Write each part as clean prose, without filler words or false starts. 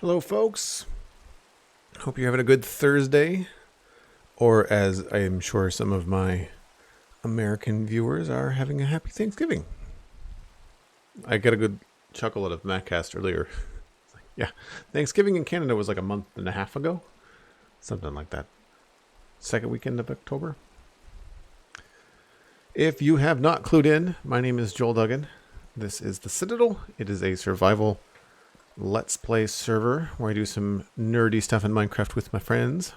Hello, folks. Hope you're having a good Thursday, or as I am sure some of my American viewers are, having a happy Thanksgiving. I got a good chuckle out of MacCast earlier. Yeah, Thanksgiving in Canada was like a month and a half ago. Something like that. Second weekend of October. If you have not clued in, my name is Joel Duggan. This is the Citadel. It is a survival Let's Play server where I do some nerdy stuff in Minecraft with my friends.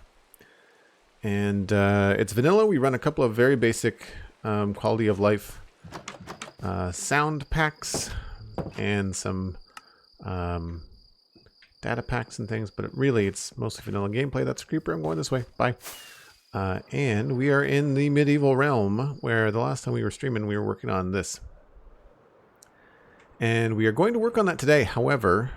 And it's vanilla. We run a couple of very basic quality of life sound packs and some data packs and things, but really it's mostly vanilla gameplay. That's Creeper. I'm going this way. Bye. And we are in the medieval realm where the last time we were streaming, we were working on this. And we are going to work on that today. However,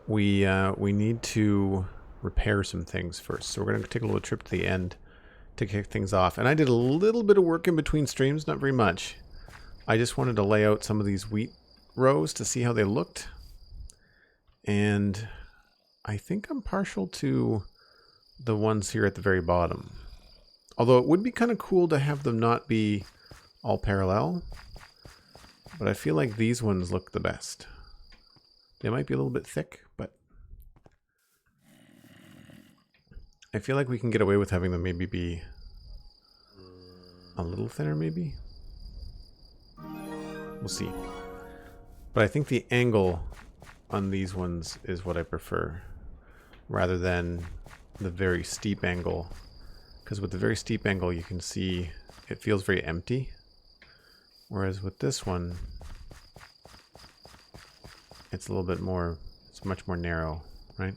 we need to repair some things first. So we're going to take a little trip to the end to kick things off. And I did a little bit of work in between streams, not very much. I just wanted to lay out some of these wheat rows to see how they looked. And I think I'm partial to the ones here at the very bottom. Although it would be kind of cool to have them not be all parallel. But I feel like these ones look the best. They might be a little bit thick, but I feel like we can get away with having them maybe be a little thinner, maybe. We'll see. But I think the angle on these ones is what I prefer, rather than the very steep angle. Because with the very steep angle, you can see it feels very empty. Whereas with this one, it's a little bit more, it's much more narrow, right?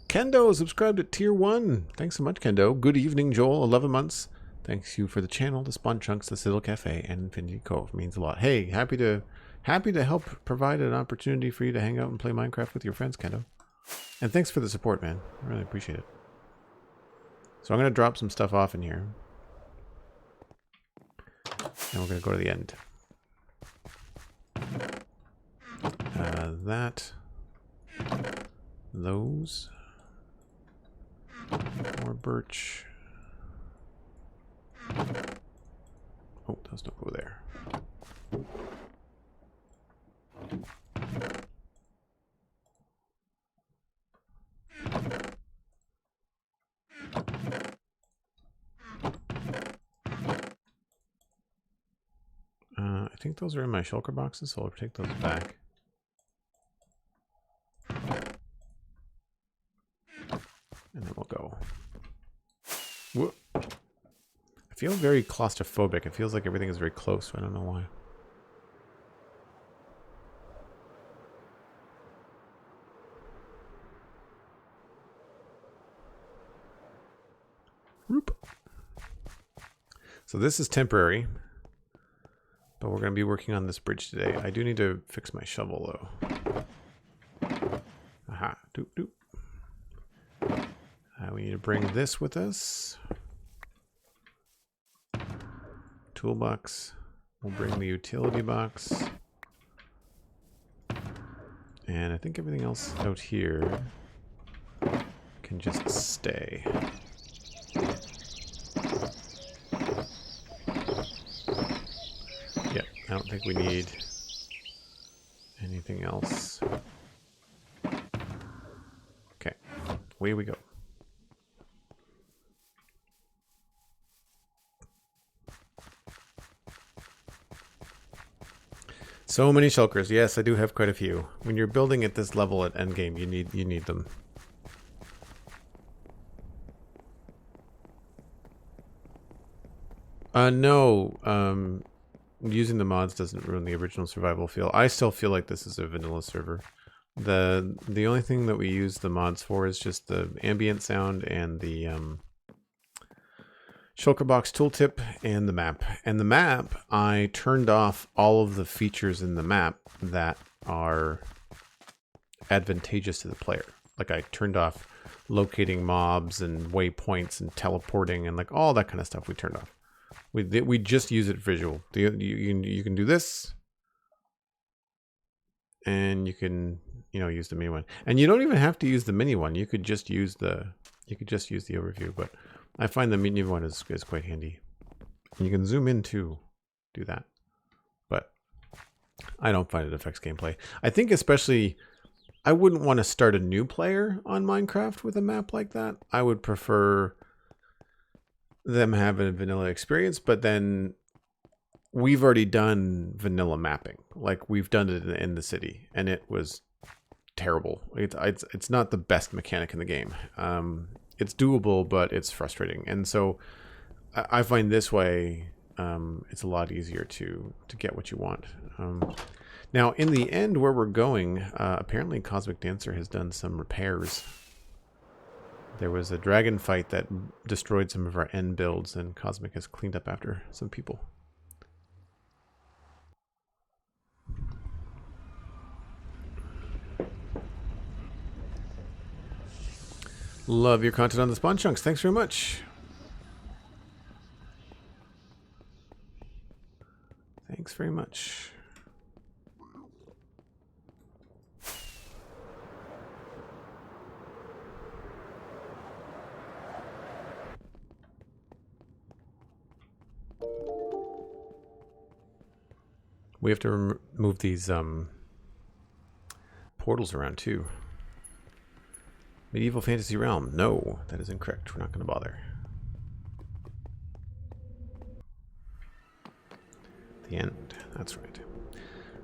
Kendo subscribed at tier 1. Thanks so much, Kendo. Good evening, Joel. 11 months. Thanks you for the channel, the Spawn Chunks, the Citadel Cafe, and Infinity Cove. Means a lot. Hey, happy to help provide an opportunity for you to hang out and play Minecraft with your friends, Kendo. And thanks for the support, man. I really appreciate it. So I'm going to drop some stuff off in here. And we're going to go to the end. Those. More birch. Oh, those don't go there. I think those are in my shulker boxes, so I'll take those back. And then we'll go. Whoa. I feel very claustrophobic. It feels like everything is very close. I don't know why. Whoop. So this is temporary. But we're going to be working on this bridge today. I do need to fix my shovel, though. Aha. Doop, doop. We need to bring this with us. Toolbox. We'll bring the utility box. And I think everything else out here can just stay. Yeah, I don't think we need anything else. Okay, away we go. So many shulkers. Yes, I do have quite a few. When you're building at this level at endgame, you need them. No. Using the mods doesn't ruin the original survival feel. I still feel like this is a vanilla server. The only thing that we use the mods for is just the ambient sound and the shulker box tooltip and the map. And the map, I turned off all of the features in the map that are advantageous to the player. Like I turned off locating mobs and waypoints and teleporting and like all that kind of stuff we turned off. We just use it visual. You can do this, and you can use the mini one. And you don't even have to use the mini one. You could just use the overview, but I find the mini one is quite handy. And you can zoom in too, do that. But I don't find it affects gameplay. I think especially, I wouldn't want to start a new player on Minecraft with a map like that. I would prefer them having a vanilla experience, but then we've already done vanilla mapping. Like we've done it in the city, and it was terrible. It's not the best mechanic in the game. It's doable, but it's frustrating. And so I find this way it's a lot easier to get what you want. Now, in the end, where we're going, apparently Cosmic Dancer has done some repairs. There was a dragon fight that destroyed some of our end builds, and Cosmic has cleaned up after some people. Love your content on the Spawn Chunks. Thanks very much. Thanks very much. We have to move these portals around too. Medieval fantasy realm. No, that is incorrect. We're not going to bother. The end. That's right.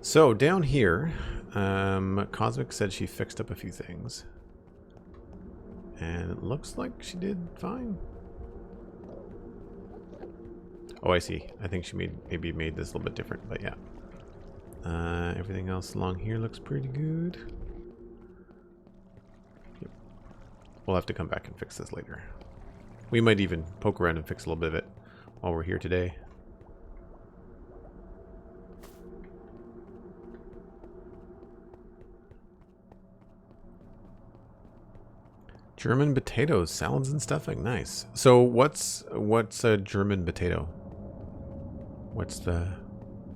So down here, Cosmic said she fixed up a few things. And it looks like she did fine. Oh, I see. I think she maybe made this a little bit different, but yeah. Everything else along here looks pretty good. Yep. We'll have to come back and fix this later. We might even poke around and fix a little bit of it while we're here today. German potatoes, salads and stuffing. Nice. So what's a German potato? What's the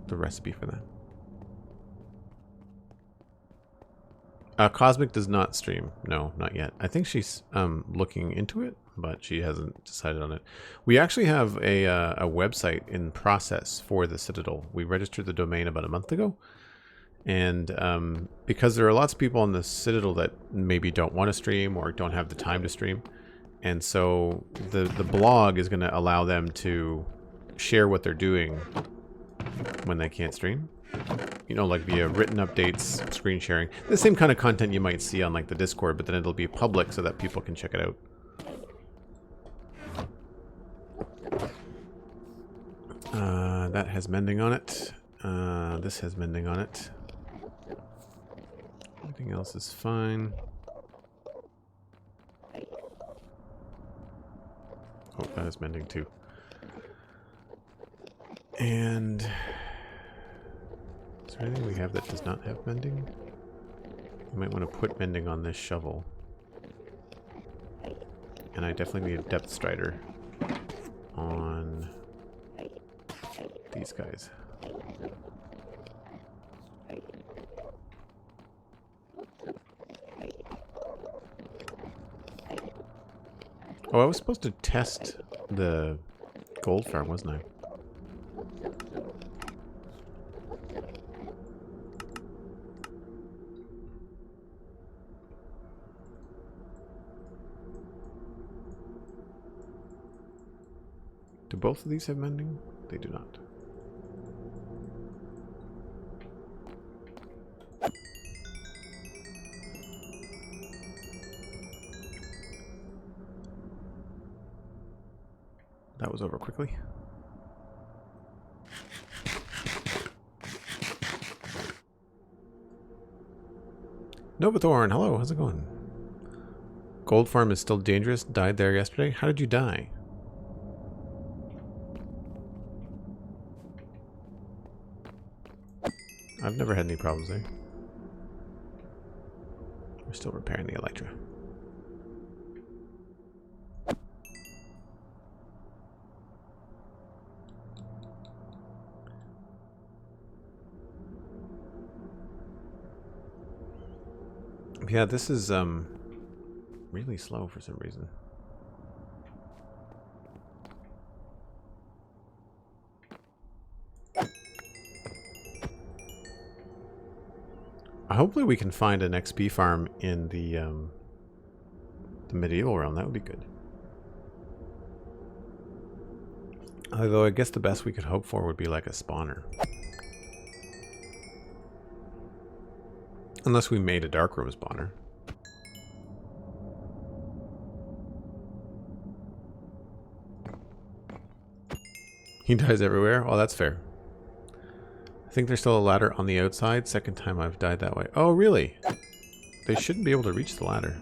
recipe for that? Cosmic does not stream. No, not yet. I think she's looking into it, but she hasn't decided on it. We actually have a website in process for the Citadel. We registered the domain about a month ago. And because there are lots of people on the Citadel that maybe don't want to stream or don't have the time to stream. And so the blog is going to allow them to share what they're doing when they can't stream. You know, like via written updates, screen sharing. The same kind of content you might see on like the Discord, but then it'll be public so that people can check it out. That has mending on it. This has mending on it. Everything else is fine. Oh, that is mending too. And is there anything we have that does not have mending? You might want to put mending on this shovel. And I definitely need a depth strider on these guys. Oh, I was supposed to test the gold farm, wasn't I? Do both of these have mending? They do not. That was over quickly. Novathorn, hello, how's it going? Gold farm is still dangerous. Died there yesterday. How did you die? I've never had any problems there. We're still repairing the Elytra. Yeah, this is really slow for some reason. Hopefully we can find an XP farm in the medieval realm. That would be good. Although I guess the best we could hope for would be like a spawner. Unless we made a darkroom spawner. He dies everywhere? Oh, that's fair. I think there's still a ladder on the outside. Second time I've died that way. Oh, really? They shouldn't be able to reach the ladder.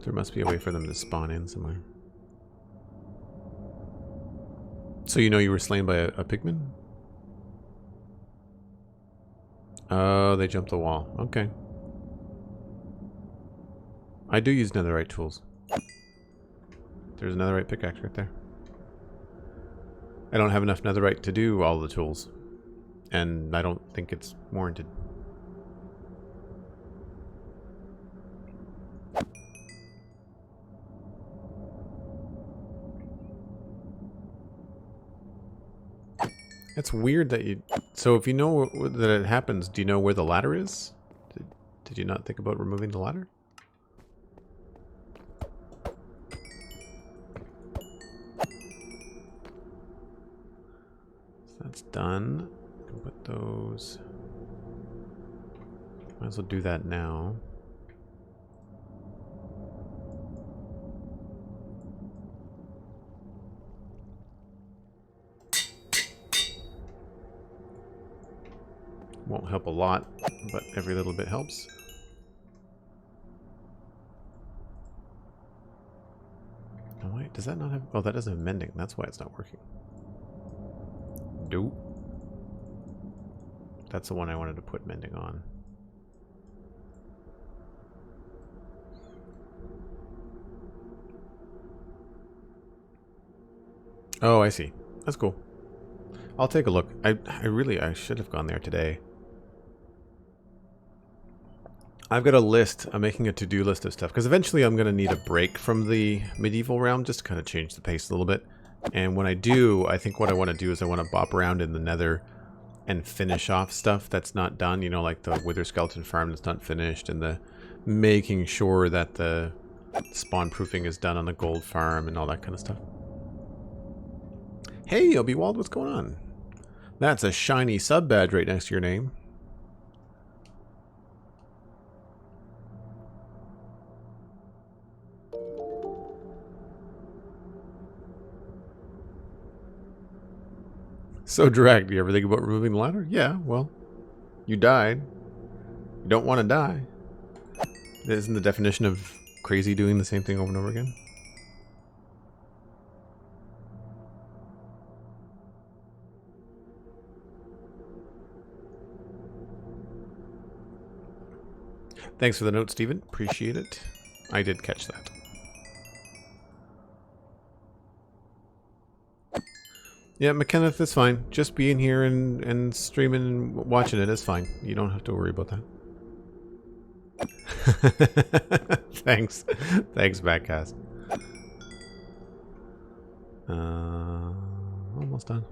There must be a way for them to spawn in somewhere. So you know you were slain by a pigman? Oh, they jumped the wall. Okay. I do use netherite tools. There's a netherite pickaxe right there. I don't have enough netherite to do all the tools. And I don't think it's warranted. It's weird that you... So if you know that it happens, do you know where the ladder is? Did you not think about removing the ladder? So that's done. I can put those... Might as well do that now. Won't help a lot, but every little bit helps. Oh wait, does that not have... Oh, that doesn't have mending. That's why it's not working. Nope. That's the one I wanted to put mending on. Oh, I see. That's cool. I'll take a look. I should have gone there today. I've got a list. I'm making a to-do list of stuff because eventually I'm going to need a break from the medieval realm just to kind of change the pace a little bit. And when I do, I think what I want to do is I want to bop around in the nether and finish off stuff that's not done. You know, like the wither skeleton farm that's not finished, and the making sure that the spawn proofing is done on the gold farm and all that kind of stuff. Hey, Obi-Wald, what's going on? That's a shiny sub badge right next to your name. So direct. Do you ever think about removing the ladder? Yeah, well, you died. You don't want to die. Isn't the definition of crazy doing the same thing over and over again? Thanks for the note, Steven. Appreciate it. I did catch that. Yeah, McKenneth, it's fine. Just being here and streaming and watching it is fine. You don't have to worry about that. Thanks. Thanks, Backcast. Almost done.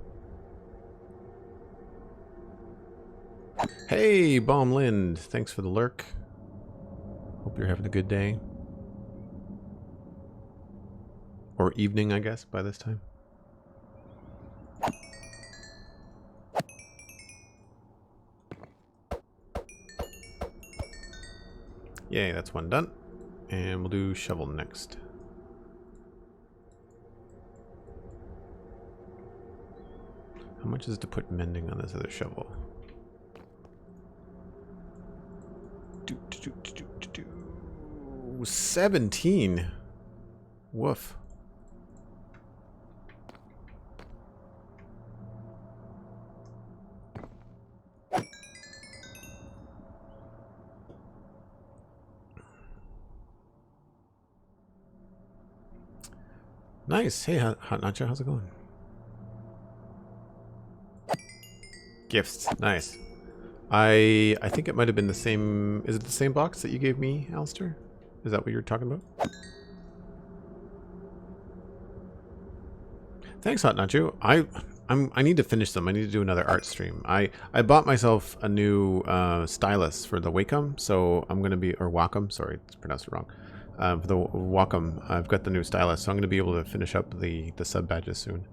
Hey, Bomb Lind. Thanks for the lurk. Hope you're having a good day. Or evening, I guess, by this time. Yay, that's one done. And we'll do shovel next. How much is it to put mending on this other shovel? 17. Woof. Nice. Hey, Hot Nacho, how's it going? Gifts. Nice. I think it might have been the same. Is it the same box that you gave me, Alistair? Is that what you're talking about? Thanks, Hot Nacho. I need to finish them. I need to do another art stream. I bought myself a new stylus for the Wacom, so I'm gonna be, or Wacom. Sorry, it's pronounced it wrong. For the Wacom, I've got the new stylus, so I'm gonna be able to finish up the sub badges soon.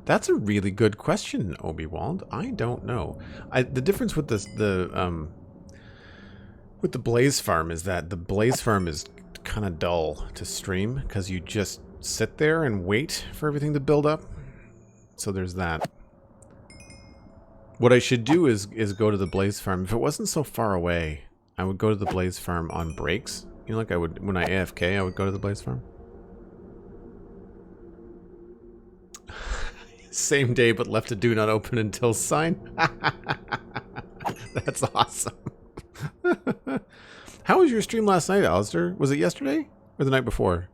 That's a really good question, Obi-Wald. I don't know. The difference with the Blaze Farm is that the Blaze Farm is kind of dull to stream because you just sit there and wait for everything to build up. So there's that. What I should do is go to the Blaze Farm. If it wasn't so far away, I would go to the Blaze Farm on breaks. You know, like I would when I AFK, I would go to the Blaze Farm. Same day, but left a do not open until sign. That's awesome. How was your stream last night, Alistair? Was it yesterday or the night before?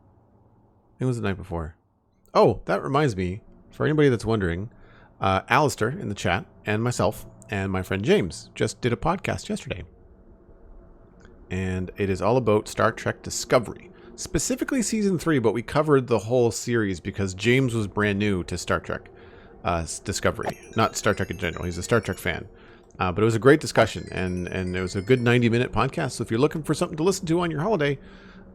It was the night before. Oh, that reminds me, for anybody that's wondering, Alistair in the chat and myself and my friend James just did a podcast yesterday. And it is all about Star Trek Discovery. Specifically Season 3, but we covered the whole series because James was brand new to Star Trek Discovery. Not Star Trek in general. He's a Star Trek fan. But it was a great discussion, and it was a good 90-minute podcast. So if you're looking for something to listen to on your holiday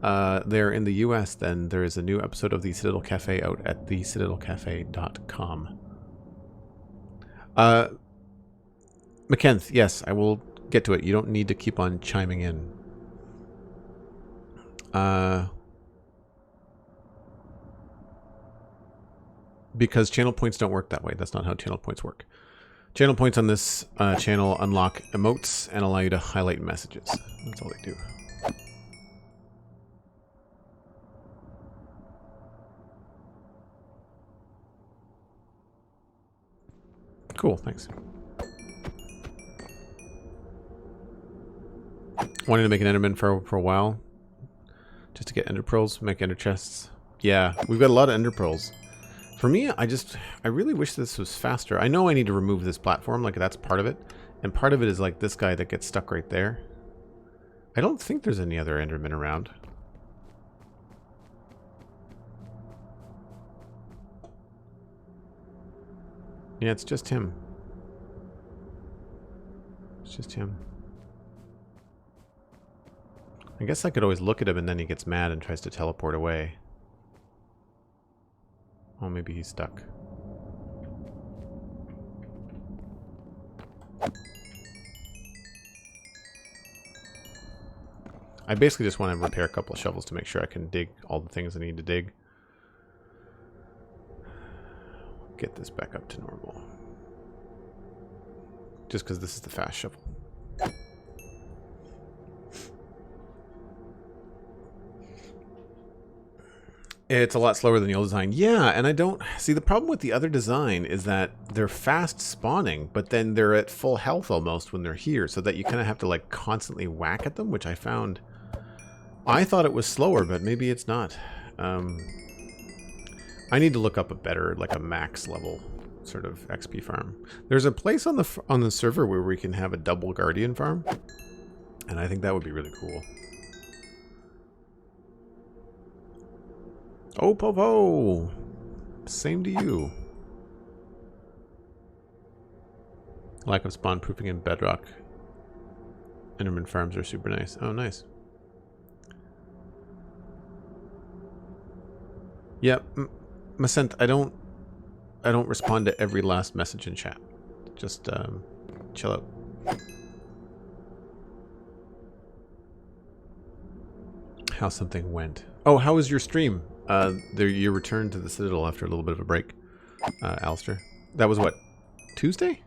there in the US, then there is a new episode of the Citadel Cafe out at thecitadelcafe.com. McKenth, yes, I will get to it. You don't need to keep on chiming in. Because channel points don't work that way. That's not how channel points work. Channel points on this channel unlock emotes and allow you to highlight messages. That's all they do. Cool, thanks. Wanting to make an Enderman for a while. Just to get Ender Pearls, make Ender Chests. Yeah, we've got a lot of Ender Pearls. For me, I really wish this was faster. I know I need to remove this platform, like that's part of it. And part of it is like this guy that gets stuck right there. I don't think there's any other Endermen around. Yeah, it's just him. It's just him. I guess I could always look at him and then he gets mad and tries to teleport away. Oh, maybe he's stuck. I basically just want to repair a couple of shovels to make sure I can dig all the things I need to dig. Get this back up to normal. Just because this is the fast shovel. It's a lot slower than the old design. Yeah, and I don't... See, the problem with the other design is that they're fast spawning, but then they're at full health almost when they're here, so that you kind of have to, like, constantly whack at them, which I found... I thought it was slower, but maybe it's not. I need to look up a better, like a max level sort of XP farm. There's a place on the server where we can have a double Guardian farm, and I think that would be really cool. Oh, Popo! Same to you. Lack of spawn proofing in Bedrock. Enderman farms are super nice. Oh, nice. Yep, Macent, I don't respond to every last message in chat. Just chill out. How something went. Oh, how was your stream? You returned to the Citadel after a little bit of a break, Alistair. That was what, Tuesday?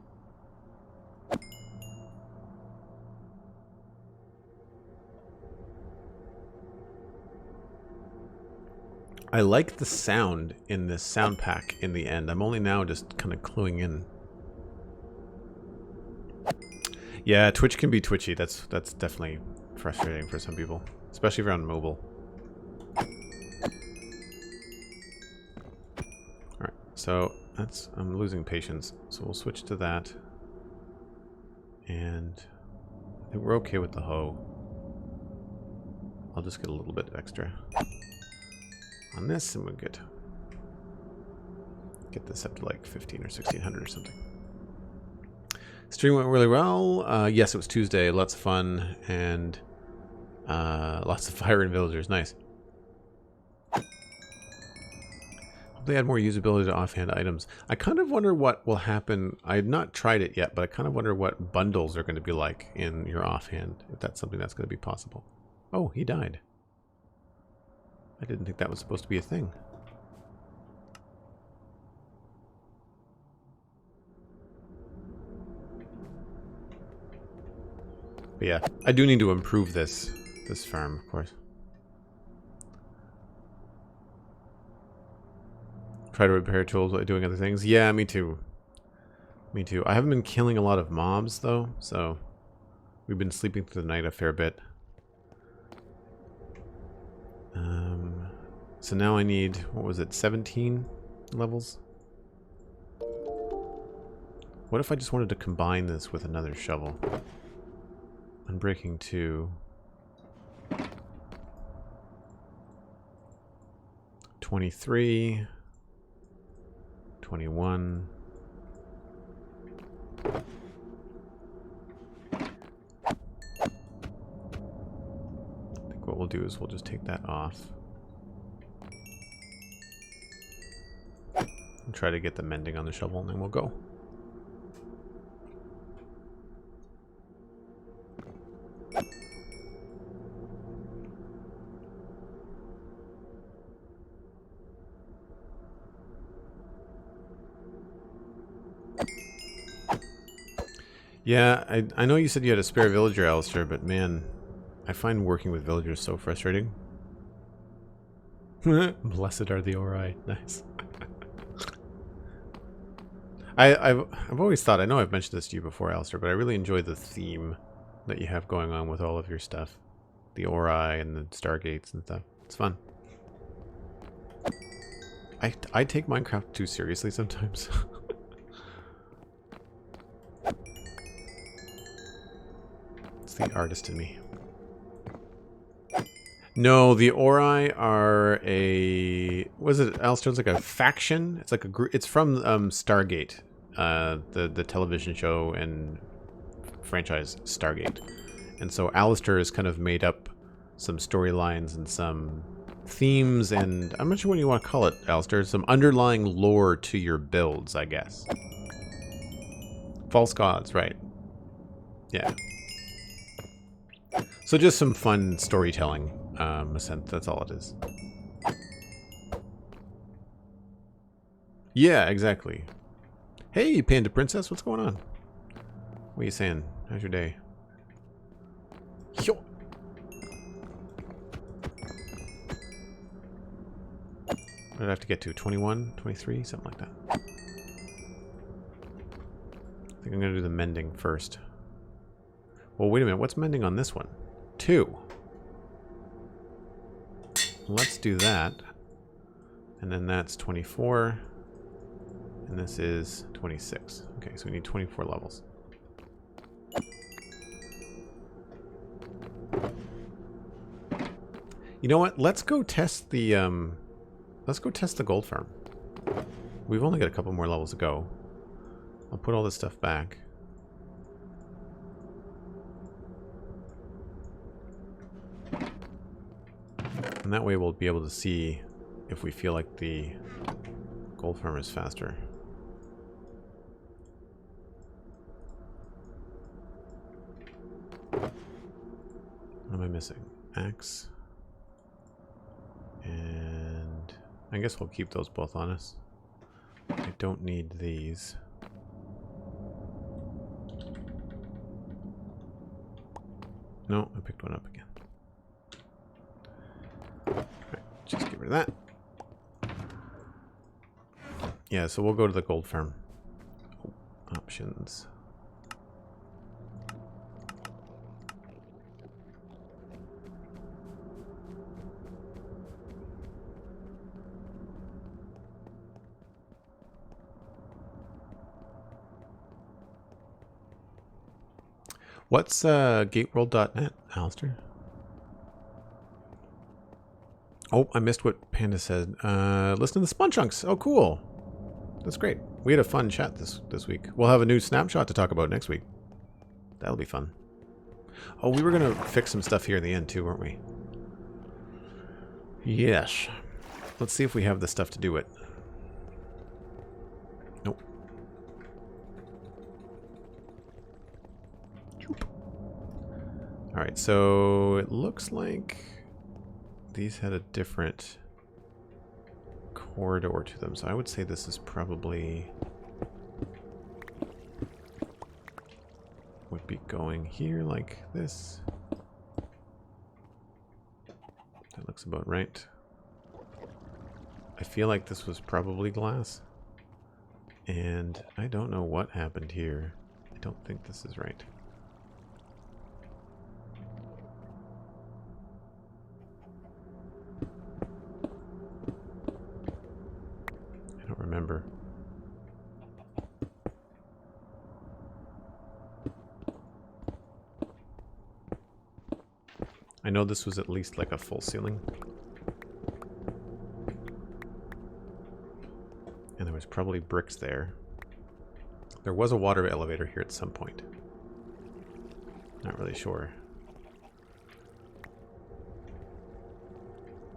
I like the sound in this sound pack in the end. I'm only now just kind of cluing in. Yeah, Twitch can be twitchy. That's definitely frustrating for some people, especially if you're on mobile. So I'm losing patience. So we'll switch to that. And I think we're okay with the hoe. I'll just get a little bit extra on this and we're good. Get this up to like 15 or 1600 or something. Stream went really well. Yes, it was Tuesday. Lots of fun and lots of fire and villagers. Nice. Hope they add more usability to offhand items. I kind of wonder what will happen. I have not tried it yet, but I kind of wonder what bundles are going to be like in your offhand, if that's something that's going to be possible. Oh, he died. I didn't think that was supposed to be a thing. But yeah, I do need to improve this farm, of course. Try to repair tools while doing other things. Yeah, me too. Me too. I haven't been killing a lot of mobs, though, so we've been sleeping through the night a fair bit. So now I need, what was it, 17 levels? What if I just wanted to combine this with another shovel? Unbreaking 2. 23. 21. I think what we'll do is we'll just take that off. And try to get the mending on the shovel and then we'll go. Yeah, I know you said you had a spare villager, Alistair, but man, I find working with villagers so frustrating. Blessed are the Ori. Nice. I've always thought, I know I've mentioned this to you before, Alistair, but I really enjoy the theme that you have going on with all of your stuff. The Ori and the Stargates and stuff. It's fun. I take Minecraft too seriously sometimes. It's the artist in me. No, the Ori are a... Was it, Alistair? It's like a faction? It's like a group... It's from Stargate. The television show and franchise Stargate. And so Alistair has kind of made up some storylines and some themes and... I'm not sure what you want to call it, Alistair. Some underlying lore to your builds, I guess. False gods, right. Yeah. So just some fun storytelling. That's all it is. Yeah, exactly. Hey, Panda Princess, what's going on? What are you saying? How's your day? Yo. What did I have to get to? 21, 23, something like that. I think I'm going to do the mending first. Well, wait a minute. What's mending on this one? 2. Let's do that. And then that's 24. And this is 26. Okay, so we need 24 levels. You know what? Let's go test the gold farm. We've only got a couple more levels to go. I'll put all this stuff back. And that way we'll be able to see if we feel like the gold farm is faster. What am I missing? Axe. And I guess we'll keep those both on us. I don't need these. No, I picked one up again. Just get rid of that. Yeah, so we'll go to the gold farm. Options. What's gateworld.net, Alistair? Oh, I missed what Panda said. Listen to the Spawn Chunks. Oh, cool. That's great. We had a fun chat this week. We'll have a new snapshot to talk about next week. That'll be fun. Oh, we were going to fix some stuff here in the end too, weren't we? Yes. Let's see if we have the stuff to do it. Nope. Alright, so it looks like these had a different corridor to them. So I would say this is probably... would be going here like this. That looks about right. I feel like this was probably glass. And I don't know what happened here. I don't think this is right. I don't remember. I know this was at least like a full ceiling. And there was probably bricks there. There was a water elevator here at some point. Not really sure.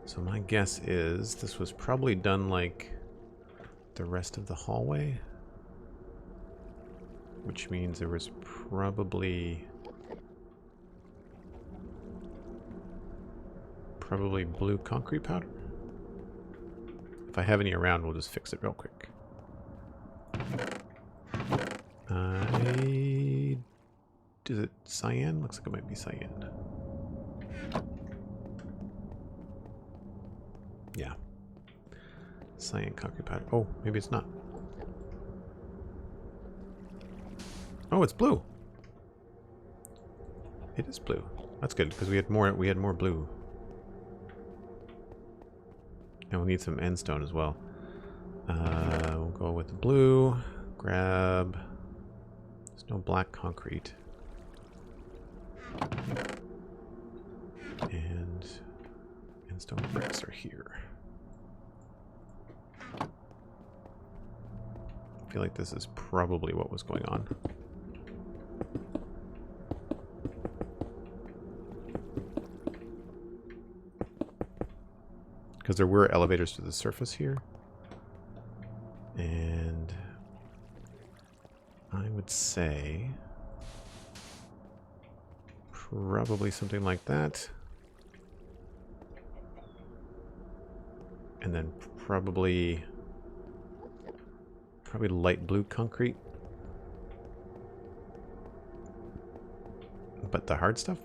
So my guess is this was probably done like the rest of the hallway. Which means there was probably blue concrete powder. If I have any around, we'll just fix it real quick. Is it cyan? Looks like it might be cyan. Yeah. Cyan concrete powder. Oh, maybe it's not. Oh, it's blue. It is blue. That's good because we had more blue. And we'll need some end stone as well. We'll go with the blue. Grab. There's no black concrete. And end stone bricks are here. I feel like this is probably what was going on. Because there were elevators to the surface here. And I would say probably something like that. And then probably light blue concrete. But the hard stuff?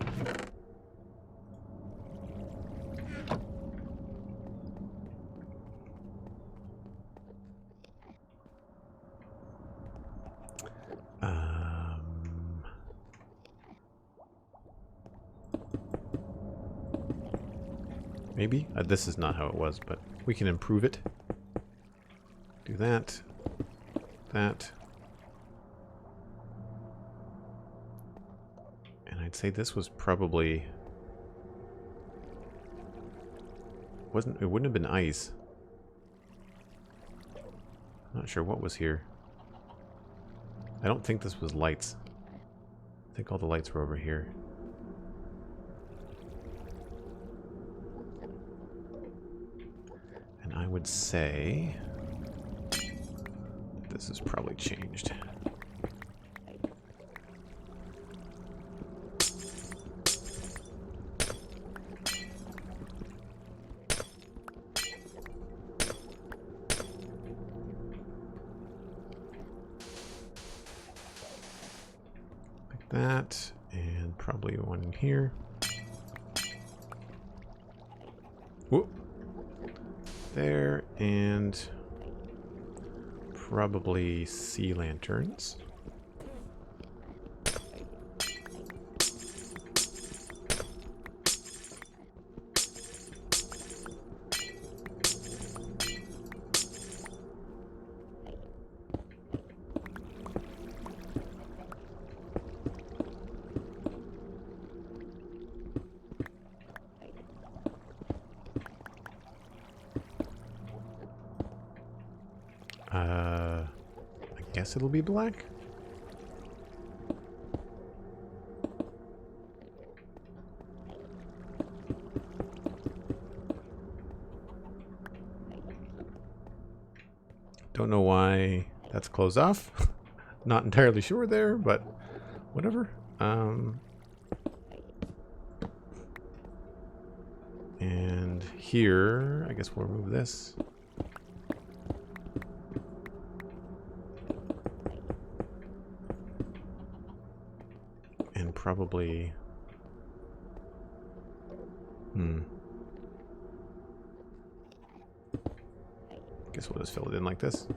Maybe? This is not how it was, but we can improve it. Do that. That. And I'd say this was probably... it wouldn't have been ice. I'm not sure what was here. I don't think this was lights. I think all the lights were over here. And I would say this is probably changed. Like that, and probably one in here. Whoop. There, and probably sea lanterns. guess it'll be black. Don't know why that's closed off. Not entirely sure there, but whatever. And here, I guess we'll remove this. And probably... Guess we'll just fill it in like this.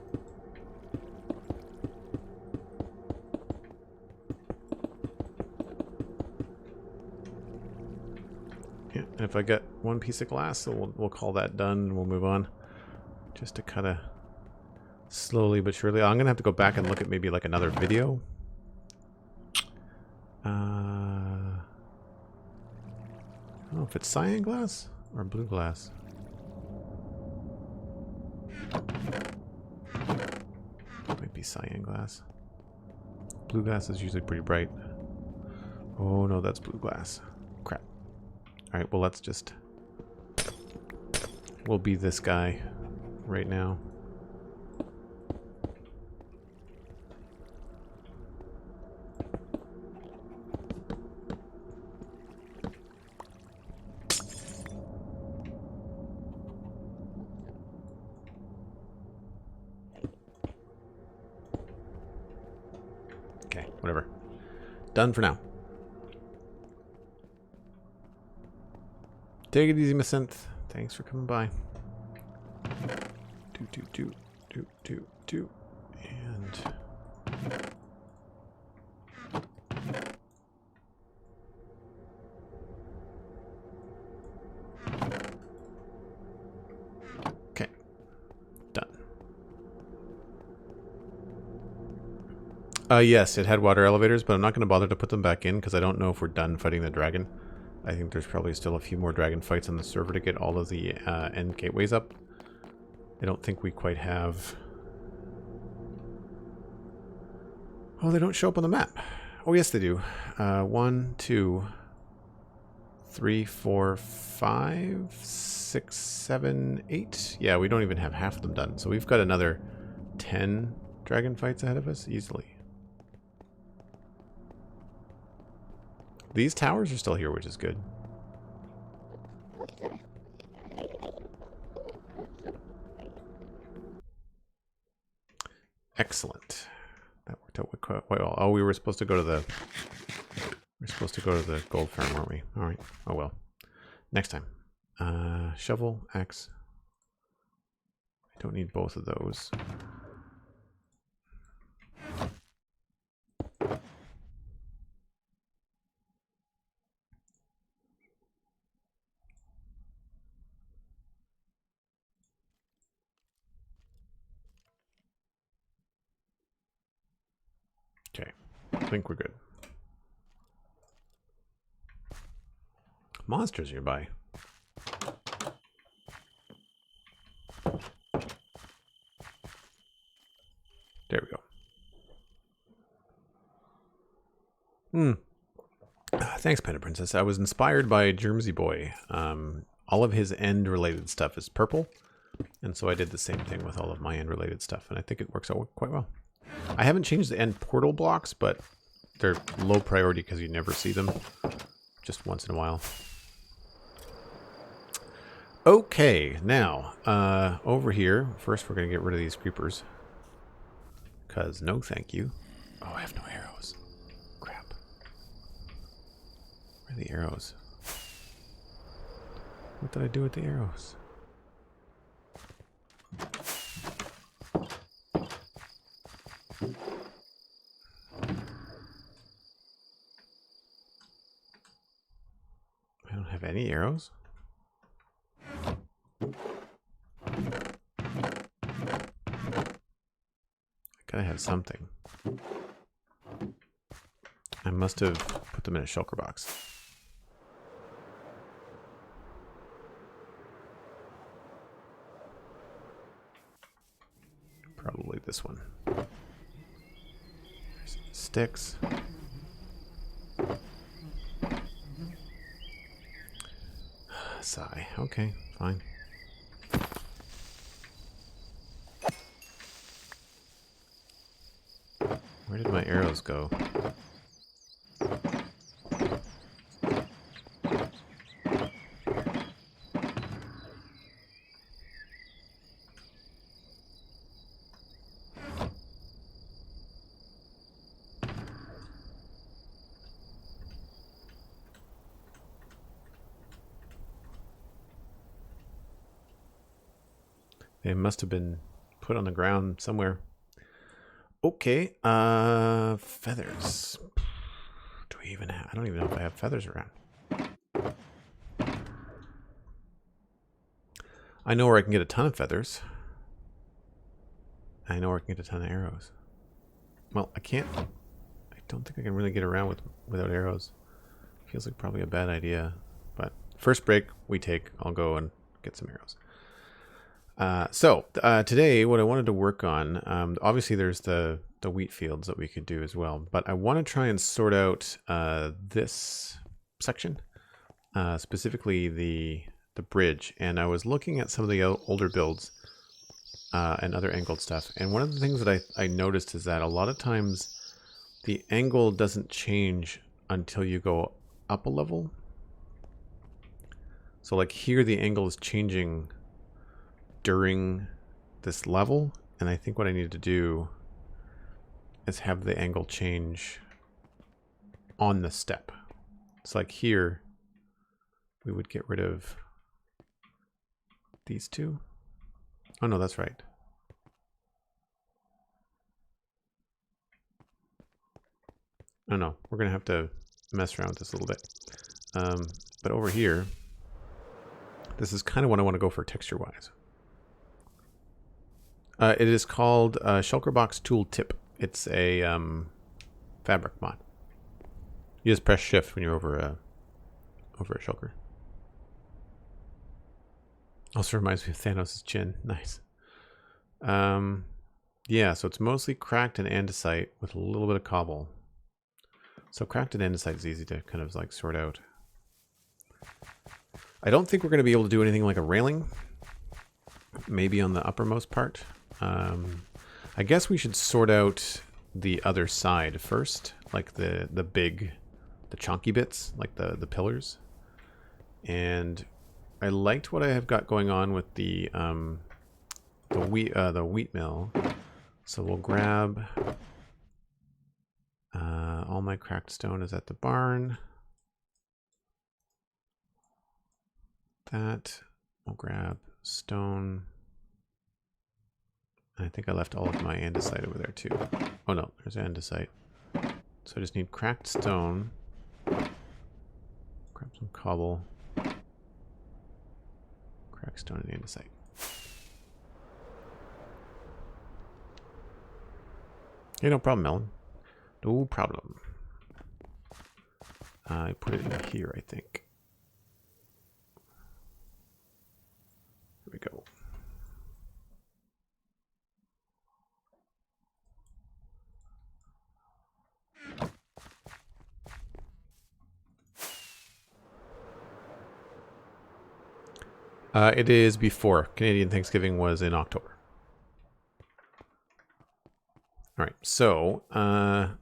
Yeah, and if I get one piece of glass, so we'll call that done and we'll move on. Just to kind of slowly but surely. I'm going to have to go back and look at maybe like another video. I don't know if it's cyan glass or blue glass. Might be cyan glass. Blue glass is usually pretty bright. Oh no, that's blue glass. Crap. Alright, well let's just... We'll be this guy right now. Okay, whatever. Done for now. Take it easy, Miss Synth. Thanks for coming by. And... Okay. Done. Yes, it had water elevators, but I'm not going to bother to put them back in because I don't know if we're done fighting the dragon. I think there's probably still a few more dragon fights on the server to get all of the end gateways up. I don't think we quite have... Oh, they don't show up on the map. Oh, yes, they do. 1, 2, 3, 4, 5, 6, 7, 8. Yeah, we don't even have half of them done. So we've got another 10 dragon fights ahead of us easily. These towers are still here, which is good. Excellent. That worked out quite well. Oh, we were supposed to go to the... We're supposed to go to the gold farm, weren't we? All right. Oh well. Next time. Shovel, axe. I don't need both of those. Okay. I think we're good. Monsters nearby. There we go. Thanks, Panda Princess. I was inspired by Germsy Boy. All of his end-related stuff is purple, and so I did the same thing with all of my end-related stuff, and I think it works out quite well. I haven't changed the end portal blocks, but they're low priority because you never see them. Just once in a while. Okay, now, over here, first we're going to get rid of these creepers. Because no thank you. Oh, I have no arrows. Crap. Where are the arrows? What did I do with the arrows? I don't have any arrows. I have something. I must have put them in a shulker box. Probably this one. sticks. Sigh. Okay, fine. Where did my arrows go? They must have been put on the ground somewhere. Okay, feathers. Do we even have... I don't even know if I have feathers around. I know where I can get a ton of feathers. I know where I can get a ton of arrows. Well, I can't... I don't think I can really get around without arrows. Feels like probably a bad idea. But first break we take, I'll go and get some arrows. Today, what I wanted to work on, obviously there's the wheat fields that we could do as well, but I want to try and sort out this section, specifically the bridge. And I was looking at some of the older builds and other angled stuff, and one of the things that I noticed is that a lot of times the angle doesn't change until you go up a level. So like here the angle is changing during this level, and I think what I need to do is have the angle change on the step. It's like here we would get rid of these two. Oh no, that's right. Oh no, we're gonna have to mess around with this a little bit. But over here, this is kind of what I want to go for texture wise. It is called Shulker Box Tool Tip. It's a fabric mod. You just press shift when you're over a shulker. Also reminds me of Thanos' chin. Nice. Yeah, so it's mostly cracked and andesite with a little bit of cobble. So cracked and andesite is easy to kind of like sort out. I don't think we're going to be able to do anything like a railing. Maybe on the uppermost part. I guess we should sort out the other side first, like the chunky bits, like the pillars. And I liked what I have got going on with the wheat mill. So we'll grab all my cracked stone is at the barn. That we'll grab stone. I think I left all of my andesite over there too. Oh no, there's andesite. So I just need cracked stone. Grab some cobble. Cracked stone and andesite. Yeah, no problem, Melon. No problem. I put it in here, I think. Here we go. It is before. Canadian Thanksgiving was in October. All right, so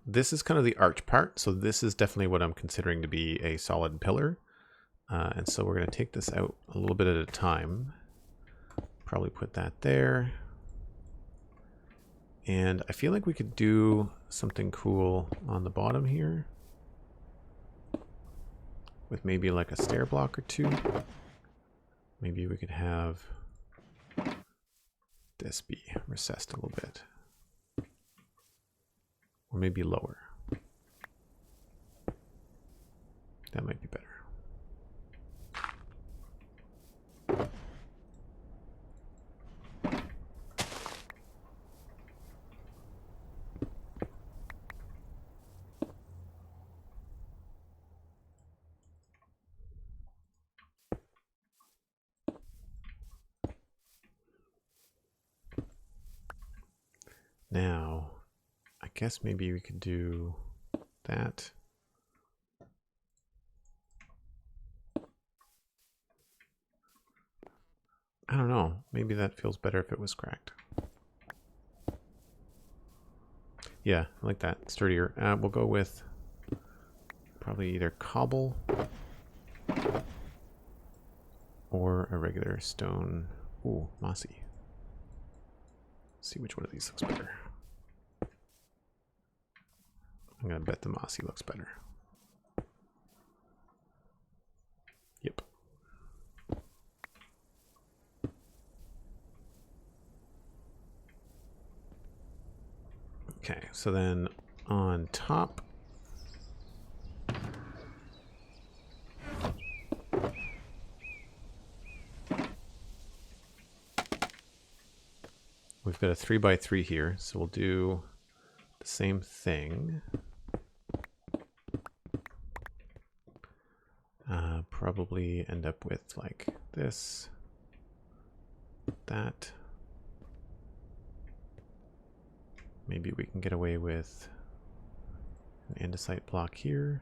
this is kind of the arch part. So this is definitely what I'm considering to be a solid pillar. And so we're going to take this out a little bit at a time. Probably put that there. And I feel like we could do something cool on the bottom here. With maybe like a stair block or two. Maybe we could have this be recessed a little bit. Or maybe lower. That might be better. Now, I guess maybe we could do that. I don't know. Maybe that feels better if it was cracked. Yeah, I like that. Sturdier. We'll go with probably either cobble or a regular stone. Ooh, mossy. Let's see which one of these looks better. I'm going to bet the mossy looks better. Yep. Okay, so then on top, we've got a 3x3 here, so we'll do the same thing. Probably end up with like this, that. Maybe we can get away with an andesite block here.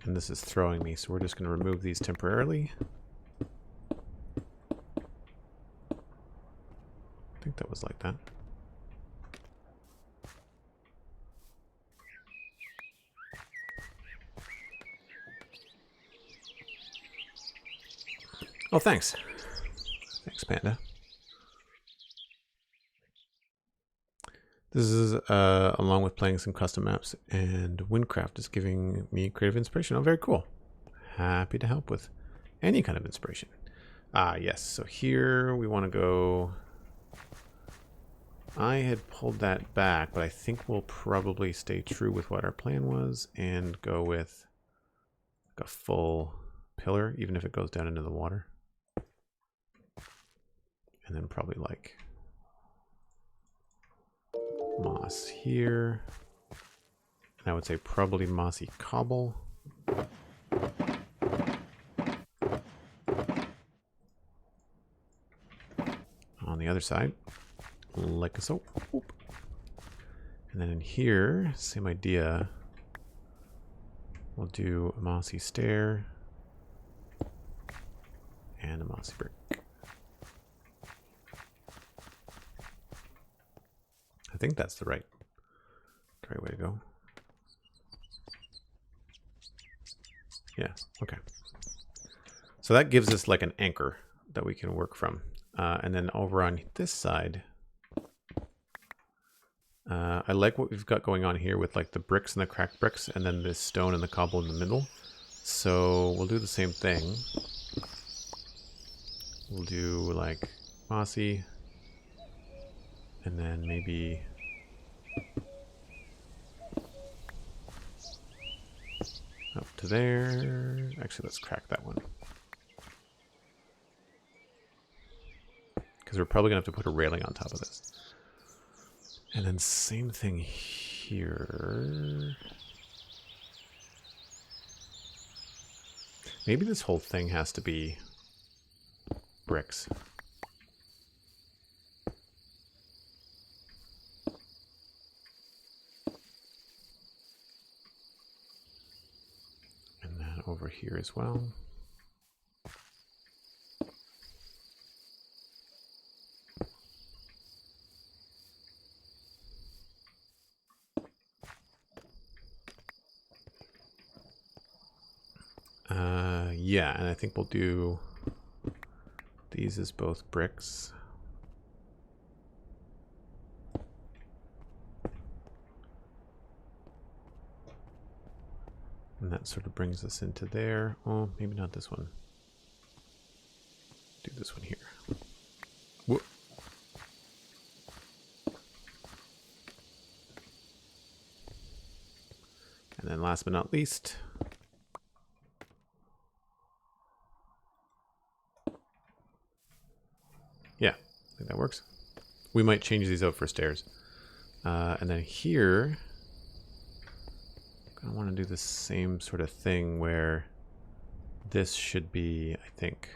And this is throwing me, so we're just going to remove these temporarily. I think that was like that. Oh, thanks. Thanks, Panda. This is along with playing some custom maps, and Windcraft is giving me creative inspiration. Oh, very cool. Happy to help with any kind of inspiration. Yes, so here we want to go. I had pulled that back, but I think we'll probably stay true with what our plan was and go with like a full pillar, even if it goes down into the water. And then probably like moss here. And I would say probably mossy cobble. On the other side, like so. Whoop. And then in here, same idea. We'll do a mossy stair and a mossy brick. I think that's the right way to go. Yeah, okay. So that gives us like an anchor that we can work from. And then over on this side, I like what we've got going on here with like the bricks and the cracked bricks and then this stone and the cobble in the middle. So we'll do the same thing. We'll do like mossy and then maybe up to there. Actually, let's crack that one. Because we're probably going to have to put a railing on top of this. And then same thing here. Maybe this whole thing has to be bricks. And then over here as well. Yeah, and I think we'll do these as both bricks. And that sort of brings us into there. Oh, maybe not this one. Do this one here. Whoop. And then last but not least, yeah, I think that works. We might change these out for stairs. And then here, I want to do the same sort of thing where this should be, I think,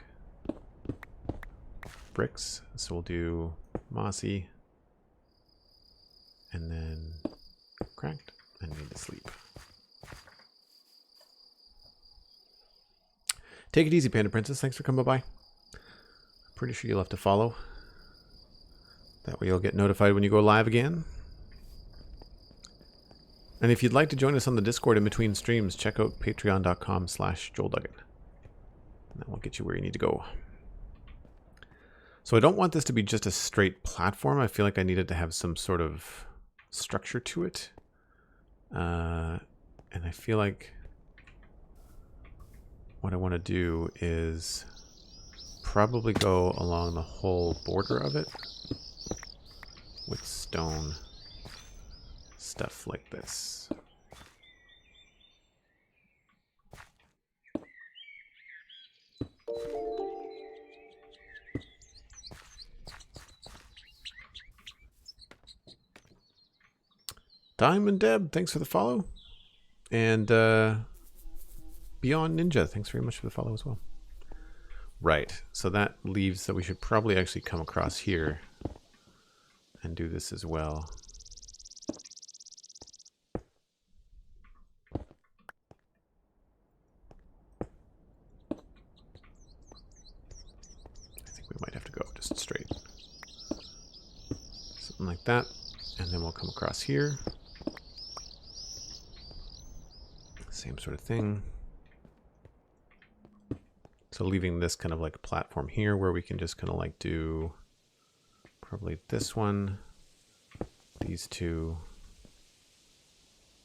bricks. So we'll do mossy and then cracked and need to sleep. Take it easy, Panda Princess. Thanks for coming by. Pretty sure you'll have to follow. That way you'll get notified when you go live again. And if you'd like to join us on the Discord in between streams, check out patreon.com/JoelDuggan. That will get you where you need to go. So I don't want this to be just a straight platform. I feel like I needed to have some sort of structure to it. And I feel like what I want to do is probably go along the whole border of it with stone stuff like this. Diamond Deb, thanks for the follow. And Beyond Ninja, thanks very much for the follow as well. Right, so that leaves that we should probably actually come across here and do this as well. I think we might have to go just straight. Something like that. And then we'll come across here. Same sort of thing. So leaving this kind of like a platform here where we can just kind of like do probably this one, these two,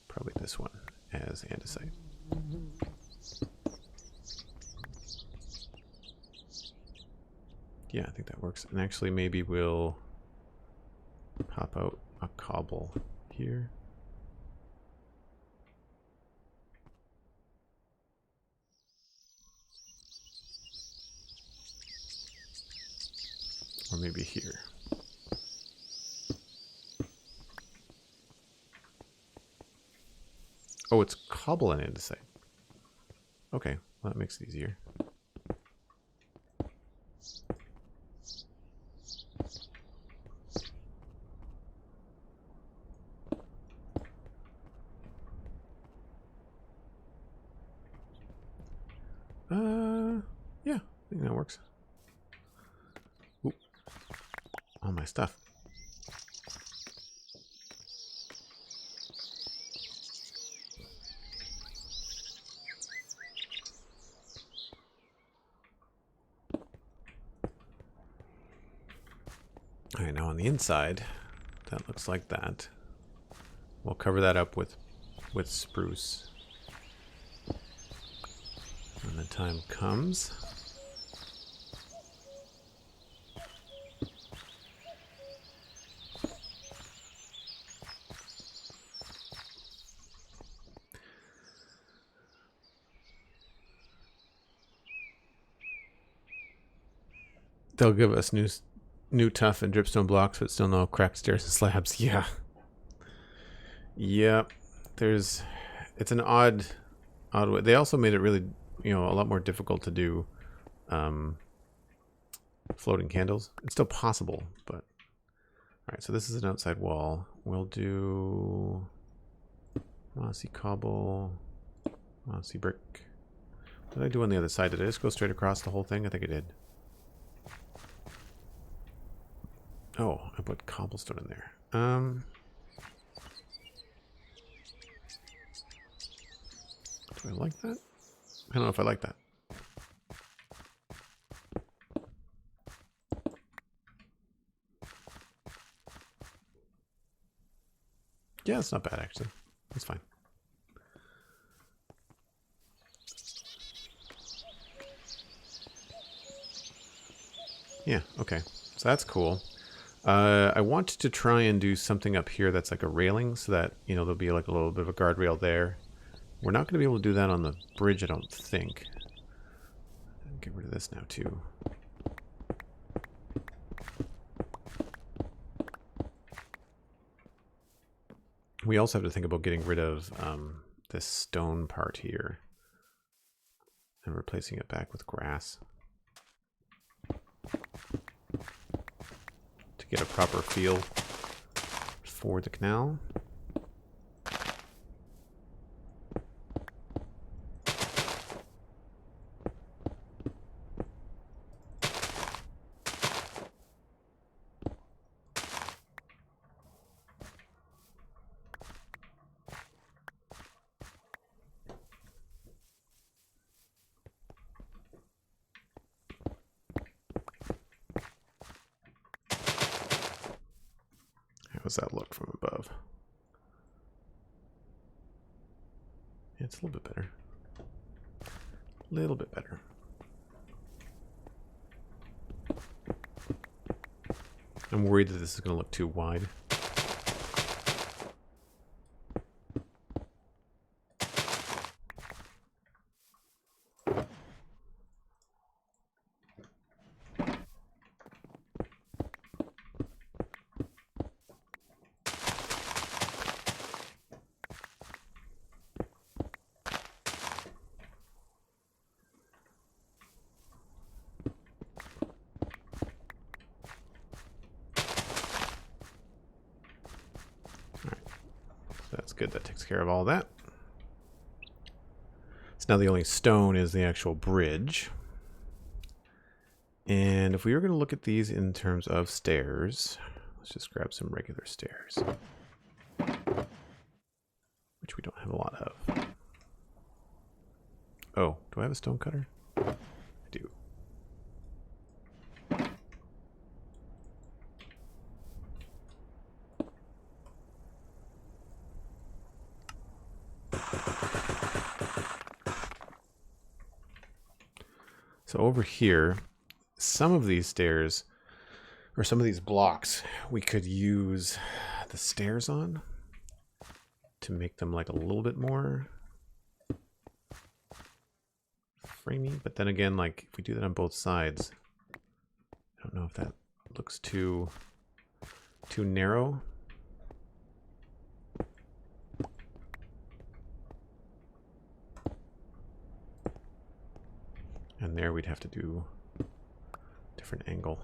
probably this one as andesite. Yeah, I think that works. And actually maybe we'll pop out a cobble here. Or maybe here. Oh, it's cobble and andesite. Okay, well that makes it easier. Yeah, I think that works. Oop. All my stuff. All right, now on the inside, that looks like that. We'll cover that up with spruce. When the time comes. They'll give us new tough and dripstone blocks, but still no cracked stairs and slabs. Yeah. Yep. It's an odd way. They also made it really, a lot more difficult to do floating candles. It's still possible, but all right. So this is an outside wall. We'll do mossy cobble, mossy brick. What did I do on the other side? Did I just go straight across the whole thing? I think I did. Oh, I put cobblestone in there. Do I like that? I don't know if I like that. Yeah, it's not bad actually. It's fine. Yeah, okay. So that's cool. I want to try and do something up here that's like a railing so that, there'll be like a little bit of a guardrail there. We're not going to be able to do that on the bridge, I don't think. Get rid of this now, too. We also have to think about getting rid of this stone part here and replacing it back with grass to get a proper feel for the canal. How does that look from above? Yeah, it's a little bit better. A little bit better. I'm worried that this is going to look too wide. That's good. That takes care of all that. So now the only stone is the actual bridge. And if we were going to look at these in terms of stairs, let's just grab some regular stairs, which we don't have a lot of. Oh, do I have a stone cutter? I do. So over here, some of these stairs, or some of these blocks, we could use the stairs on to make them like a little bit more framey. But then again, like if we do that on both sides, I don't know if that looks too narrow. And there we'd have to do a different angle.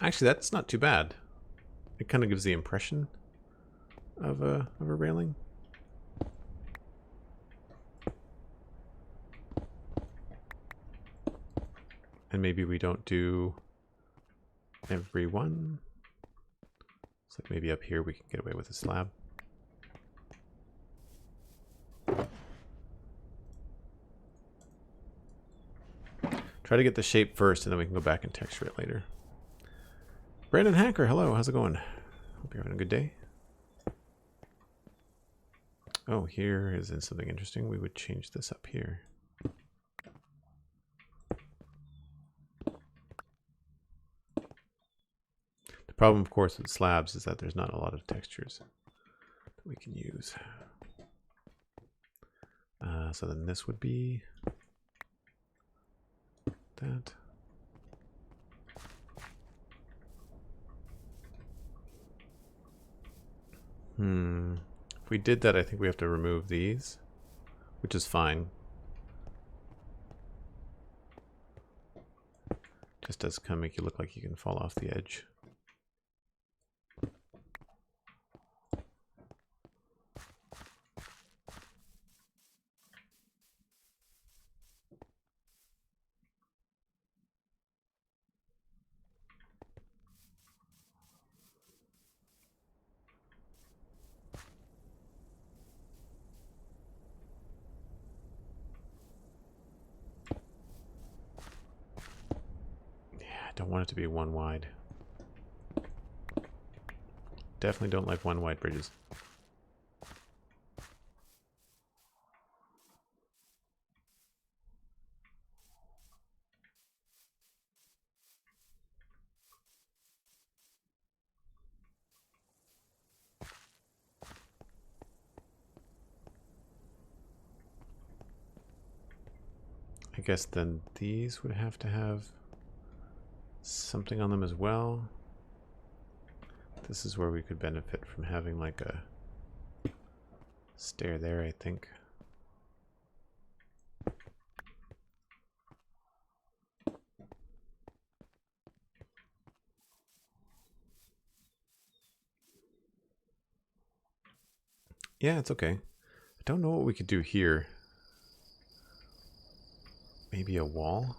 Actually, that's not too bad. It kind of gives the impression of a railing. And maybe we don't do every one. It's like maybe up here we can get away with a slab. Try to get the shape first, and then we can go back and texture it later. Brandon Hacker, hello, how's it going? Hope you're having a good day. Oh, here is something interesting. We would change this up here. The problem, of course, with slabs is that there's not a lot of textures that we can use. So then this would be that. If we did that, I think we have to remove these, which is fine. Just does kind of make you look like you can fall off the edge. I don't want it to be one wide. Definitely don't like one wide bridges. I guess then these would have to have something on them as well. This is where we could benefit from having like a stair there, I think. Yeah, it's okay. I don't know what we could do here. Maybe a wall?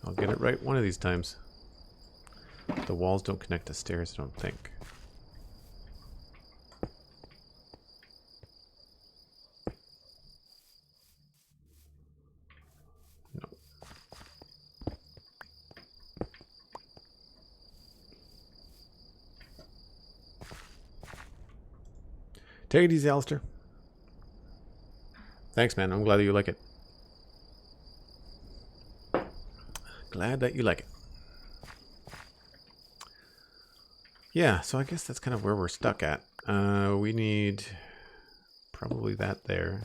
I'll get it right one of these times. The walls don't connect to stairs, I don't think. No. Take it easy, Alistair. Thanks, man. I'm glad that you like it. Glad that you like it. Yeah, so I guess that's kind of where we're stuck at. We need probably that there.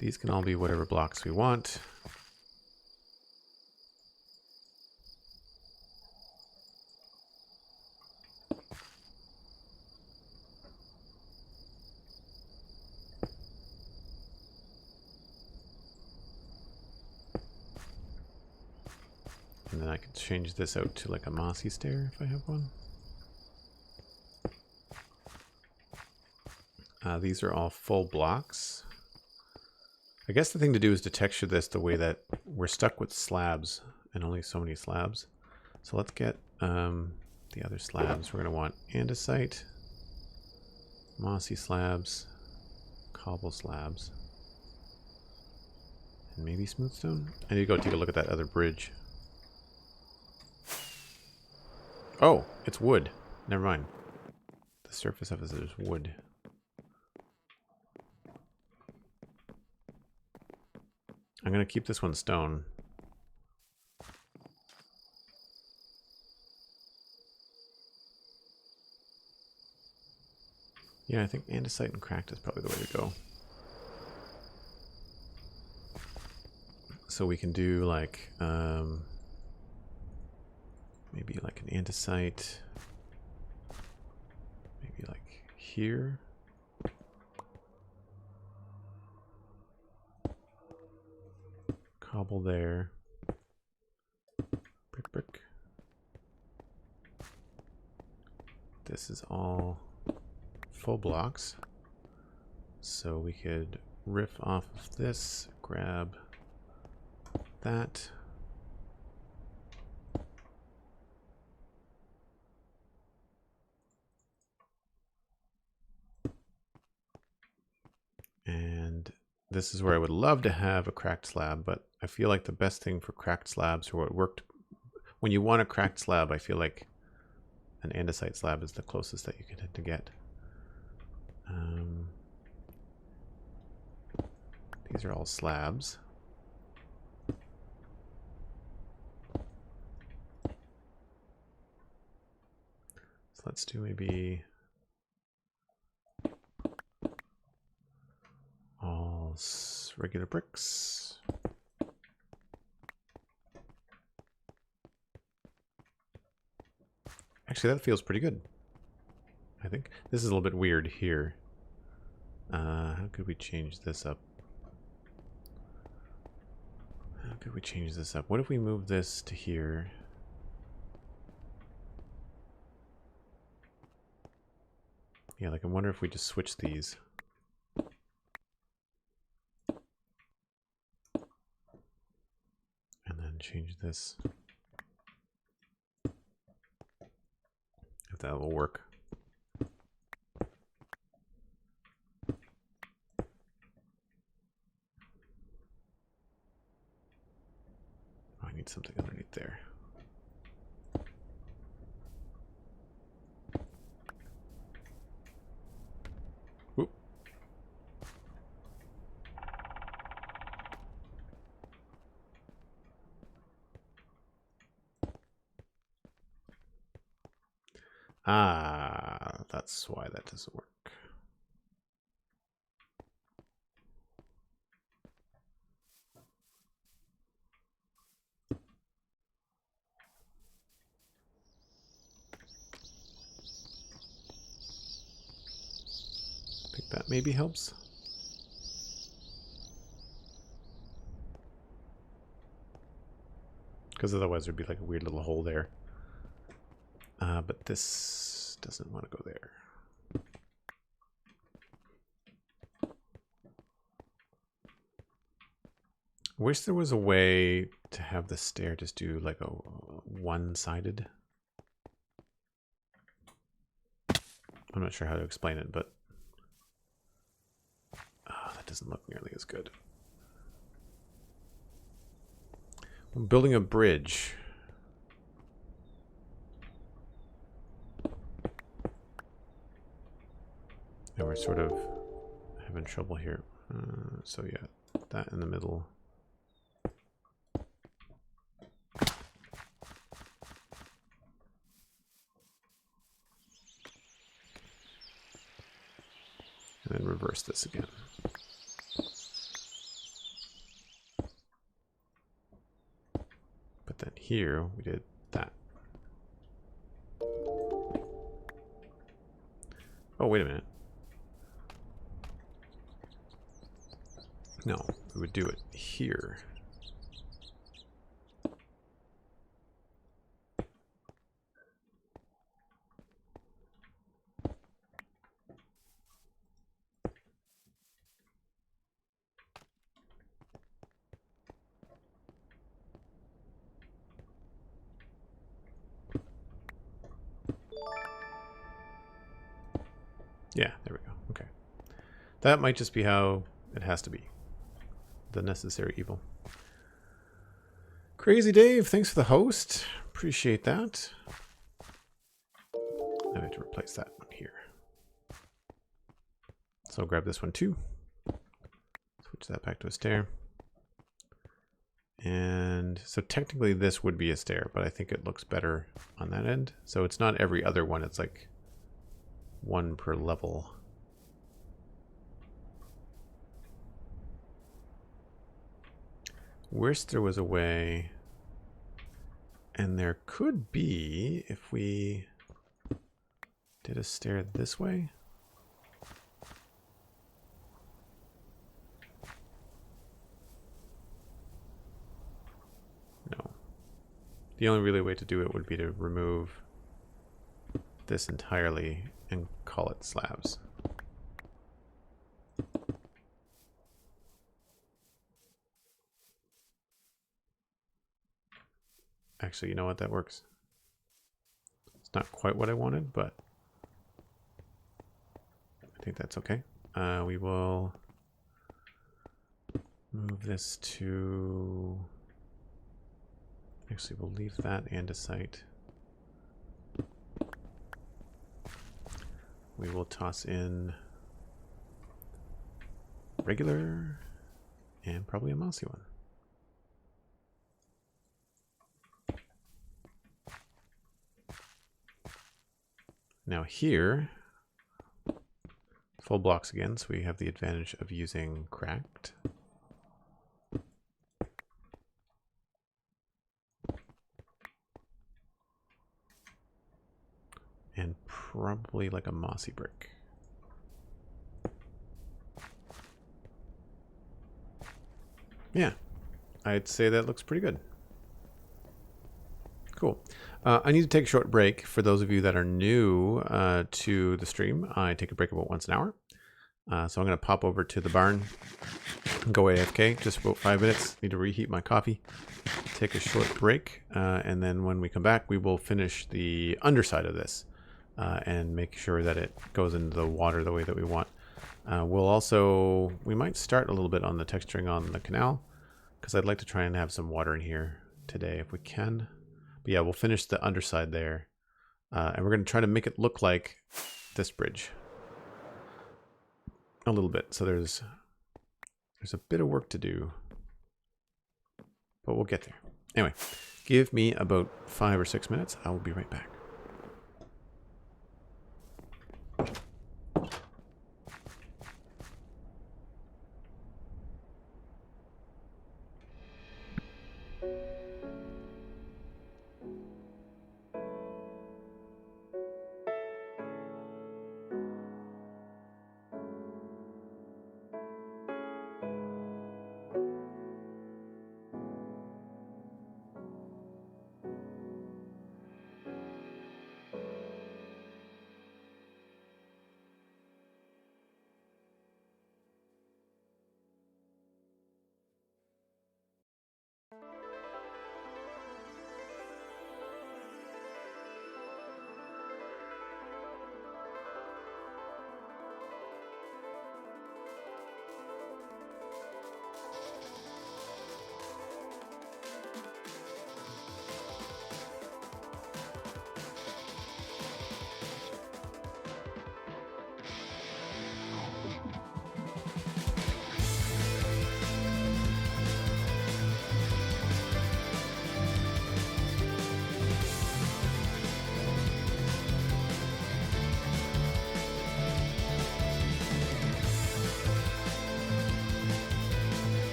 These can all be whatever blocks we want. And then I could change this out to like a mossy stair if I have one. These are all full blocks. I guess the thing to do is to texture this the way that we're stuck with slabs and only so many slabs. So let's get the other slabs. We're going to want andesite, mossy slabs, cobble slabs, and maybe smooth stone. I need to go take a look at that other bridge. Oh, it's wood. Never mind. The surface of it is wood. I'm going to keep this one stone. Yeah, I think andesite and cracked is probably the way to go. So we can do like, maybe like an andesite, maybe like here. Cobble there. Brick, brick. This is all full blocks. So we could riff off of this, grab that. And this is where I would love to have a cracked slab, but I feel like the best thing for cracked slabs, or what worked when you want a cracked slab, I feel like an andesite slab is the closest that you can to get. These are all slabs. So let's do maybe all regular bricks. Actually, that feels pretty good. I think this is a little bit weird here. How could we change this up? How could we change this up? What if we move this to here? Yeah, like I wonder if we just switch these. And then change this. If that will work. Oh, I need something underneath there. Whoop. Ah, that's why that doesn't work. maybe helps. Because otherwise there'd be like a weird little hole there. But this doesn't want to go there. Wish there was a way to have the stair just do like a one-sided. I'm not sure how to explain it, but that doesn't look nearly as good. I'm building a bridge. And we're sort of having trouble here. So yeah, that in the middle. And then reverse this again. But then here we did that. Oh, wait a minute. No, we would do it here. Yeah, there we go. Okay. That might just be how it has to be. The necessary evil. Crazy Dave, thanks for the host. Appreciate that. I have to replace that one here. So I'll grab this one too. Switch that back to a stair. And so technically this would be a stair, but I think it looks better on that end. So it's not every other one, it's like one per level. Wish there was a way, and there could be if we did a stair this way. No. The only really way to do it would be to remove this entirely and call it slabs. Actually, you know what? That works. It's not quite what I wanted, but I think that's okay. We will move this to... Actually, we'll leave that andesite. We will toss in regular and probably a mossy one. Now here, full blocks again, so we have the advantage of using cracked. And probably like a mossy brick. Yeah, I'd say that looks pretty good. Cool. I need to take a short break. For those of you that are new to the stream, I take a break about once an hour. So I'm going to pop over to the barn and go AFK just about 5 minutes. Need to reheat my coffee. Take a short break. And then when we come back, we will finish the underside of this and make sure that it goes into the water the way that we want. We might start a little bit on the texturing on the canal because I'd like to try and have some water in here today if we can. But yeah, we'll finish the underside there. And we're going to try to make it look like this bridge. A little bit. So there's a bit of work to do. But we'll get there. Anyway, give me about 5 or 6 minutes. I will be right back.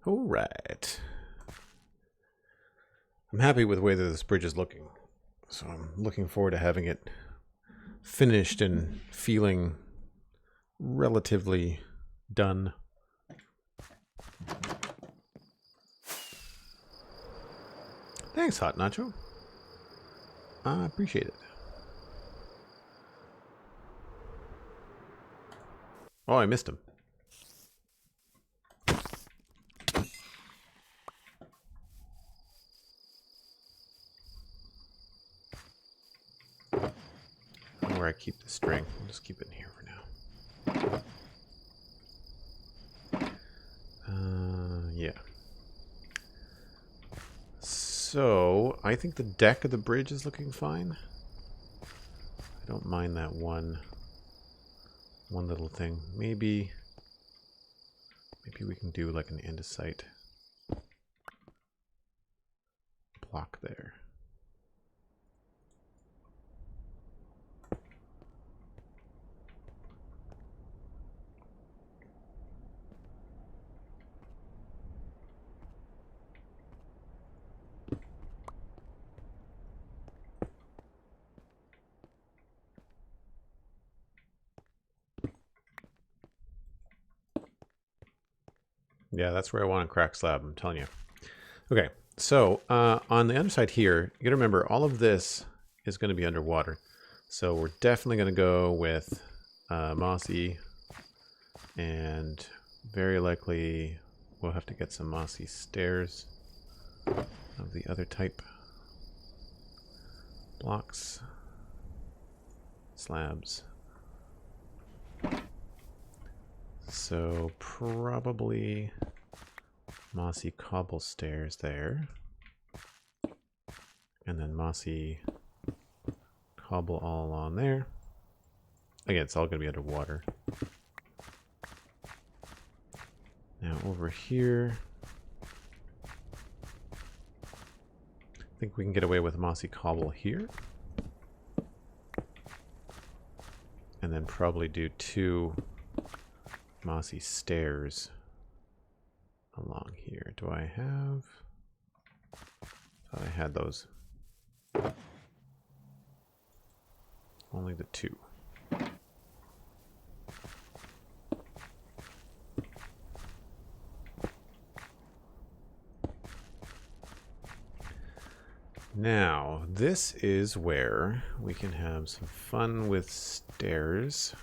All right. I'm happy with the way that this bridge is looking. So I'm looking forward to having it finished and feeling relatively done. Thanks, Hot Nacho. I appreciate it. Oh, I missed him. I don't know where I keep the string. I'll just keep it in here for now. Yeah. So, I think the deck of the bridge is looking fine. I don't mind that one little thing. Maybe we can do like an andesite block there. Yeah, that's where I want a crack slab, I'm telling you. Okay, so on the underside here, you gotta remember all of this is going to be underwater. So we're definitely going to go with mossy, and very likely we'll have to get some mossy stairs of the other type. Blocks, slabs. So probably mossy cobble stairs there. And then mossy cobble all along there. Again, it's all going to be underwater. Now over here, I think we can get away with mossy cobble here. And then probably do 2 mossy stairs along here. Do I have? Thought I had those. Only the 2. Now, this is where we can have some fun with stairs.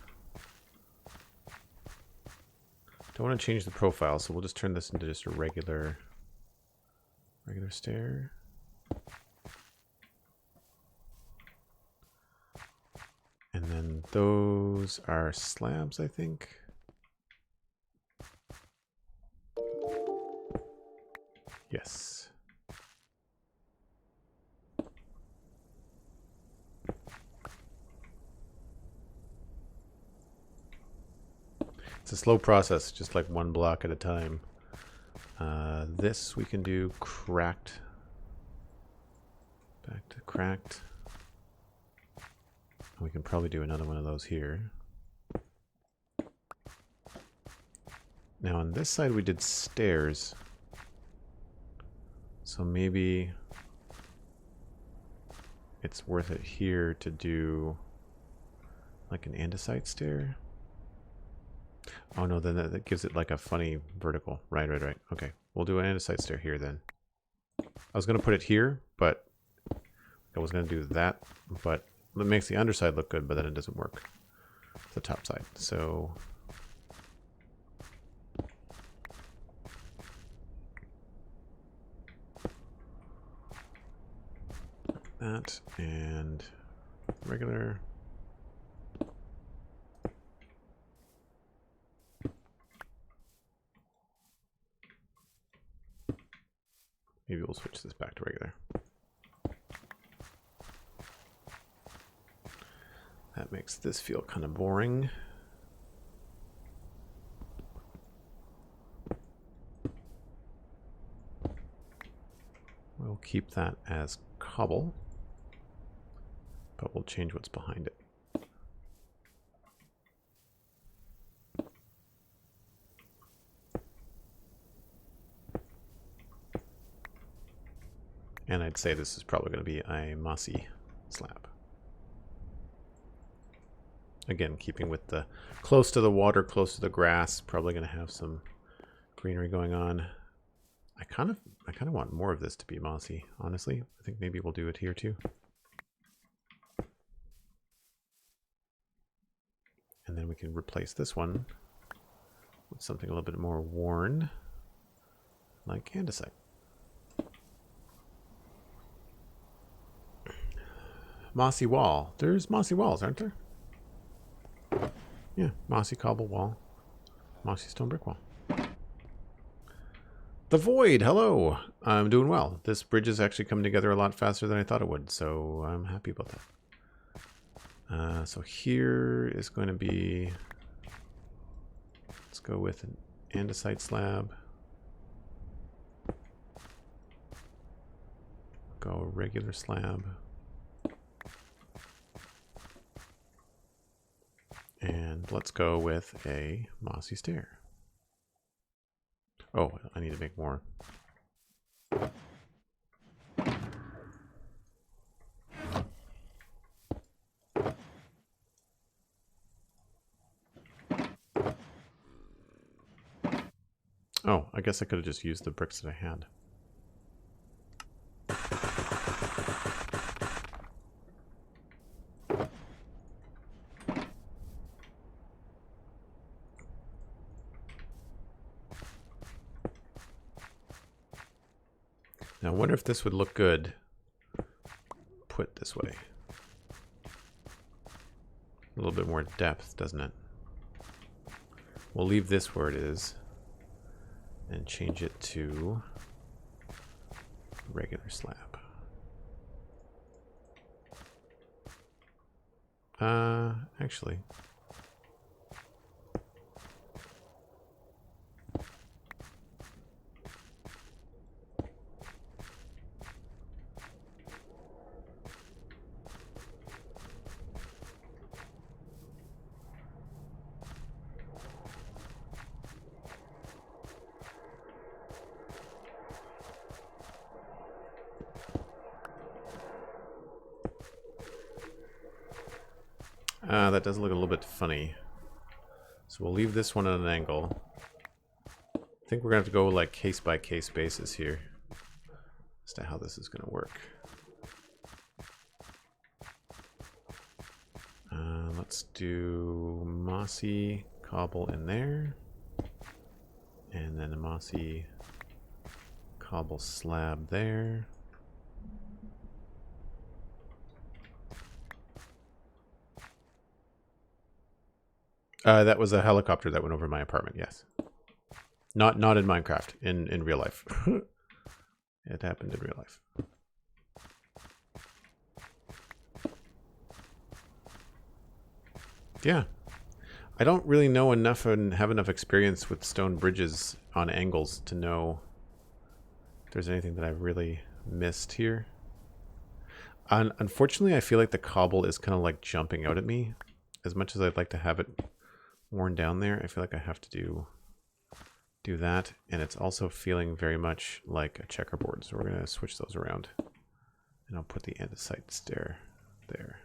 Don't want to change the profile, so we'll just turn this into just a regular stair. And then those are slabs, I think. Yes. It's a slow process, just like one block at a time. This we can do cracked. Back to cracked. We can probably do another one of those here. Now on this side we did stairs. So maybe it's worth it here to do like an andesite stair. Oh no, then that gives it like a funny vertical. Right. Okay, we'll do an andesite stair here then. I was going to put it here, but I was going to do that, but it makes the underside look good, but then it doesn't work. The top side. So that and regular. Maybe we'll switch this back to regular. That makes this feel kind of boring. We'll keep that as cobble, but we'll change what's behind it. And I'd say this is probably going to be a mossy slab. Again, keeping with the close to the water, close to the grass, probably going to have some greenery going on. I kind of want more of this to be mossy, honestly. I think maybe we'll do it here too. And then we can replace this one with something a little bit more worn, like andesite. Mossy wall. There's mossy walls, aren't there? Yeah, mossy cobble wall. Mossy stone brick wall. The Void, hello. I'm doing well. This bridge is actually coming together a lot faster than I thought it would, so I'm happy about that. So here is going to be, let's go with an andesite slab. Go regular slab. And let's go with a mossy stair. Oh, I need to make more. Oh, I guess I could have just used the bricks that I had. Now, I wonder if this would look good put this way. A little bit more depth, doesn't it? We'll leave this where it is and change it to regular slab. Actually. That does look a little bit funny. So we'll leave this one at an angle. I think we're going to have to go like case by case basis here as to how this is going to work. Let's do mossy cobble in there. And then a mossy cobble slab there. That was a helicopter that went over my apartment, yes. Not in Minecraft, in real life. It happened in real life. Yeah. I don't really know enough and have enough experience with stone bridges on angles to know if there's anything that I've really missed here. Unfortunately, I feel like the cobble is kind of like jumping out at me. As much as I'd like to have it worn down there, I feel like I have to do that, and it's also feeling very much like a checkerboard, so we're going to switch those around, and I'll put the andesite stair there.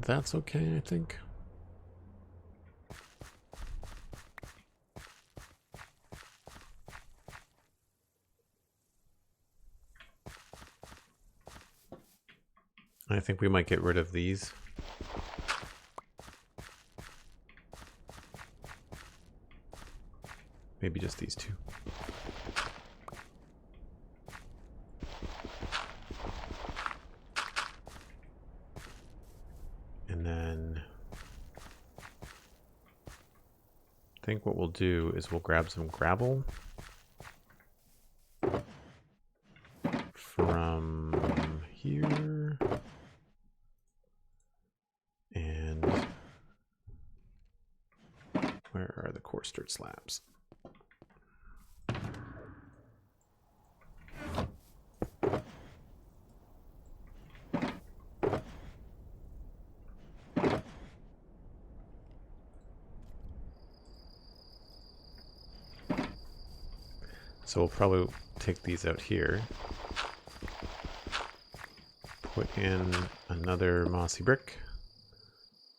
That's okay, I think. I think we might get rid of these. Maybe just these two. And then I think what we'll do is we'll grab some gravel from here. And where are the coarse dirt slabs? So we'll probably take these out here. Put in another mossy brick.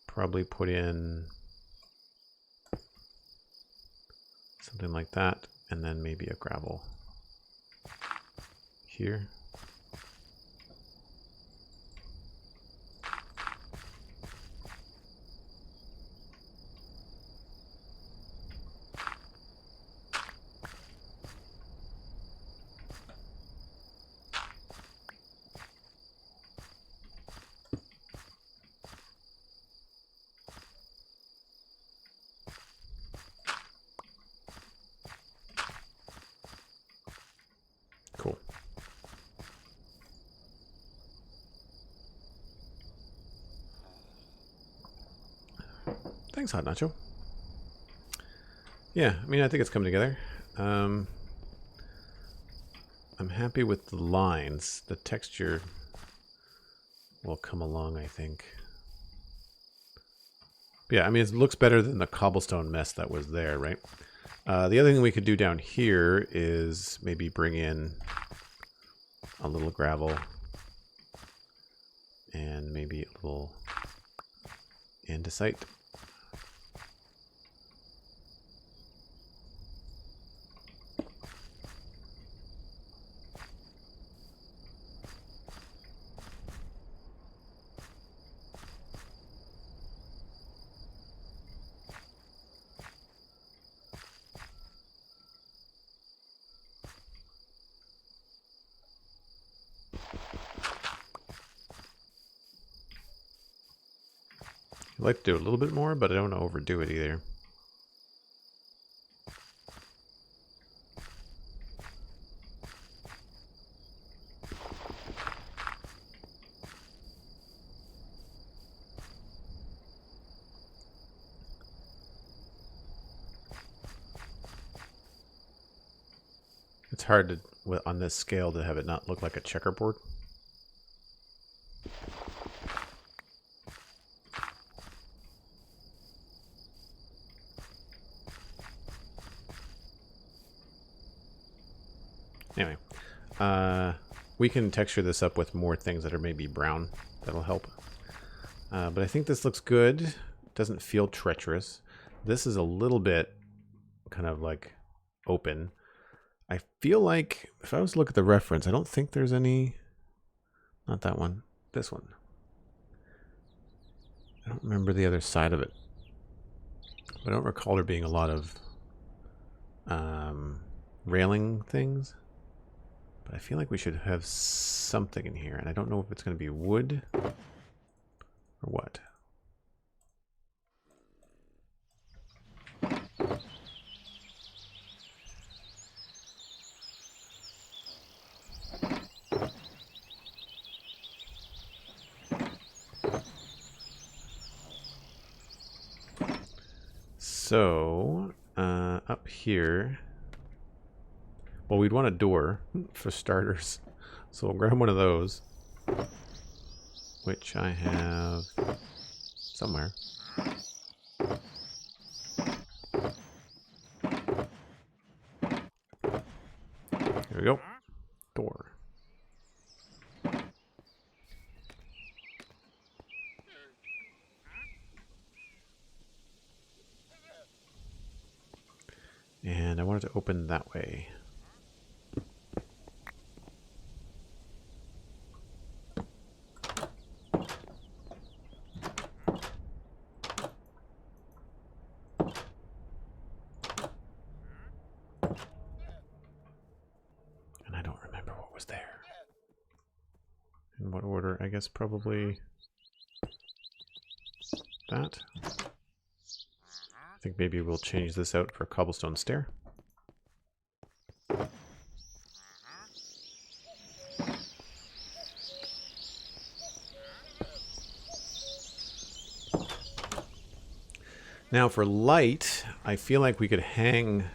Probably put in something like that, and then maybe a gravel here. Cool. Thanks, Hot Nacho. Yeah, I mean, I think it's come together. I'm happy with the lines. The texture will come along, I think. But yeah, I mean, it looks better than the cobblestone mess that was there, right? The other thing we could do down here is maybe bring in a little gravel and maybe a little andesite. I'd like to do a little bit more, but I don't want to overdo it either. It's hard to, on this scale, to have it not look like a checkerboard. Anyway, we can texture this up with more things that are maybe brown. That'll help. But I think this looks good. Doesn't feel treacherous. This is a little bit kind of like open. I feel like if I was to look at the reference, I don't think there's any... Not that one. This one. I don't remember the other side of it. I don't recall there being a lot of railing things. But I feel like we should have something in here. And I don't know if it's going to be wood or what. So, up here, well, we'd want a door for starters. So we'll grab one of those, which I have somewhere. Here we go. Door. And I want it to open that way. And I don't remember what was there. In what order? I guess probably that. I think maybe we'll change this out for a cobblestone stair. Now for light, I feel like we could hang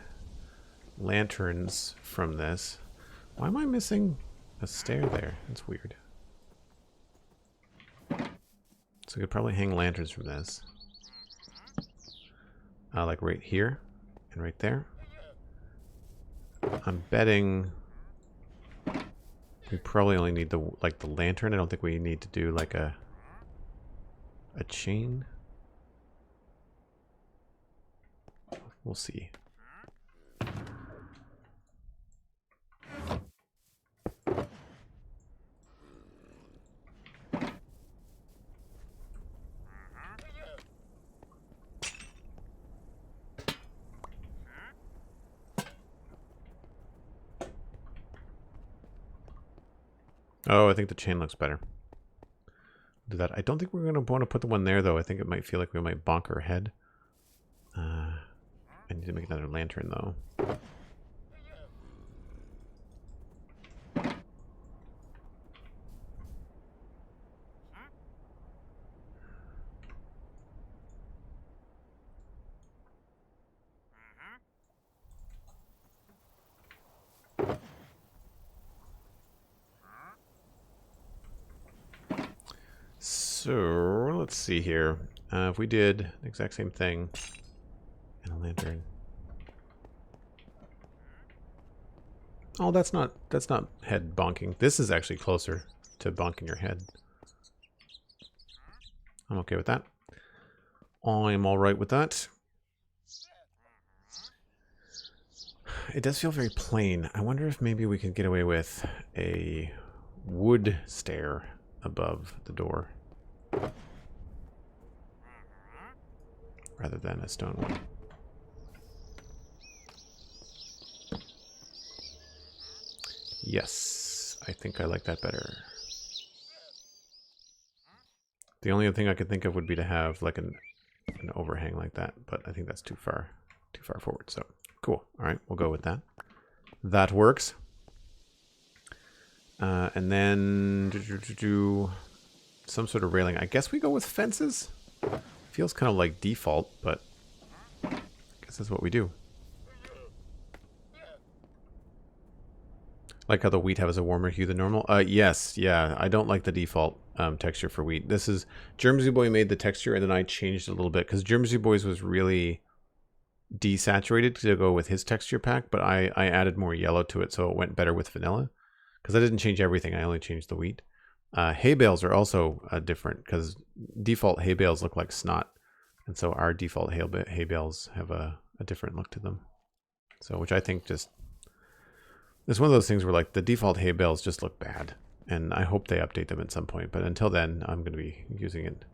lanterns from this. Why am I missing a stair there? That's weird. So we could probably hang lanterns from this. Like right here and right there. I'm betting we probably only need the lantern. I don't think we need to do like a chain. We'll see. Oh, I think the chain looks better. Do that. I don't think we're going to want to put the one there, though. I think it might feel like we might bonk our head. I need to make another lantern, though. So, let's see here. If we did the exact same thing and a lantern. Oh, that's not head bonking. This is actually closer to bonking your head. I'm okay with that. I'm all right with that. It does feel very plain. I wonder if maybe we could get away with a wood stair above the door rather than a stone one. Yes, I think I like that better. The only other thing I could think of would be to have like an overhang like that, but I think that's too far forward. So cool. All right, we'll go with that. That works. And then do some sort of railing. I guess we go with fences. Feels kind of like default, but I guess that's what we do. Like how the wheat has a warmer hue than normal. Yes, yeah. I don't like the default texture for wheat. This is Germsy Boy made the texture, and then I changed it a little bit because Germsy Boy's was really desaturated to go with his texture pack, but I added more yellow to it, so it went better with vanilla. Because I didn't change everything, I only changed the wheat. Hay bales are also different because default hay bales look like snot, and so our default hay bales have a different look to them. So, which I think just it's one of those things where like the default hay bales just look bad, and I hope they update them at some point. But until then, I'm going to be using it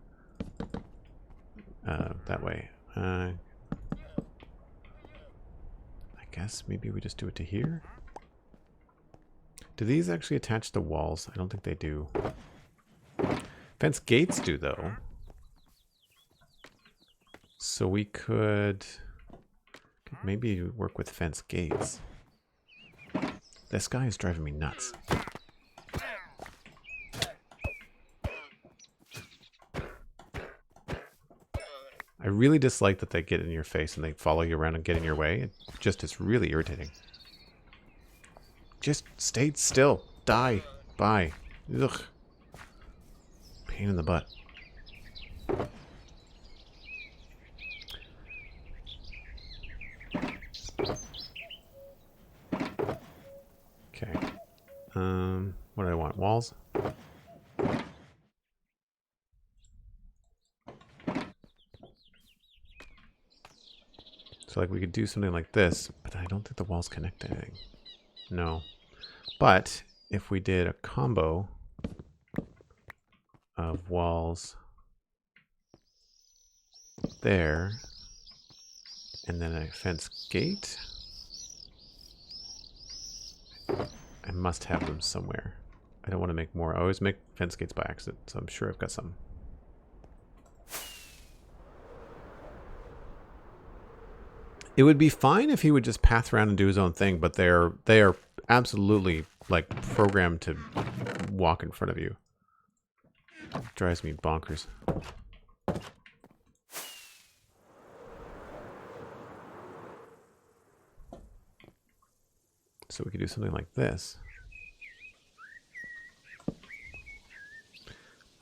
that way. I guess maybe we just do it to here. Do these actually attach to walls? I don't think they do. Fence gates do, though. So we could maybe work with fence gates. This guy is driving me nuts. I really dislike that they get in your face and they follow you around and get in your way. It just is really irritating. Just stay still. Die. Bye. Ugh. Pain in the butt. Okay. What do I want? Walls? So like we could do something like this, but I don't think the walls connect to anything. No. But if we did a combo of walls there and then a fence gate, I must have them somewhere. I don't want to make more. I always make fence gates by accident, so I'm sure I've got some. It would be fine if he would just path around and do his own thing, but they are absolutely like programmed to walk in front of you. It drives me bonkers. So we could do something like this.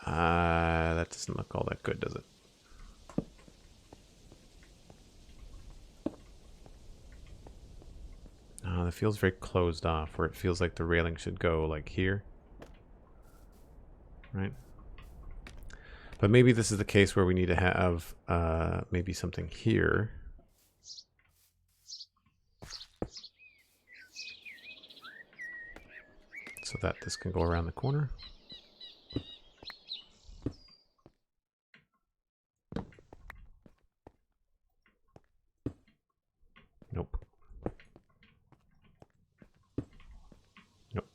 That doesn't look all that good, does it? It feels very closed off, where it feels like the railing should go like here. Right? But maybe this is the case where we need to have maybe something here. So that this can go around the corner. Nope. Nope.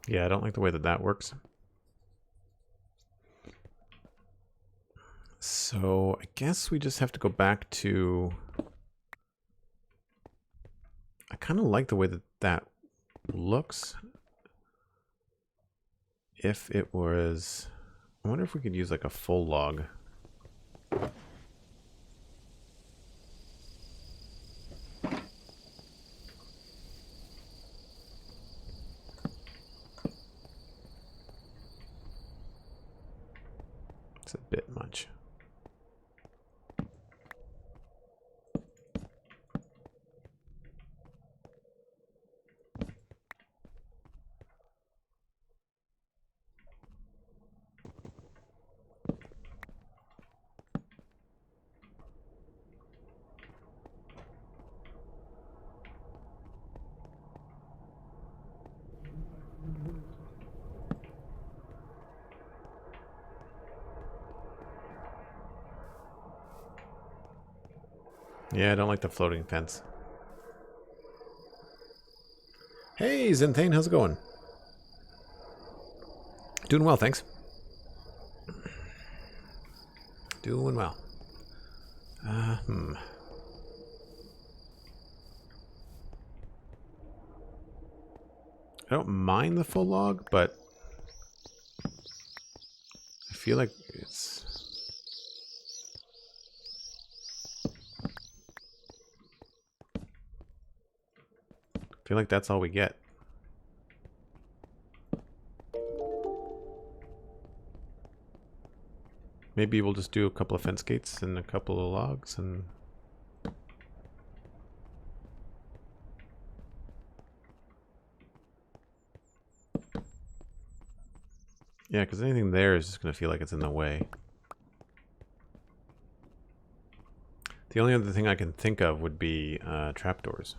Yeah, I don't like the way that that works. So I guess we just have to go back to... I kind of like the way that that looks. If it was... I wonder if we could use like a full log. It's a bit much. Yeah, I don't like the floating fence. Hey, Zinthane, how's it going? Doing well, thanks. Doing well. I don't mind the full log, but I feel like it's... I feel like that's all we get. Maybe we'll just do a couple of fence gates and a couple of logs and... Yeah, because anything there is just going to feel like it's in the way. The only other thing I can think of would be trapdoors.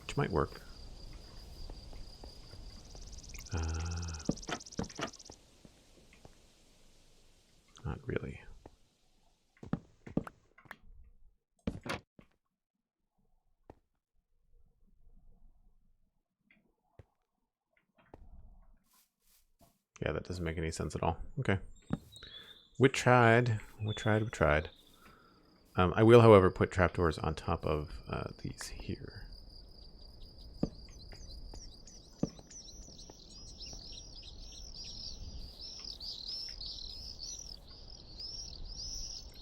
Which might work. Not really. Yeah, that doesn't make any sense at all. Okay. We tried. I will, however, put trapdoors on top of these here.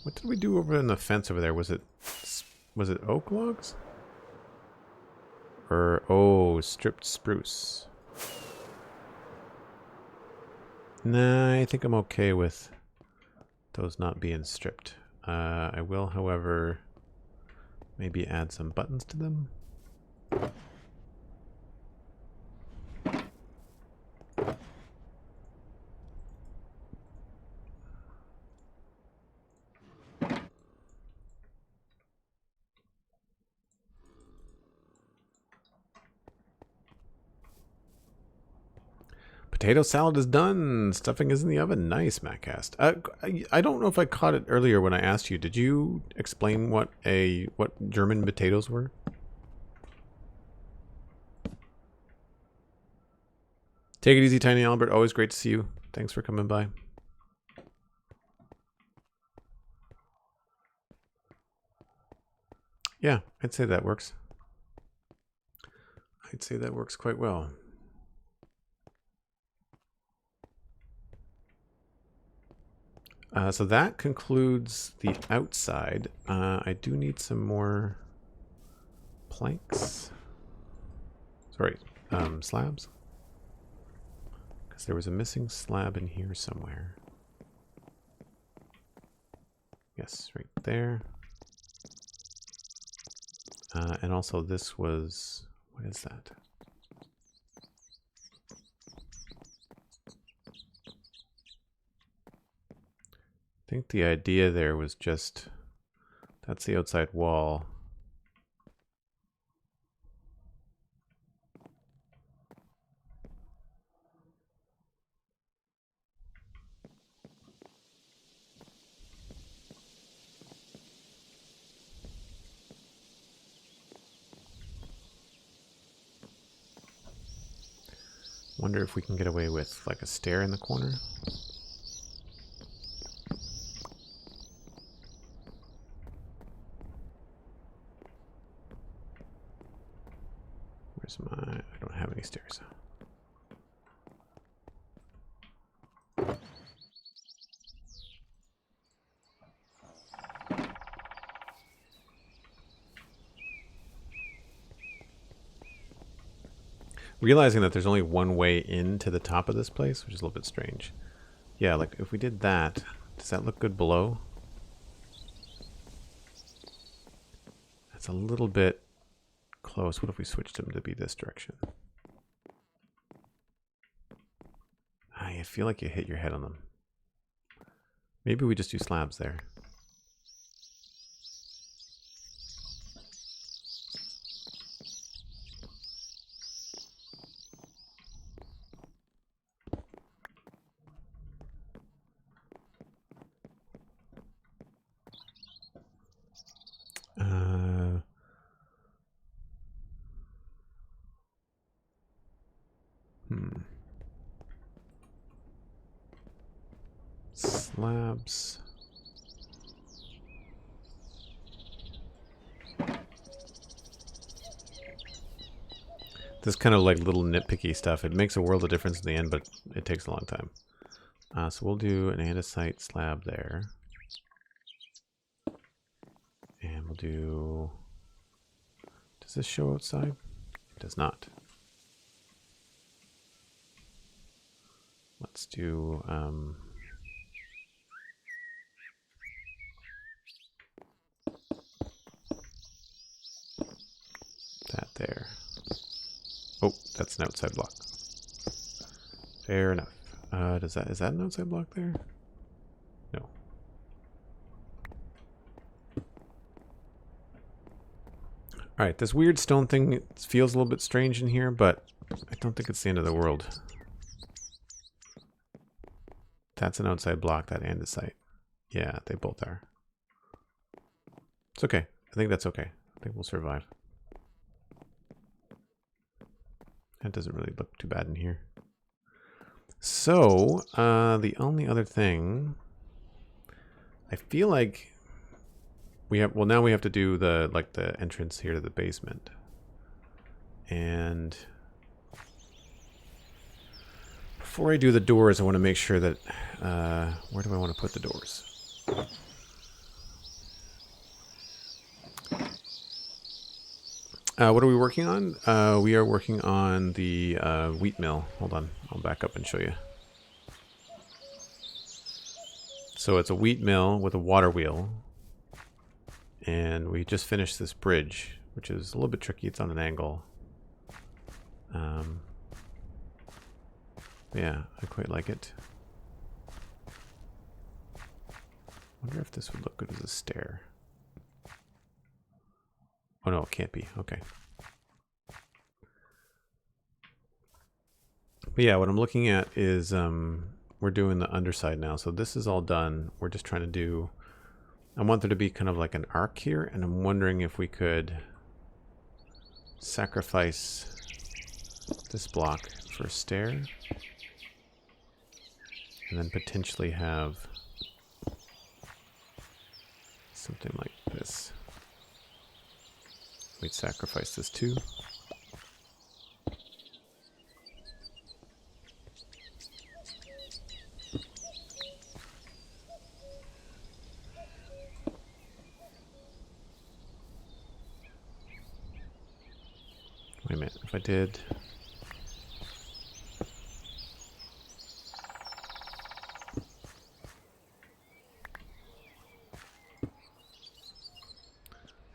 What did we do over in the fence over there? Was it oak logs? Or, oh, stripped spruce. Nah, I think I'm okay with those not being stripped. I will, however, maybe add some buttons to them. Potato salad is done. Stuffing is in the oven. Nice, Mattcast. I don't know if I caught it earlier when I asked you. Did you explain what German potatoes were? Take it easy, Tiny Albert. Always great to see you. Thanks for coming by. Yeah, I'd say that works. I'd say that works quite well. So that concludes the outside. I do need some more planks. Sorry, slabs. Because there was a missing slab in here somewhere. Yes, right there. And also this was... What is that? I think the idea there was just... That's the outside wall. Wonder if we can get away with like a stair in the corner. Where's my... I don't have any stairs. Realizing that there's only one way into the top of this place, which is a little bit strange. Yeah, like if we did that, does that look good below? That's a little bit close. What if we switched them to be this direction? I feel like you hit your head on them. Maybe we just do slabs there. Slabs. This kind of like little nitpicky stuff. It makes a world of difference in the end, but it takes a long time. So we'll do an andesite slab there. And we'll do... Does this show outside? It does not. Let's do... that there. Oh, that's an outside block. Fair enough. Is that an outside block there? No. Alright, this weird stone thing feels a little bit strange in here, but I don't think it's the end of the world. That's an outside block, that andesite. Yeah, they both are. It's okay. I think that's okay. I think we'll survive. That doesn't really look too bad in here. So, the only other thing... I feel like we have... Well, now we have to do the entrance here to the basement. And... Before I do the doors, I want to make sure that... where do I want to put the doors? What are we working on? We are working on the wheat mill. Hold on, I'll back up and show you. So it's a wheat mill with a water wheel. And we just finished this bridge, which is a little bit tricky. It's on an angle. Yeah, I quite like it. Wonder if this would look good as a stair. Oh no, it can't be. Okay. But yeah, what I'm looking at is we're doing the underside now. So this is all done. We're just trying to do... I want there to be kind of like an arc here, and I'm wondering if we could sacrifice this block for a stair. And then potentially have something like this. We'd sacrifice this too. if I did...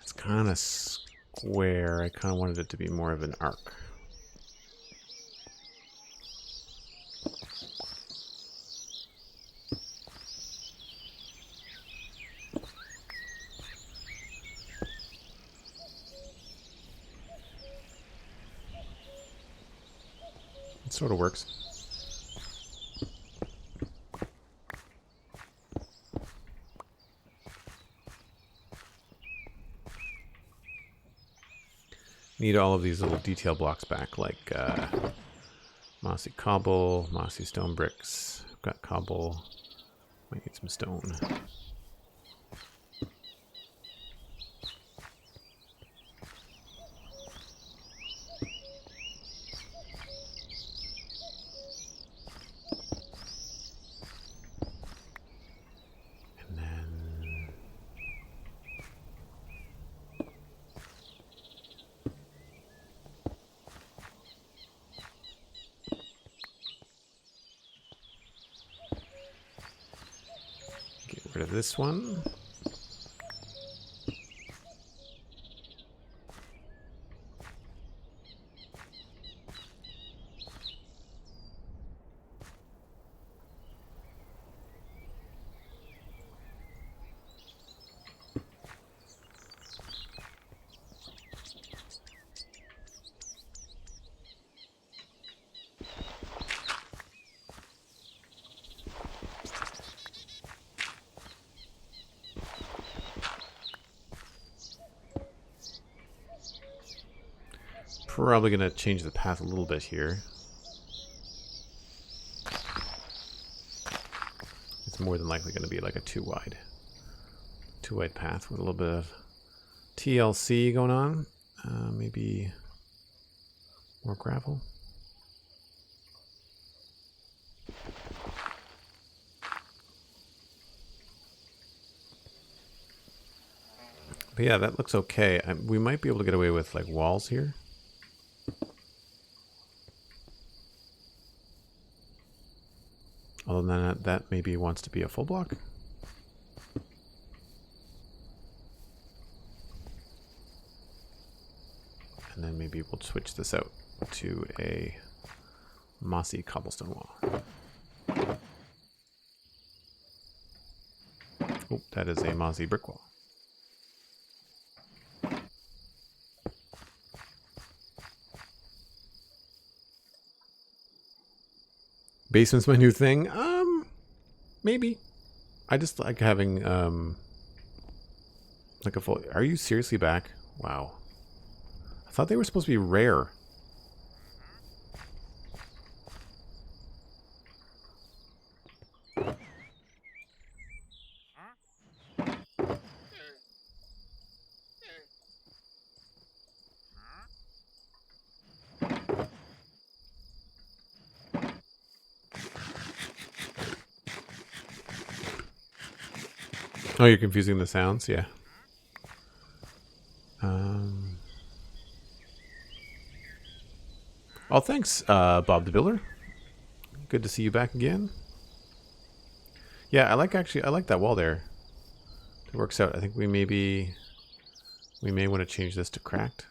It's kind of square. I kind of wanted it to be more of an arc. It sort of works. Need all of these little detail blocks back, like mossy cobble, mossy stone bricks. I've got cobble. Might need some stone. Rid of this one. Probably going to change the path a little bit here. It's more than likely going to be like a two wide path with a little bit of TLC going on. Maybe more gravel. But yeah, that looks okay. We might be able to get away with like walls here. Other than that maybe wants to be a full block. And then maybe we'll switch this out to a mossy cobblestone wall. Oh, that is a mossy brick wall. Basement's my new thing. Maybe. I just like having like a full. Are you seriously back? Wow. I thought they were supposed to be rare. Oh, you're confusing the sounds? Yeah. Oh, thanks, Bob the Builder. Good to see you back again. Yeah, I like that wall there. It works out. I think we may want to change this to cracked.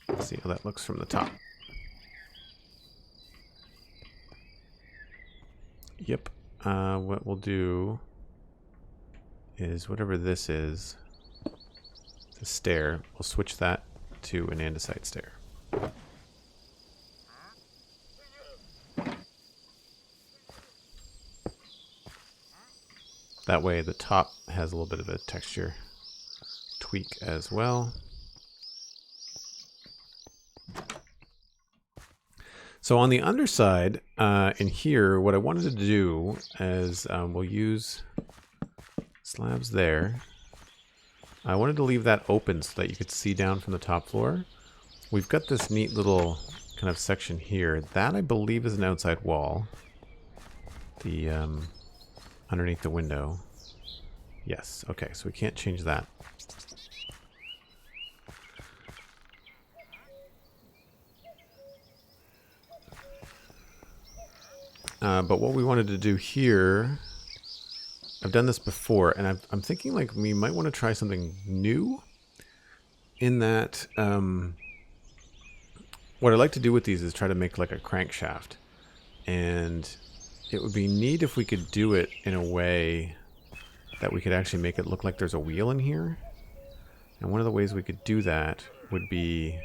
Let's see how that looks from the top. Yep. What we'll do is whatever this is, the stair, we'll switch that to an andesite stair. That way the top has a little bit of a texture tweak as well. So on the underside, in here, what I wanted to do is we'll use slabs there. I wanted to leave that open so that you could see down from the top floor. We've got this neat little kind of section here. That, I believe, is an outside wall. The, underneath the window. Yes, okay, so we can't change that. But what we wanted to do here, I've done this before, and I'm thinking like we might want to try something new. In that, what I'd like to do with these is try to make like a crankshaft. And it would be neat if we could do it in a way that we could actually make it look like there's a wheel in here. And one of the ways we could do that would be,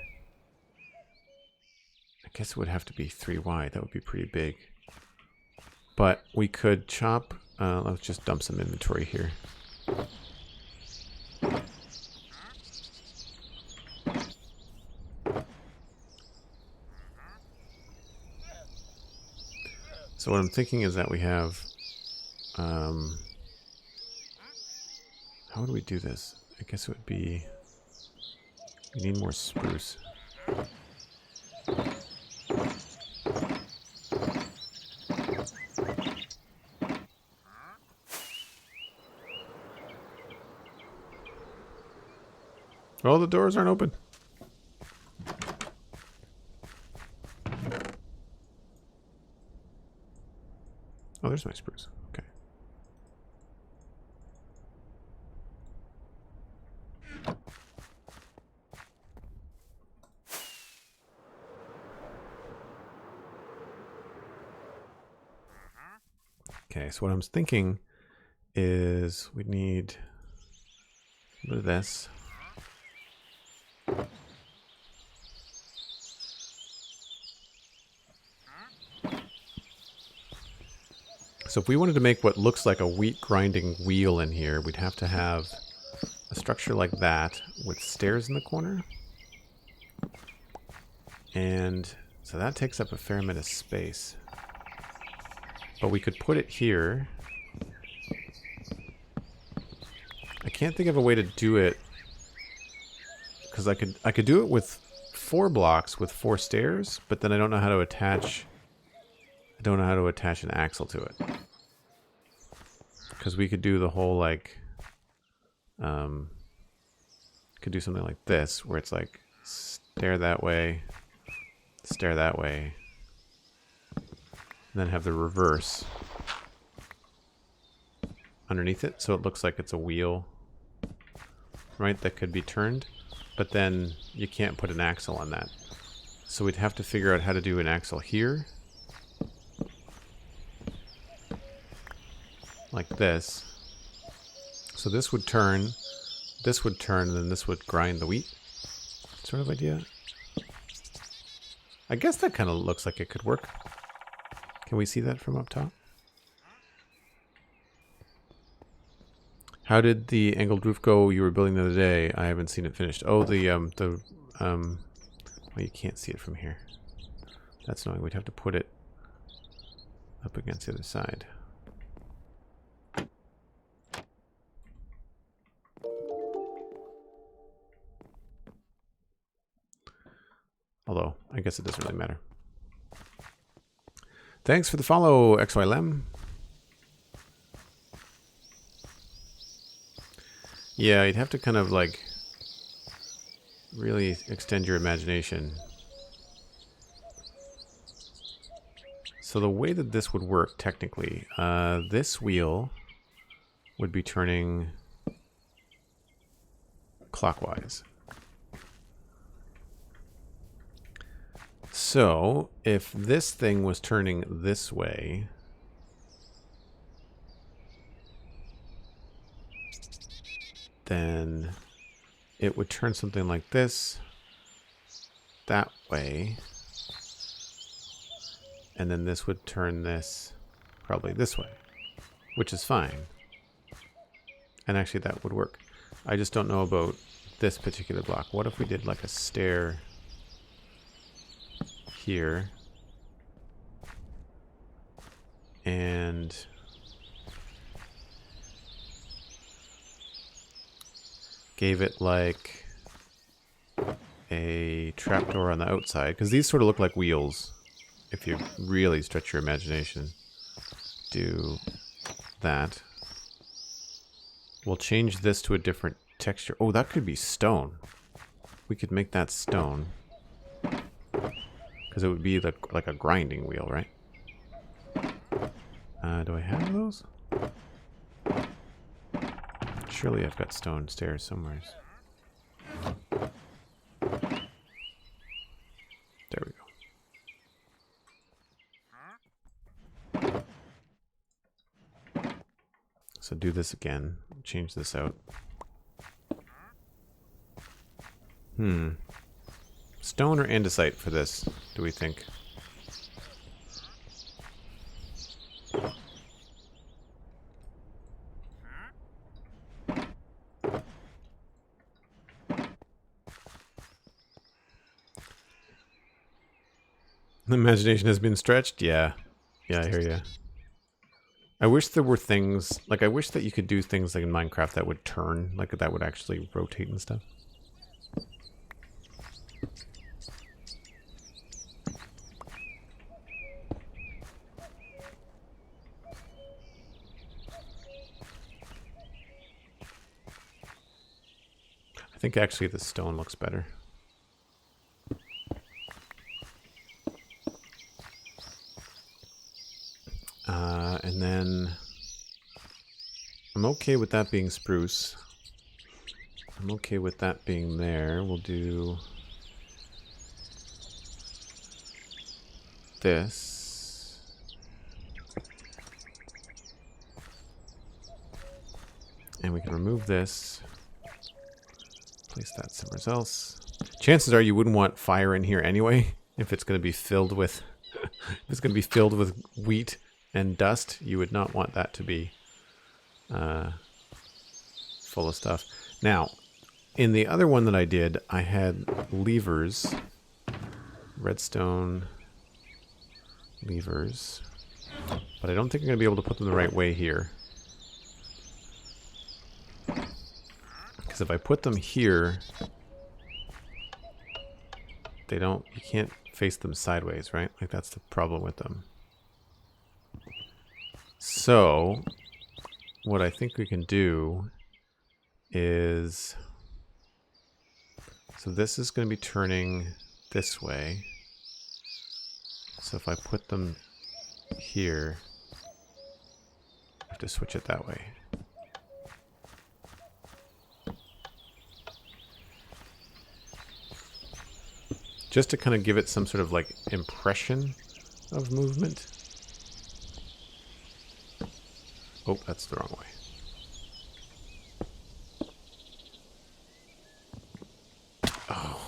I guess it would have to be 3 wide. That would be pretty big. But we could chop, let's just dump some inventory here. So what I'm thinking is that we have, how do we do this? I guess it would be, we need more spruce. Oh, the doors aren't open. Oh, there's my spruce. Okay. Okay, so what I'm thinking is we need a bit of this. So if we wanted to make what looks like a wheat grinding wheel in here, we'd have to have a structure like that with stairs in the corner. And so that takes up a fair amount of space. But we could put it here. I can't think of a way to do it, because I could do it with 4 blocks with 4 stairs, but then I don't know how to attach an axle to it. Because we could do the whole like could do something like this where it's like stair that way, and then have the reverse underneath it, so it looks like it's a wheel, right, that could be turned, but then you can't put an axle on that. So we'd have to figure out how to do an axle here, like this. So this would turn, and then this would grind the wheat, sort of idea. I guess that kind of looks like it could work. Can we see that from up top? How did the angled roof go you were building the other day? I haven't seen it finished. Oh, well, you can't see it from here. That's annoying. We'd have to put it up against the other side. Although, I guess it doesn't really matter. Thanks for the follow, XYLem. Yeah, you'd have to kind of like really extend your imagination. So the way that this would work technically, this wheel would be turning clockwise. So if this thing was turning this way, then it would turn something like this, that way, and then this would turn this probably this way, which is fine. And actually that would work. I just don't know about this particular block. What if we did like a stair here and gave it like a trapdoor on the outside, because these sort of look like wheels if you really stretch your imagination. Do that. We'll change this to a different texture. Oh, that could be stone. We could make that stone. Because it would be like a grinding wheel, right? Do I have those? Surely I've got stone stairs somewhere. There we go. So do this again. Change this out. Stone or andesite for this, do we think? The imagination has been stretched? Yeah. Yeah, I hear you. I wish there were things, like I wish that you could do things like in Minecraft that would turn, like that would actually rotate and stuff. I think actually the stone looks better. And then I'm okay with that being spruce. I'm okay with that being there. We'll do this. And we can remove this. Place that somewhere else. Chances are you wouldn't want fire in here anyway. If it's going to be filled with if it's going to be filled with wheat and dust, you would not want that to be full of stuff. Now, in the other one that I did, I had levers, redstone levers, but I don't think I'm going to be able to put them the right way here. Because if I put them here, they don't, you can't face them sideways, right? Like that's the problem with them. So, what I think we can do is, so this is going to be turning this way. So if I put them here, I have to switch it that way. Just to kind of give it some sort of like impression of movement. Oh, that's the wrong way. Oh.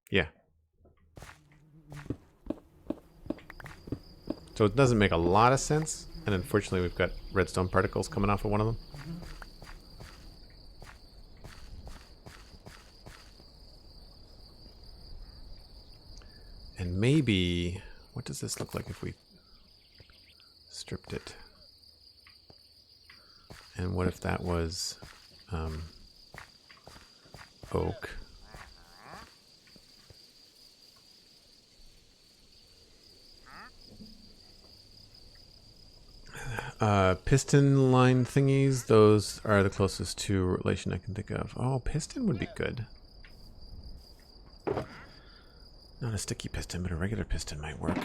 Yeah. So it doesn't make a lot of sense, and unfortunately we've got redstone particles coming off of one of them. And maybe, what does this look like if we stripped it? And what if that was oak? Piston line thingies, those are the closest to relation I can think of. Oh, piston would be good. Not a sticky piston, but a regular piston might work.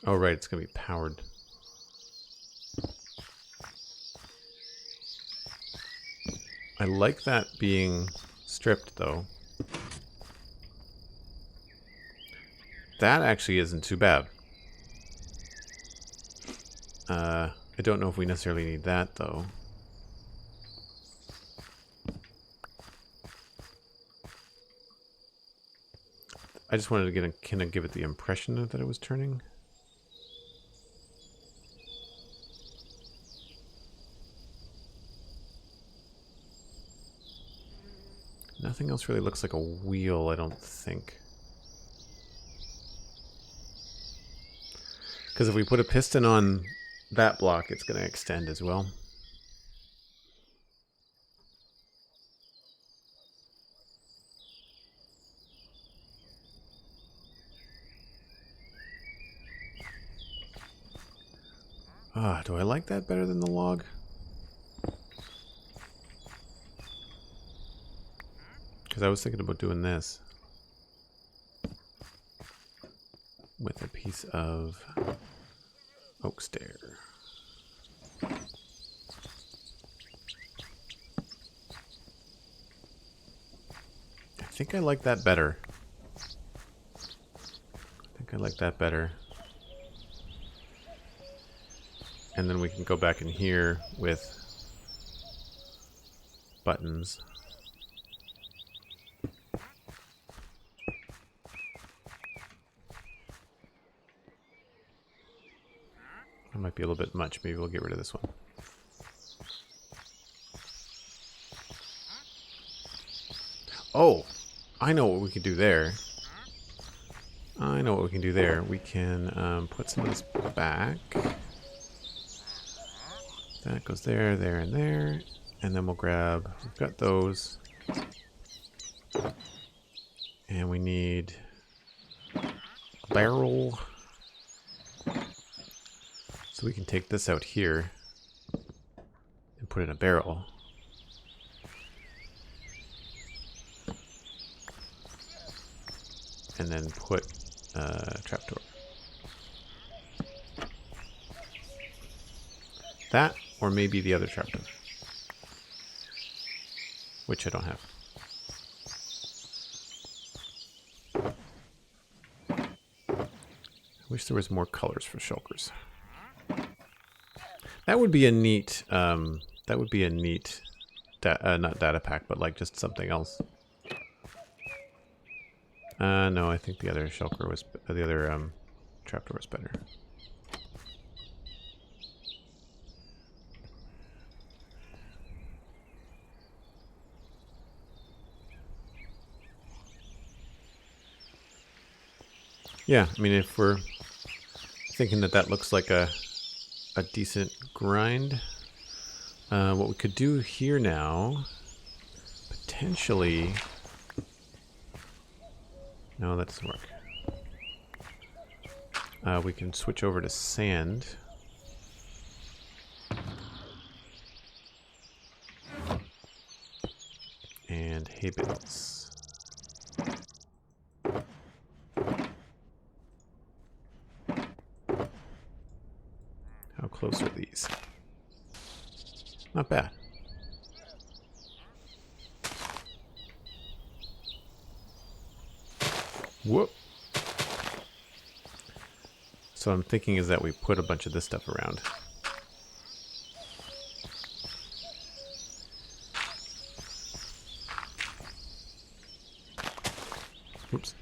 Oh, right, it's going to be powered. I like that being stripped, though. That actually isn't too bad. I don't know if we necessarily need that, though. I just wanted to get kind of give it the impression that it was turning. Nothing else really looks like a wheel, I don't think. Because if we put a piston on that block, it's going to extend as well. Ah, do I like that better than the log? Because I was thinking about doing this with a piece of oak stair. I think I like that better. And then we can go back in here with buttons. That might be a little bit much. Maybe we'll get rid of this one. Oh, I know what we can do there. We can put some of this back. That goes there, there, and there. And then we'll grab, we've got those. And we need a barrel. So we can take this out here and put it in a barrel. And then put a trapdoor. That, or maybe the other trapdoor. Which I don't have. I wish there was more colors for shulkers. That would be a neat, not data pack, but like just something else. No, I think the other shulker was, the other trapdoor was better. Yeah, I mean, if we're thinking that that looks like a decent grind, what we could do here now, potentially... No, that doesn't work. We can switch over to sand. And hay bales. How close are these? Not bad. Whoop. So I'm thinking is that we put a bunch of this stuff around. Oops.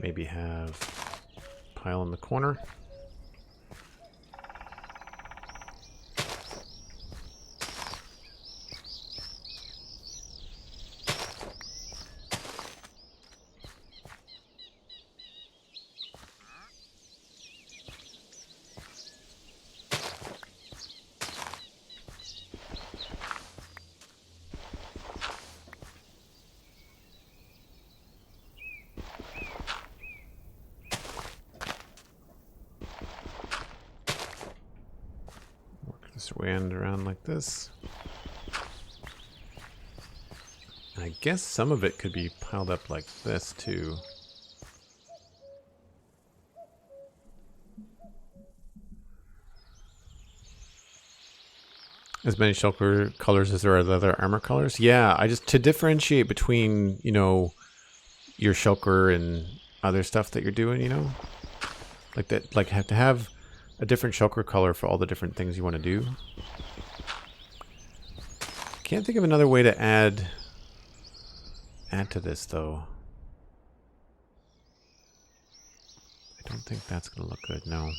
Maybe have a pile in the corner. Wand around like this. And I guess some of it could be piled up like this too. As many shulker colors as there are the other armor colors. Yeah, I just to differentiate between, you know, your shulker and other stuff that you're doing, you know? Like that, like have to have a different shulker color for all the different things you want to do. Can't think of another way to add to this though. I don't think that's gonna look good, no.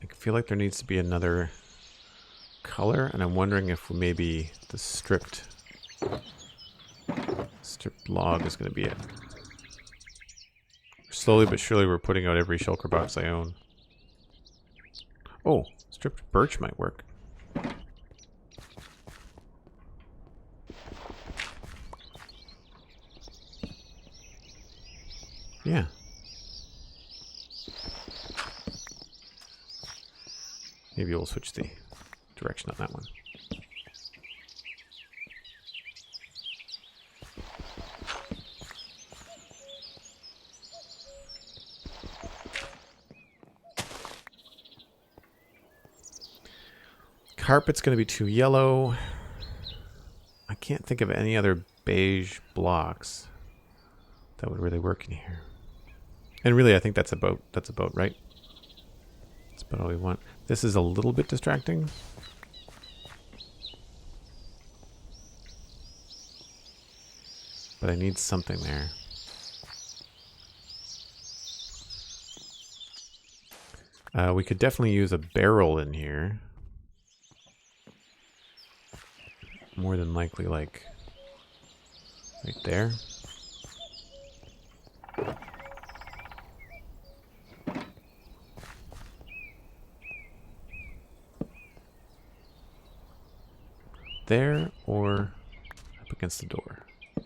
I feel like there needs to be another color, and I'm wondering if maybe the stripped log is going to be it. Slowly but surely we're putting out every shulker box I own. Oh, stripped birch might work. Yeah. Maybe we'll switch the direction on that one. Carpet's going to be too yellow. I can't think of any other beige blocks that would really work in here. And really, I think that's about right. That's about all we want. This is a little bit distracting. But I need something there. We could definitely use a barrel in here. More than likely, like, right there. There, or up against the door. I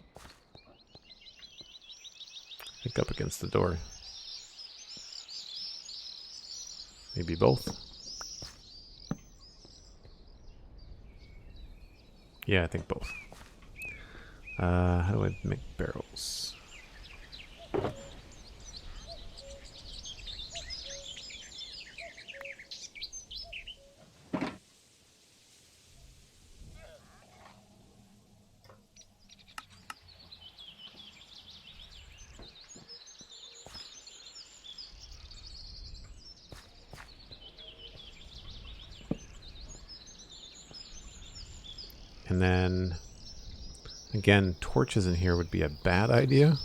think up against the door. Maybe both. Yeah, I think both. How do I make barrels? And then, again, torches in here would be a bad idea.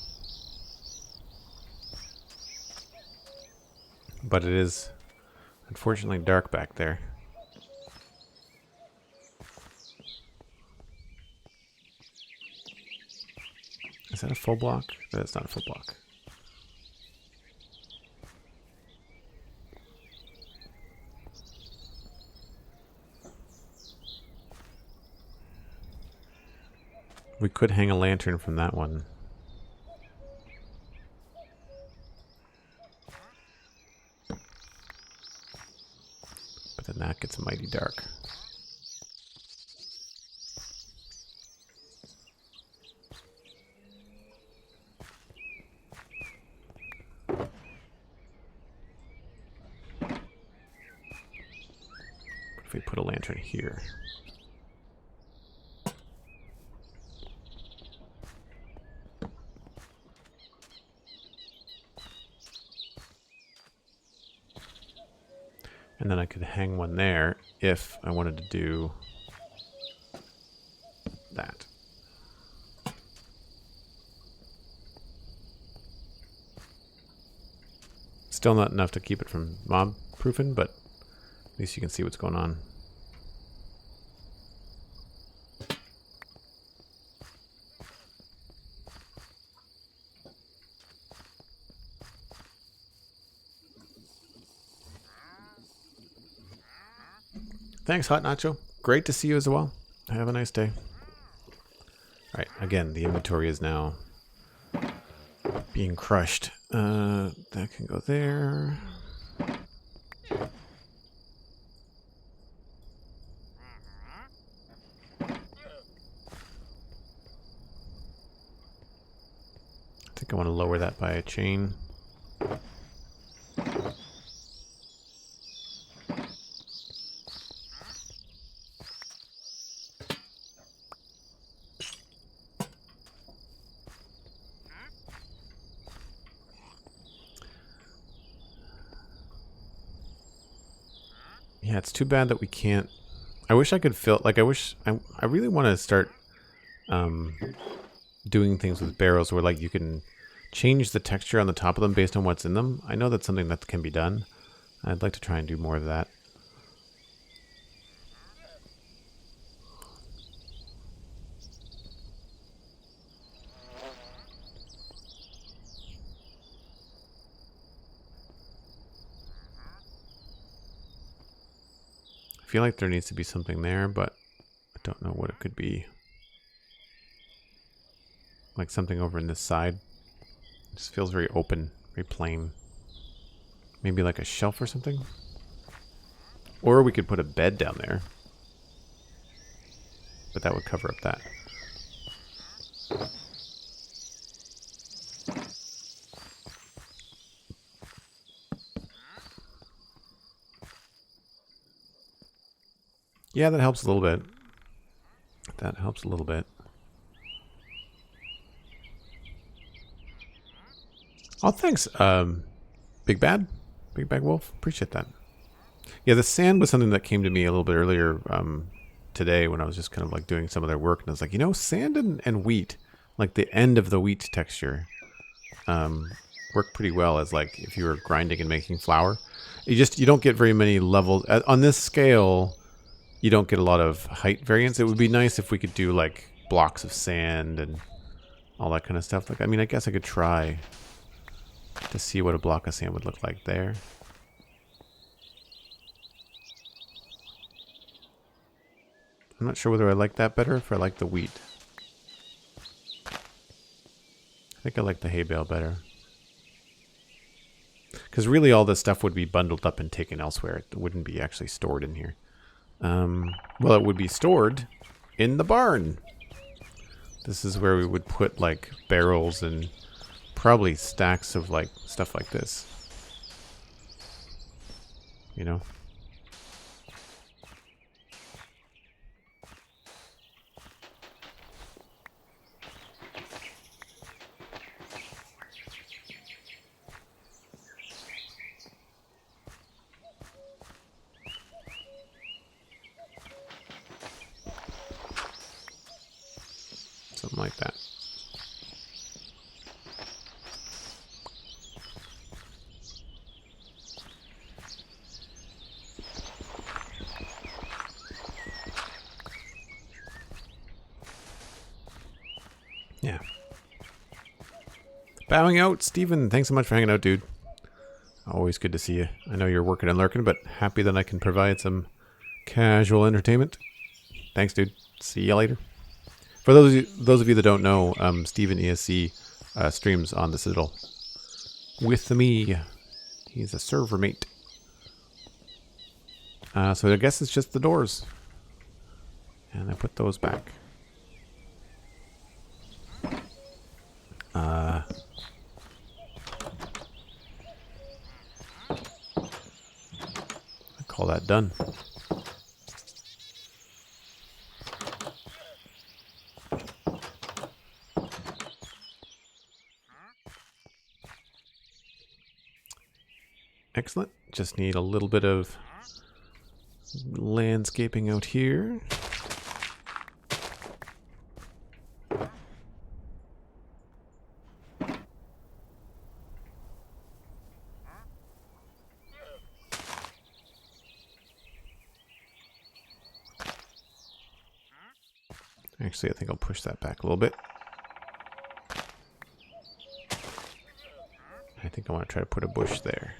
But it is, unfortunately, dark back there. Is that a full block? That's not a full block. We could hang a lantern from that one. But then that gets mighty dark. What if we put a lantern here? And then I could hang one there if I wanted to do that. Still not enough to keep it from mob proofing, but at least you can see what's going on. Thanks, Hot Nacho. Great to see you as well. Have a nice day. Alright, again, the inventory is now being crushed. That can go there. I think I want to lower that by a chain. Yeah, it's too bad that we can't. I wish I could fill. Like, I really want to start doing things with barrels where, like, you can change the texture on the top of them based on what's in them. I know that's something that can be done. I'd like to try and do more of that. I feel like there needs to be something there, but I don't know what it could be. Like something over in this side. It just feels very open, very plain. Maybe like a shelf or something? Or we could put a bed down there. But that would cover up that. Yeah, that helps a little bit. That helps a little bit. Oh, thanks, Big Bad Wolf. Appreciate that. Yeah, the sand was something that came to me a little bit earlier today when I was just kind of like doing some of their work. And I was like, you know, sand and wheat, like the end of the wheat texture, work pretty well as like if you were grinding and making flour. You don't get very many levels. On this scale, you don't get a lot of height variance. It would be nice if we could do like blocks of sand and all that kind of stuff. Like, I mean, I guess I could try to see what a block of sand would look like there. I'm not sure whether I like that better or if I like the wheat. I think I like the hay bale better. Because really all this stuff would be bundled up and taken elsewhere. It wouldn't be actually stored in here. Well, it would be stored in the barn. This is where we would put like barrels and probably stacks of like stuff like this. You know? Something like that. Yeah. Bowing out, Steven. Thanks so much for hanging out, dude. Always good to see you. I know you're working and lurking, but happy that I can provide some casual entertainment. Thanks, dude. See you later. For those of you that don't know, Steven ESC streams on the Citadel with me. He's a server mate. So I guess it's just the doors. And I put those back. I call that done. Excellent. Just need a little bit of landscaping out here. Actually, I think I'll push that back a little bit. I think I want to try to put a bush there.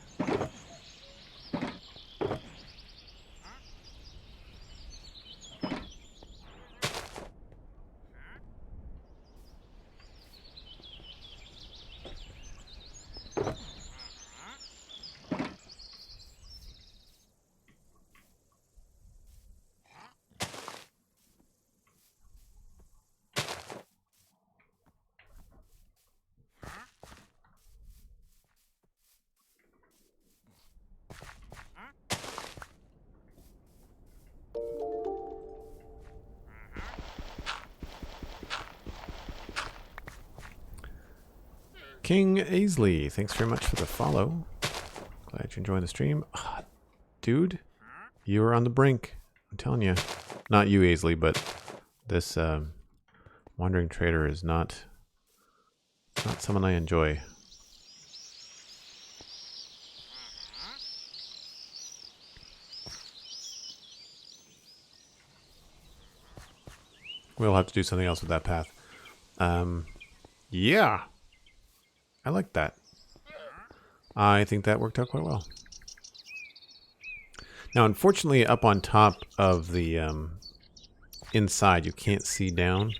King Aisley, thanks very much for the follow. Glad you're enjoying the stream. Ah, dude, you are on the brink. I'm telling you. Not you, Aisley, but this wandering trader is not someone I enjoy. We'll have to do something else with that path. Yeah. I like that. I think that worked out quite well. Now, unfortunately, up on top of the inside, you can't see down.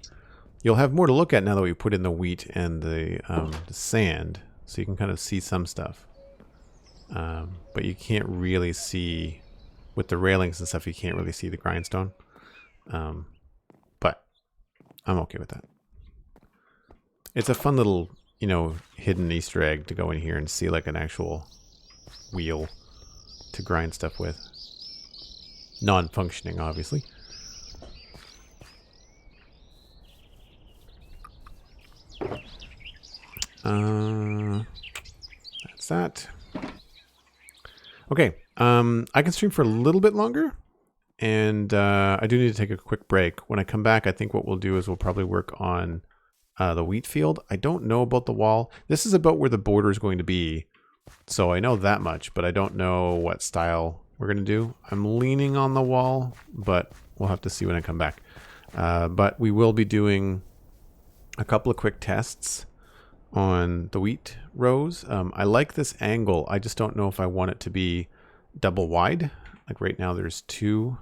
You'll have more to look at now that we put in the wheat and the sand, so you can kind of see some stuff. But you can't really see, with the railings and stuff, you can't really see the grindstone. But I'm okay with that. It's a fun little, you know, hidden Easter egg to go in here and see like an actual wheel to grind stuff with. Non-functioning, obviously. That's that. Okay, I can stream for a little bit longer, and I do need to take a quick break. When I come back, I think what we'll do is we'll probably work on the wheat field. I don't know about the wall. This is about where the border is going to be, so I know that much, but I don't know what style we're going to do. I'm leaning on the wall, but we'll have to see when I come back. But we will be doing a couple of quick tests on the wheat rows. I like this angle. I just don't know if I want it to be double wide. Like right now there's two,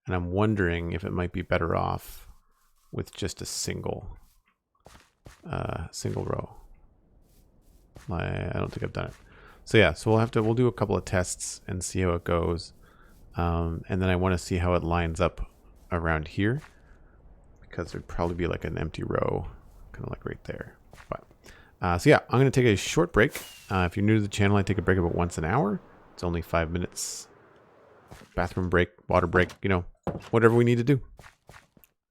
and I'm wondering if it might be better off with just a single row. I don't think I've done it. So yeah, so we'll do a couple of tests and see how it goes. And then I want to see how it lines up around here, because there'd probably be like an empty row, kind of like right there. But so yeah, I'm going to take a short break. If you're new to the channel, I take a break about once an hour. It's only 5 minutes. Bathroom break, water break, you know, whatever we need to do.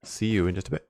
See you in just a bit.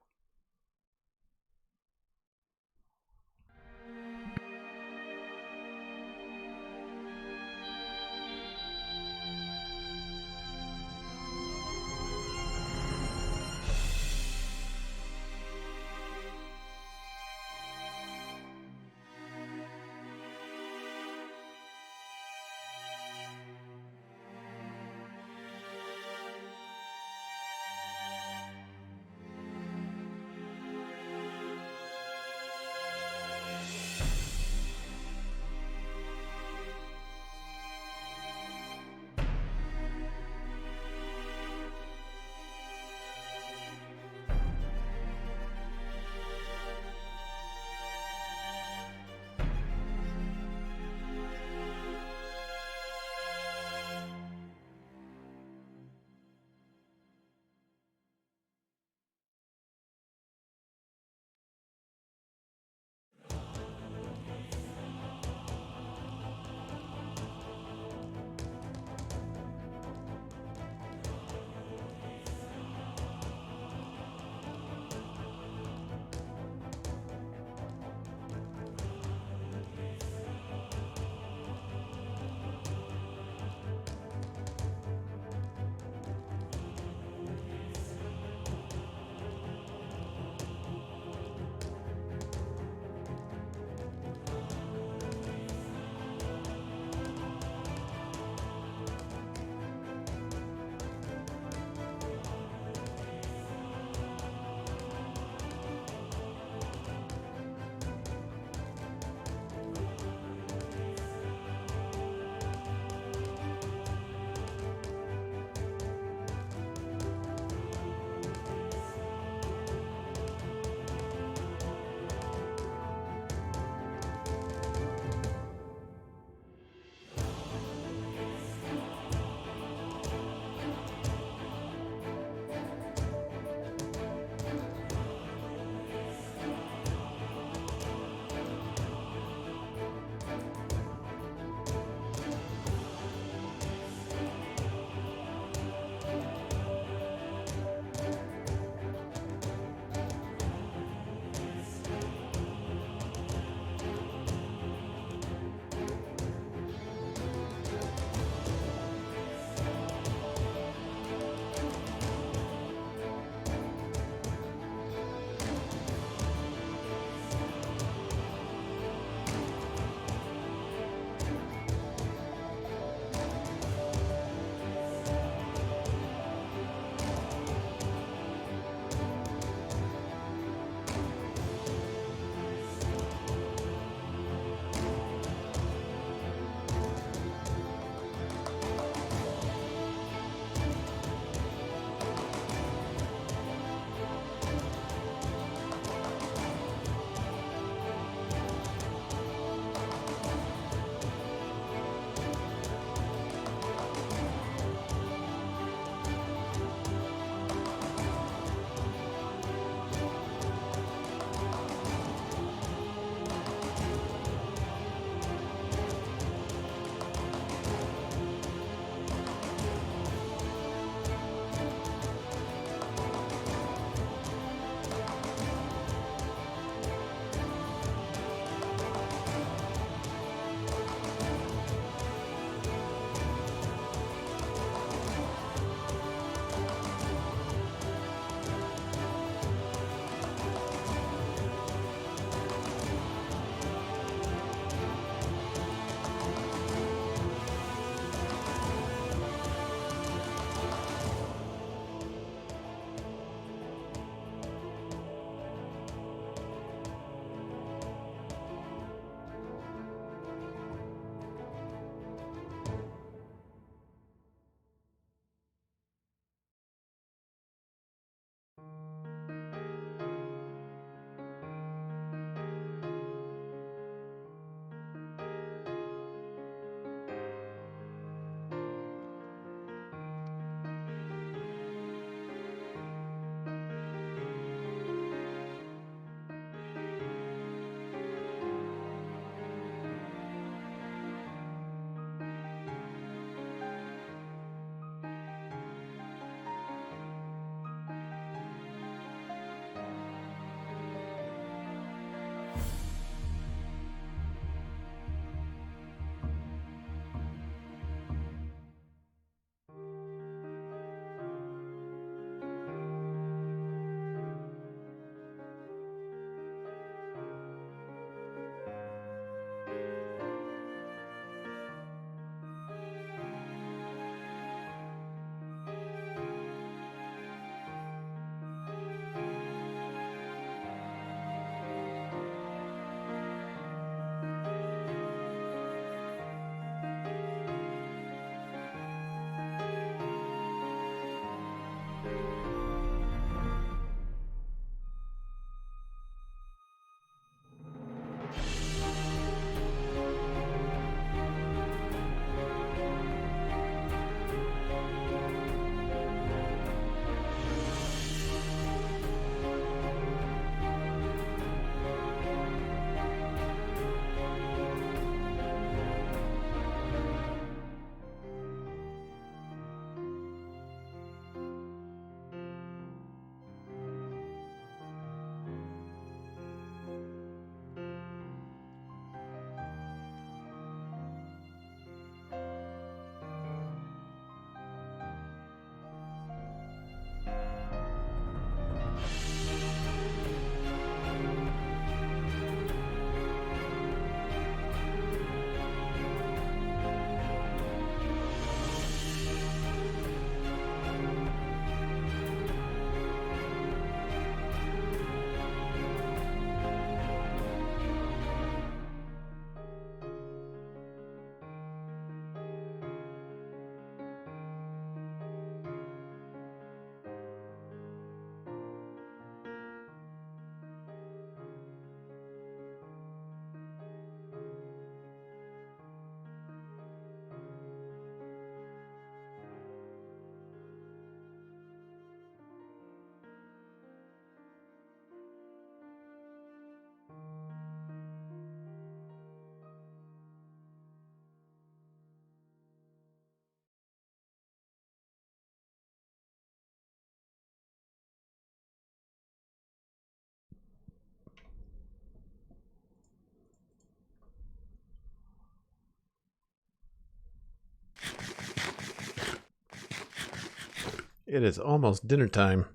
It is almost dinner time.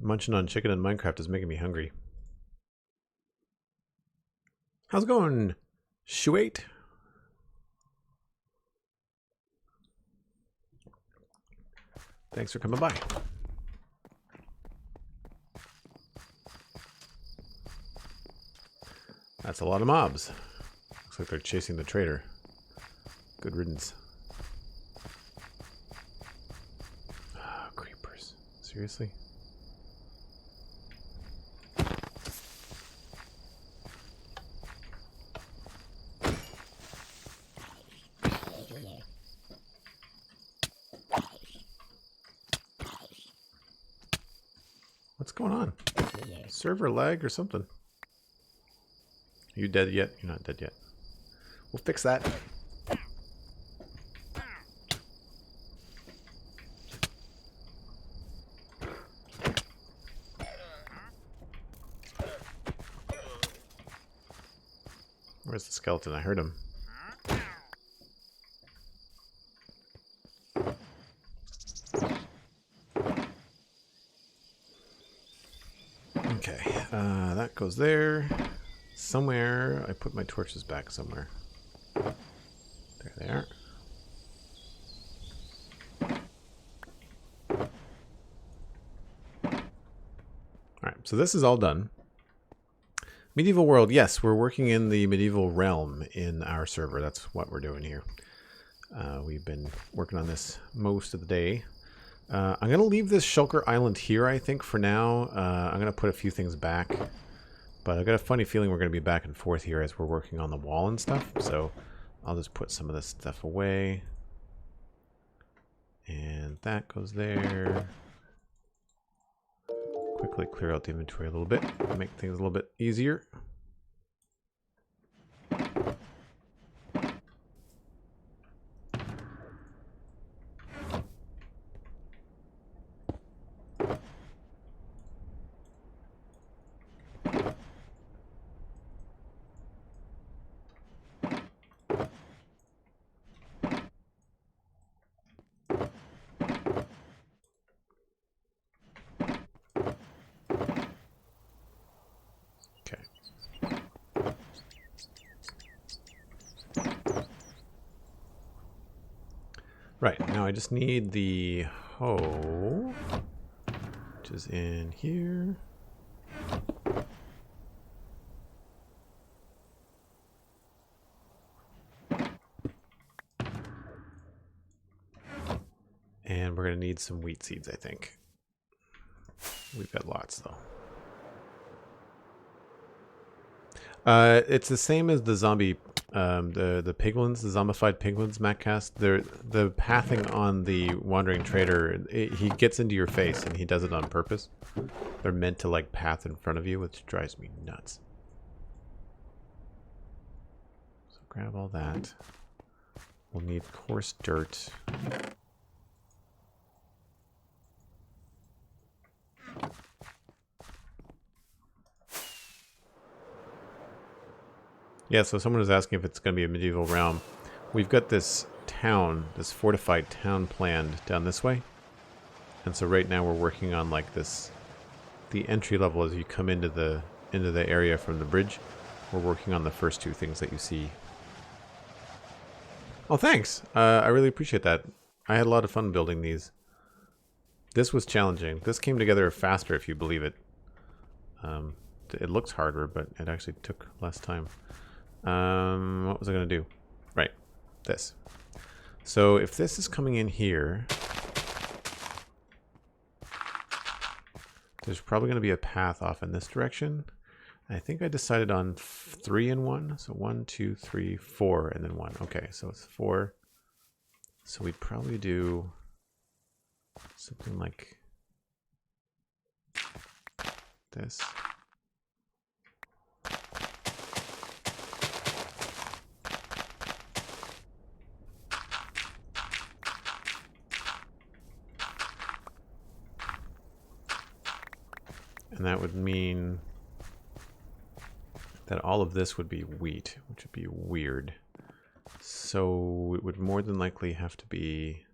Munching on chicken in Minecraft is making me hungry. How's it going, Shuate? Thanks for coming by. That's a lot of mobs. Looks like they're chasing the trader. Good riddance. Ah, creepers. Seriously? What's going on? Server lag or something? Are you dead yet? You're not dead yet. We'll fix that. Where's the skeleton? I heard him. Okay, that goes there. Somewhere, I put my torches back somewhere. There they are. Alright, so this is all done. Medieval world, yes, we're working in the medieval realm in our server. That's what we're doing here. We've been working on this most of the day. I'm going to leave this Shulker Island here, I think, for now. I'm going to put a few things back. But I've got a funny feeling we're going to be back and forth here as we're working on the wall and stuff. So I'll just put some of this stuff away. And that goes there. Quickly clear out the inventory a little bit. Make things a little bit easier. Right, now I just need the hoe, which is in here. And we're going to need some wheat seeds, I think. We've got lots, though. It's the same as the zombie, the piglins, the zombified piglins, Maccast. The pathing on the Wandering Trader, he gets into your face, and he does it on purpose. They're meant to, like, path in front of you, which drives me nuts. So grab all that. We'll need coarse dirt. Yeah, so someone was asking if it's going to be a medieval realm. We've got this town, this fortified town planned down this way. And so right now we're working on like this, the entry level as you come into the area from the bridge. We're working on the first two things that you see. Oh, thanks. I really appreciate that. I had a lot of fun building these. This was challenging. This came together faster, if you believe it. It looks harder, but it actually took less time. What was I going to do? Right, this. So if this is coming in here, there's probably going to be a path off in this direction. I think I decided on 3 and 1. So 1, 2, 3, 4, and then 1. Okay, so it's 4. So we'd probably do something like this. And that would mean that all of this would be wheat, which would be weird. So it would more than likely have to be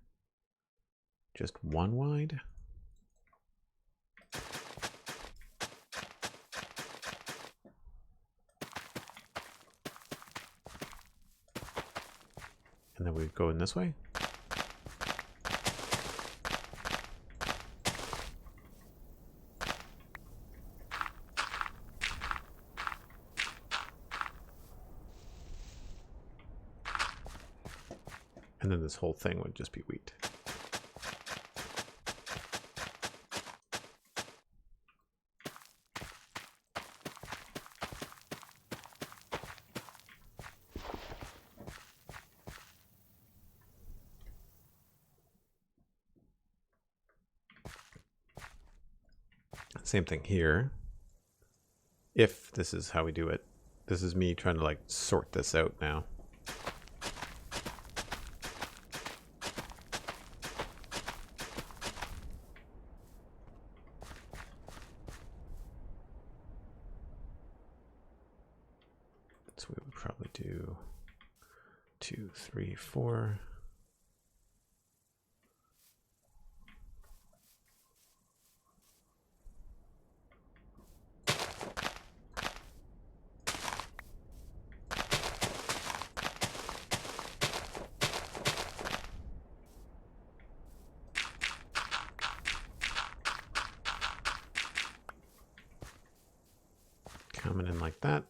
just one wide. And then we go in this way. And then this whole thing would just be wheat. Same thing here. If this is how we do it. This is me trying to like sort this out now. So we would probably do 2, 3, 4. Coming in like that,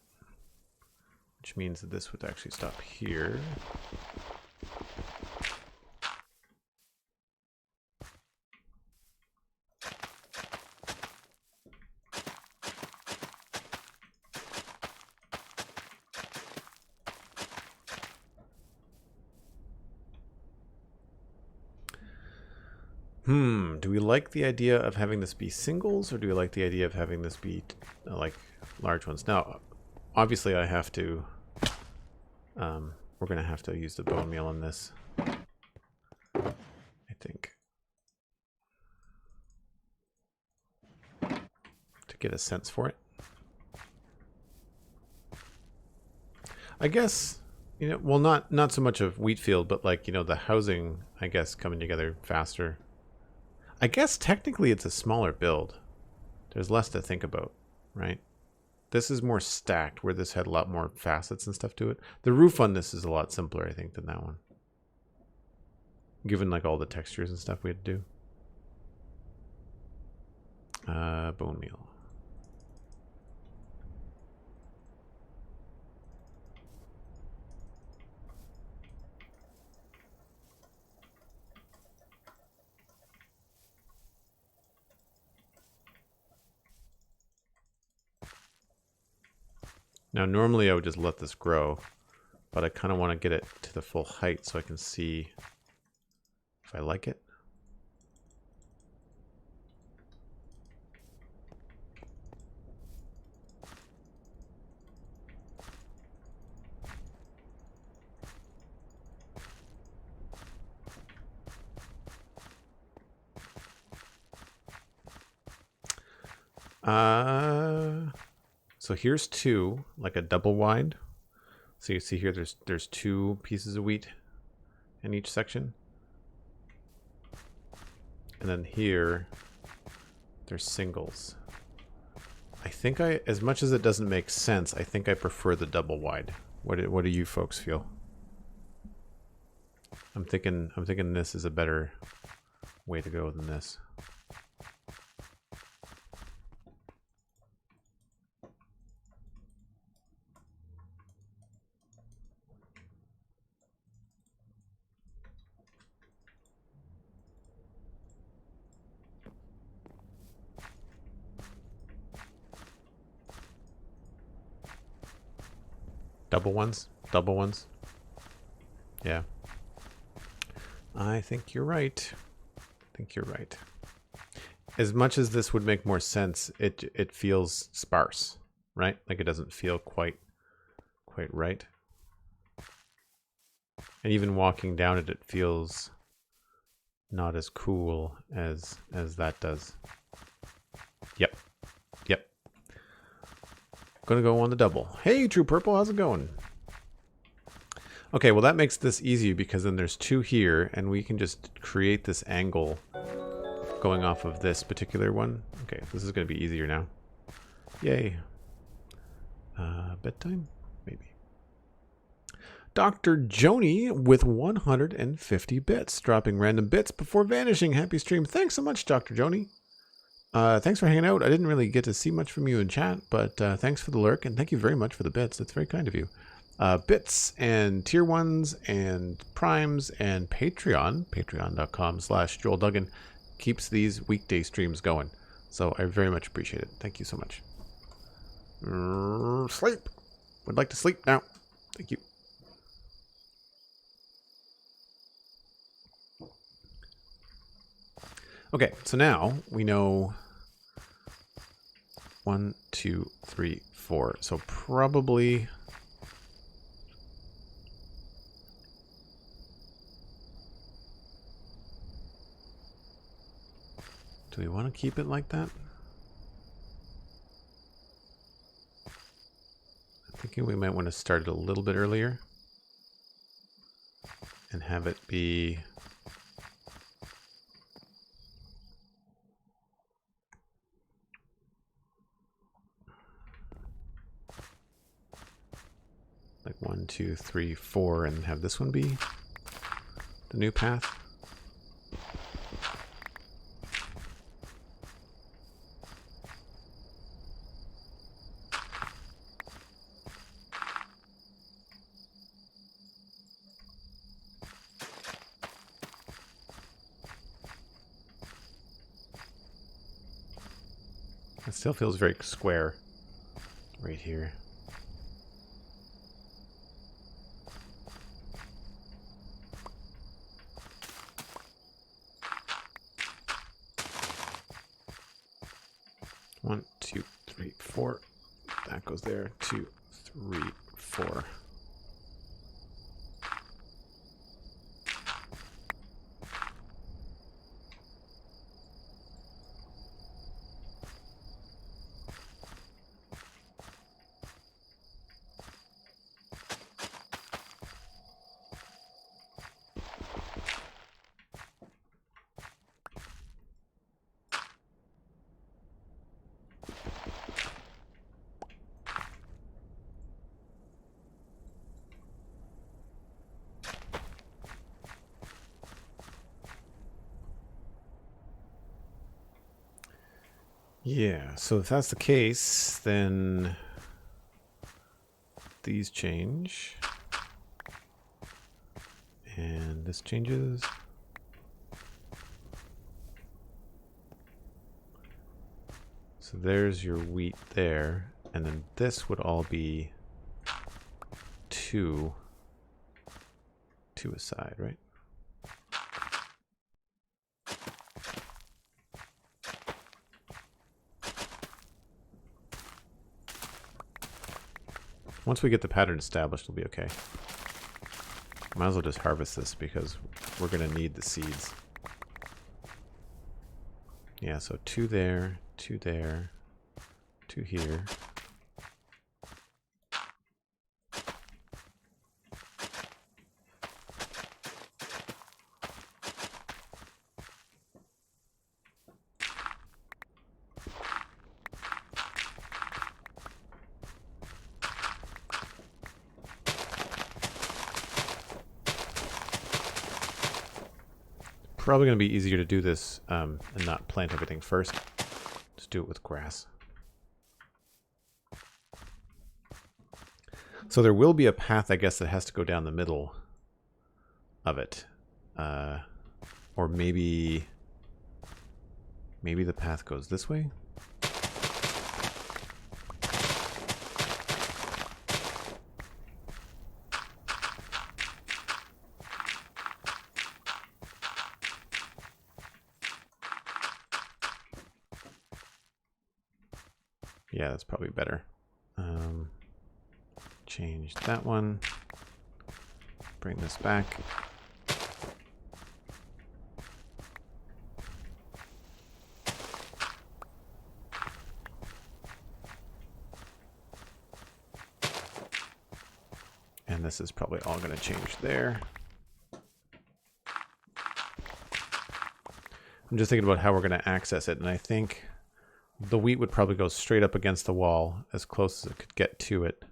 which means that this would actually stop here. Do we like the idea of having this be singles, or do we like the idea of having this be like large ones? Now, obviously I have to, we're going to have to use the bone meal on this, I think, to get a sense for it. I guess, you know, well, not so much of wheat field, but like, you know, the housing, I guess, coming together faster. I guess technically it's a smaller build. There's less to think about, right? This is more stacked, where this had a lot more facets and stuff to it. The roof on this is a lot simpler, I think, than that one. Given like all the textures and stuff we had to do. Bone meal. Now, normally I would just let this grow, but I kind of want to get it to the full height so I can see if I like it. So here's 2, like a double wide. So you see here, there's 2 pieces of wheat in each section. And then here, there's singles. I think as much as it doesn't make sense, I think I prefer the double wide. What do you folks feel? I'm thinking this is a better way to go than this. Double ones? Double ones? Yeah. I think you're right. I think you're right. As much as this would make more sense, it feels sparse, right? Like it doesn't feel quite right. And even walking down it, it feels not as cool as that does. Yep. Yep. Gonna go on the double. Hey, True Purple, how's it going? Okay, well that makes this easy because then there's 2 here, and we can just create this angle going off of this particular one. Okay, this is going to be easier now. Yay. Bedtime? Maybe. Dr. Joni with 150 bits. Dropping random bits before vanishing. Happy stream. Thanks so much, Dr. Joni. Thanks for hanging out. I didn't really get to see much from you in chat, but thanks for the lurk, and thank you very much for the bits. That's very kind of you. Bits and tier 1s and primes and Patreon. Patreon.com/Joel Duggan keeps these weekday streams going. So I very much appreciate it. Thank you so much. Sleep. Would like to sleep now. Thank you. Okay, so now we know 1, 2, 3, 4. So probably do we want to keep it like that? I'm thinking we might want to start it a little bit earlier and have it be like 1, 2, 3, 4, and have this one be the new path. It still feels very square right here. One, 2, 3, 4. That goes there. 2, 3, 4. Yeah, so if that's the case, then these change. And this changes. So there's your wheat there. And then this would all be 2 aside, right? Once we get the pattern established, it'll be okay. Might as well just harvest this because we're going to need the seeds. Yeah, so 2 there, 2 there, 2 here. Probably going to be easier to do this and not plant everything first. Just do it with grass. So there will be a path, I guess, that has to go down the middle of it. Or maybe the path goes this way. Yeah, that's probably better. Change that one. Bring this back. And this is probably all going to change there. I'm just thinking about how we're going to access it, and I think the wheat would probably go straight up against the wall as close as it could get to it,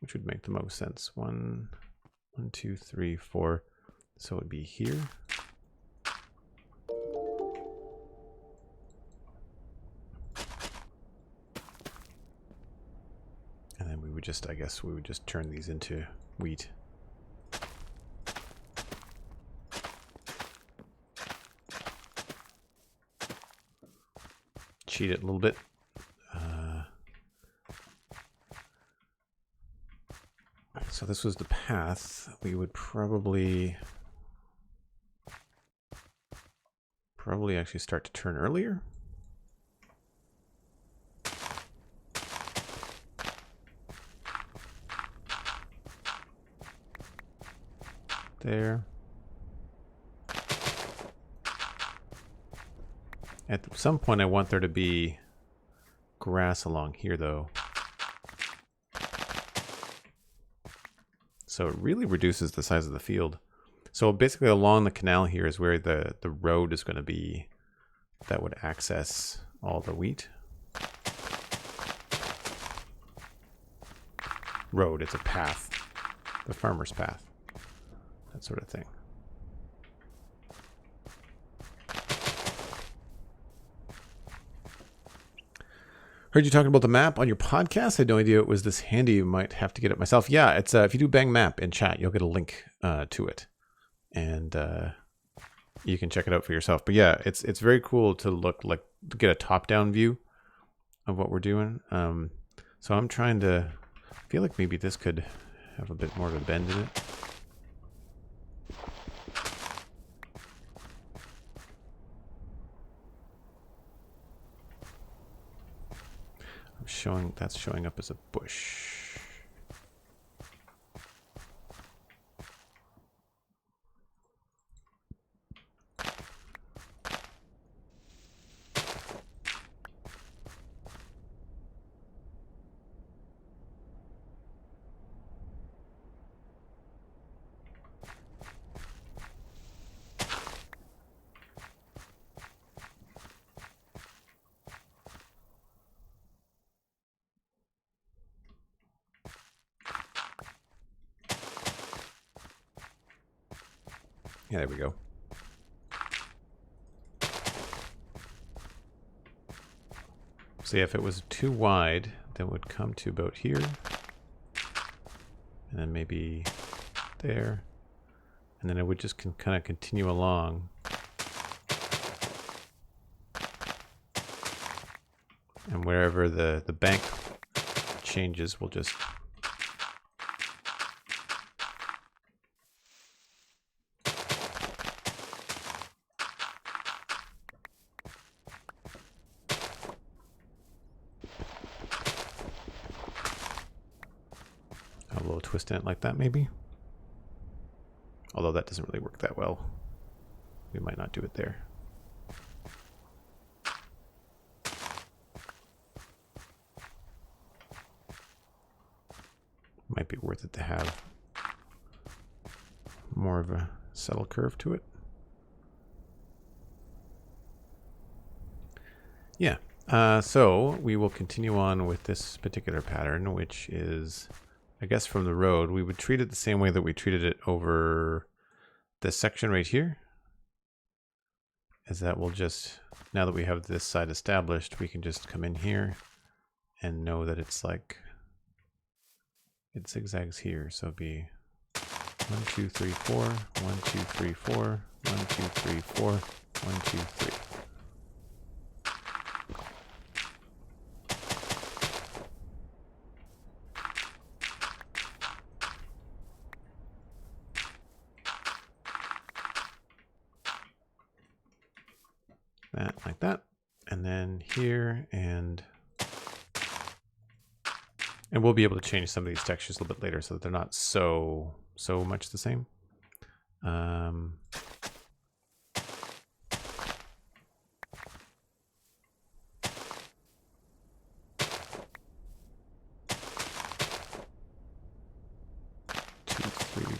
which would make the most sense. 1, 2, 3, 4. So it would be here. And then we would just, I guess, we would just turn these into wheat. Cheat it a little bit. So this was the path. We would probably actually start to turn earlier. There. At some point I want there to be grass along here though. So it really reduces the size of the field. So basically along the canal here is where the road is going to be that would access all the wheat. Road, it's a path. The farmer's path. That sort of thing. Heard you talking about the map on your podcast. I had no idea it was this handy. You might have to get it myself. Yeah, it's if you do Bang Map in chat, you'll get a link to it, and you can check it out for yourself. But yeah, it's very cool to get a top-down view of what we're doing. So I'm trying to feel like maybe this could have a bit more of a bend in it. That's showing up as a bush. Yeah, there we go. So yeah, if it was too wide, then it would come to about here. And then maybe there. And then it would just kind of continue along. And wherever the bank changes, we'll just... a little twist in it like that, maybe. Although that doesn't really work that well. We might not do it there. Might be worth it to have more of a subtle curve to it. Yeah, so we will continue on with this particular pattern, which is, I guess from the road, we would treat it the same way that we treated it over this section right here. Is that we'll just, now that we have this side established, we can just come in here and know that it's like, it zigzags here. So it'd be 1, 2, 3, 4, 1, 2, 3, 4, 1, 2, 3, 4, 1, 2, 3. That like that, and then here, and we'll be able to change some of these textures a little bit later so that they're not so much the same.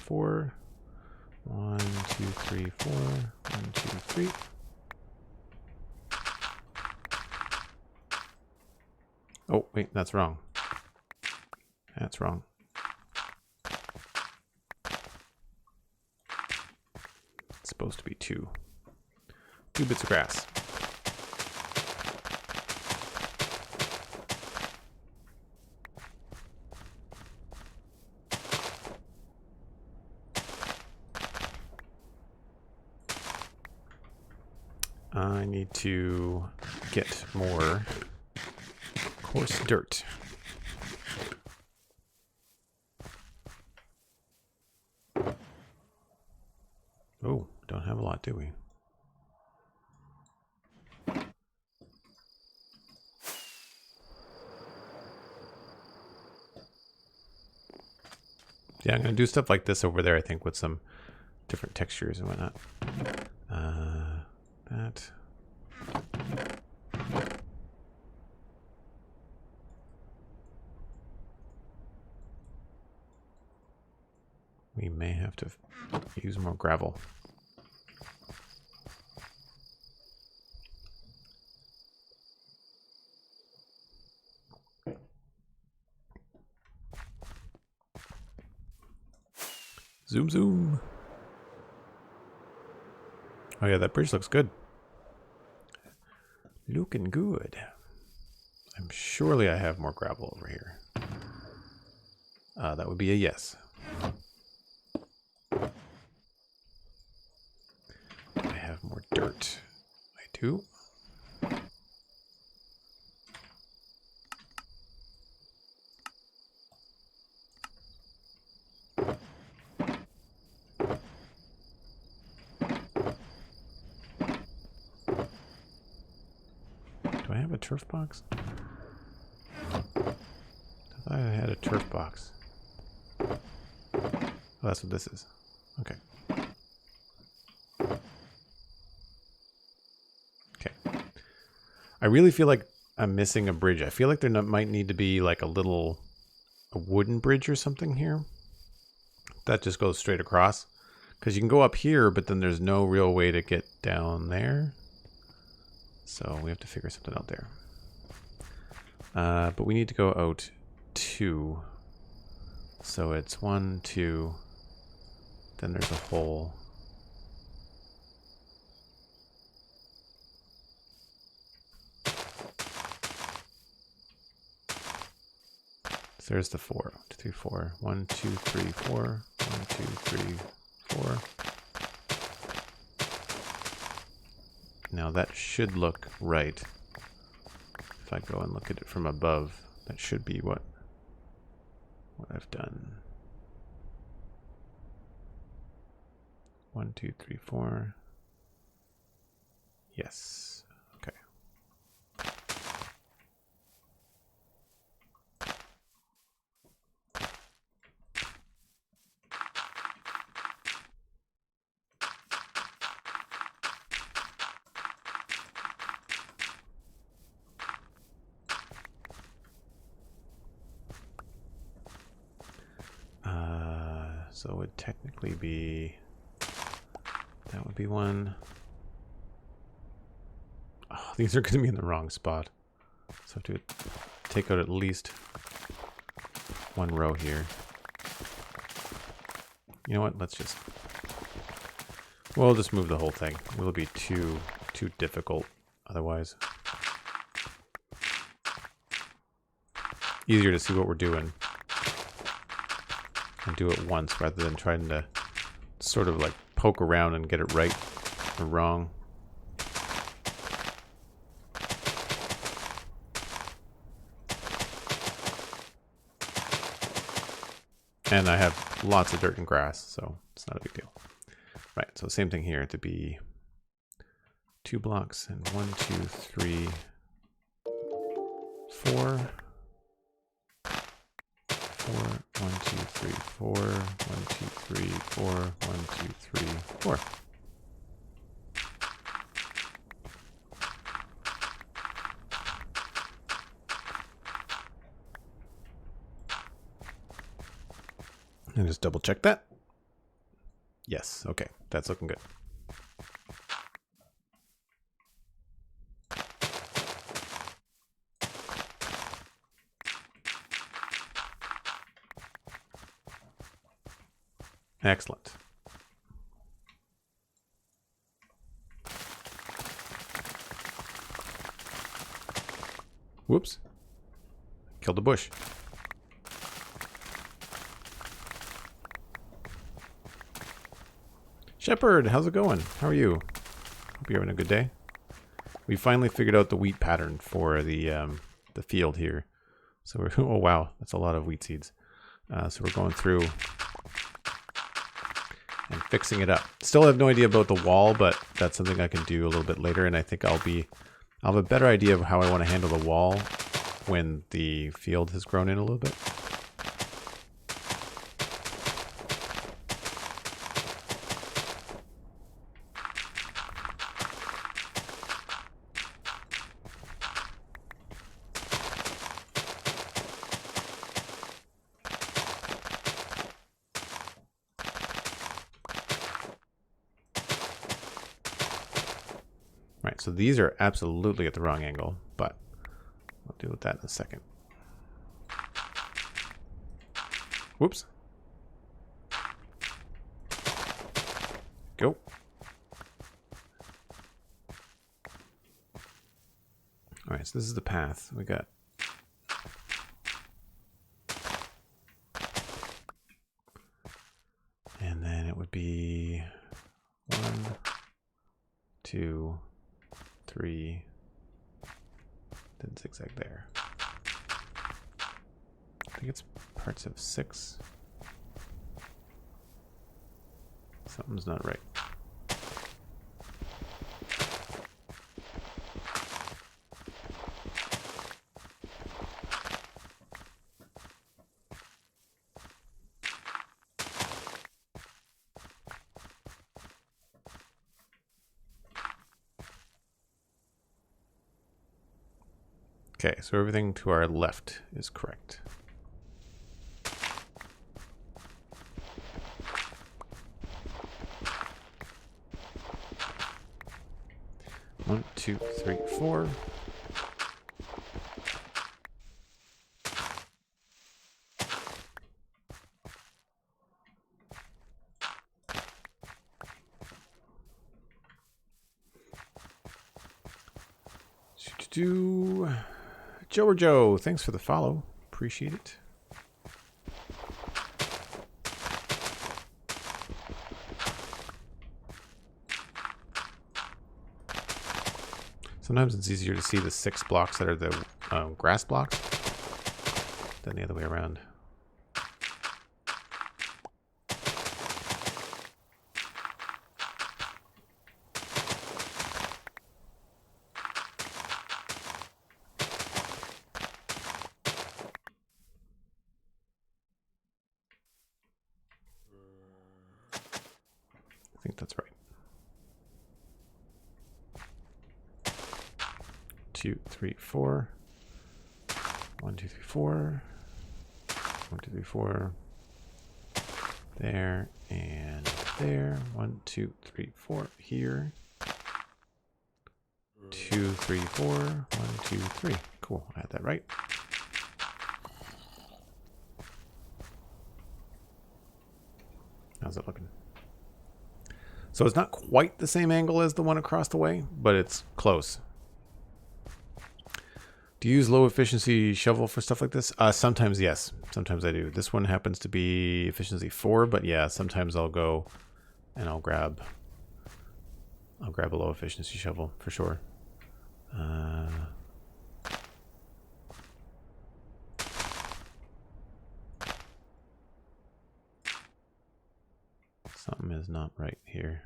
4. 1, 2, 3, 4. 1, 2, 3. Oh, wait, that's wrong. That's wrong. It's supposed to be 2. 2 bits of grass. I need to get more coarse dirt. Oh, don't have a lot, do we? Yeah, I'm going to do stuff like this over there, I think, with some different textures and whatnot. That. We may have to use more gravel. Zoom, zoom. Oh yeah, that bridge looks good. Looking good. I'm surely I have more gravel over here. That would be a yes. Do I have more dirt? I do. Do I have a turf box? I thought I had a turf box. Oh, that's what this is. Okay. Okay. I really feel like I'm missing a bridge. I feel like there might need to be like a wooden bridge or something here. That just goes straight across. Because you can go up here, but then there's no real way to get down there. So we have to figure something out there. But we need to go out 2. So it's 1, 2. Then there's a hole. So there's the 4. 1, 2, 3, 4. 1, 2, 3, 4. 1, 2, 3, 4. Now that should look right. If I go and look at it from above, that should be what I've done. 1, 2, 3, 4. Yes. Okay. So it would technically be, that would be 1. Oh, these are going to be in the wrong spot. So I have to take out at least 1 row here. You know what? We'll just move the whole thing. It'll be too difficult otherwise. Easier to see what we're doing and do it once rather than trying to sort of like poke around and get it right or wrong. And I have lots of dirt and grass, so it's not a big deal. Right, so same thing here, to be 2 blocks and 1, 2, 3, 4. 4, 1, 2, 3, 4, 1, 2, 3, 4, 1, 2, 3, 4. And just double check that. Yes, okay, that's looking good. Excellent. Whoops. Killed a bush. Shepherd, how's it going? How are you? Hope you're having a good day. We finally figured out the wheat pattern for the field here. So we're, oh wow, that's a lot of wheat seeds. So we're going through and fixing it up. Still have no idea about the wall, but that's something I can do a little bit later, and I think I'll have a better idea of how I want to handle the wall when the field has grown in a little bit. Right, so these are absolutely at the wrong angle, but I'll deal with that in a second. Whoops. Go. All right, so this is the path. We got and then it would be 1, 2, 3, then zigzag there. I think it's parts of 6. Something's not right. Okay, so everything to our left is correct. One, 2, 3, 4. Joe or Joe, thanks for the follow. Appreciate it. Sometimes it's easier to see the 6 blocks that are the grass blocks than the other way around. I think that's right. 2, 3, 4. 1, 2, 3, 4. 1, 2, 3, 4. There and there. 1, 2, 3, 4. Here. 2, 3, 4. 1, 2, 3. Cool. I had that right. How's it looking? So it's not quite the same angle as the one across the way, but it's close. Do you use low efficiency shovel for stuff like this? Sometimes, yes. Sometimes I do. This one happens to be efficiency 4, but yeah, sometimes I'll go and I'll grab a low efficiency shovel for sure. Something is not right here.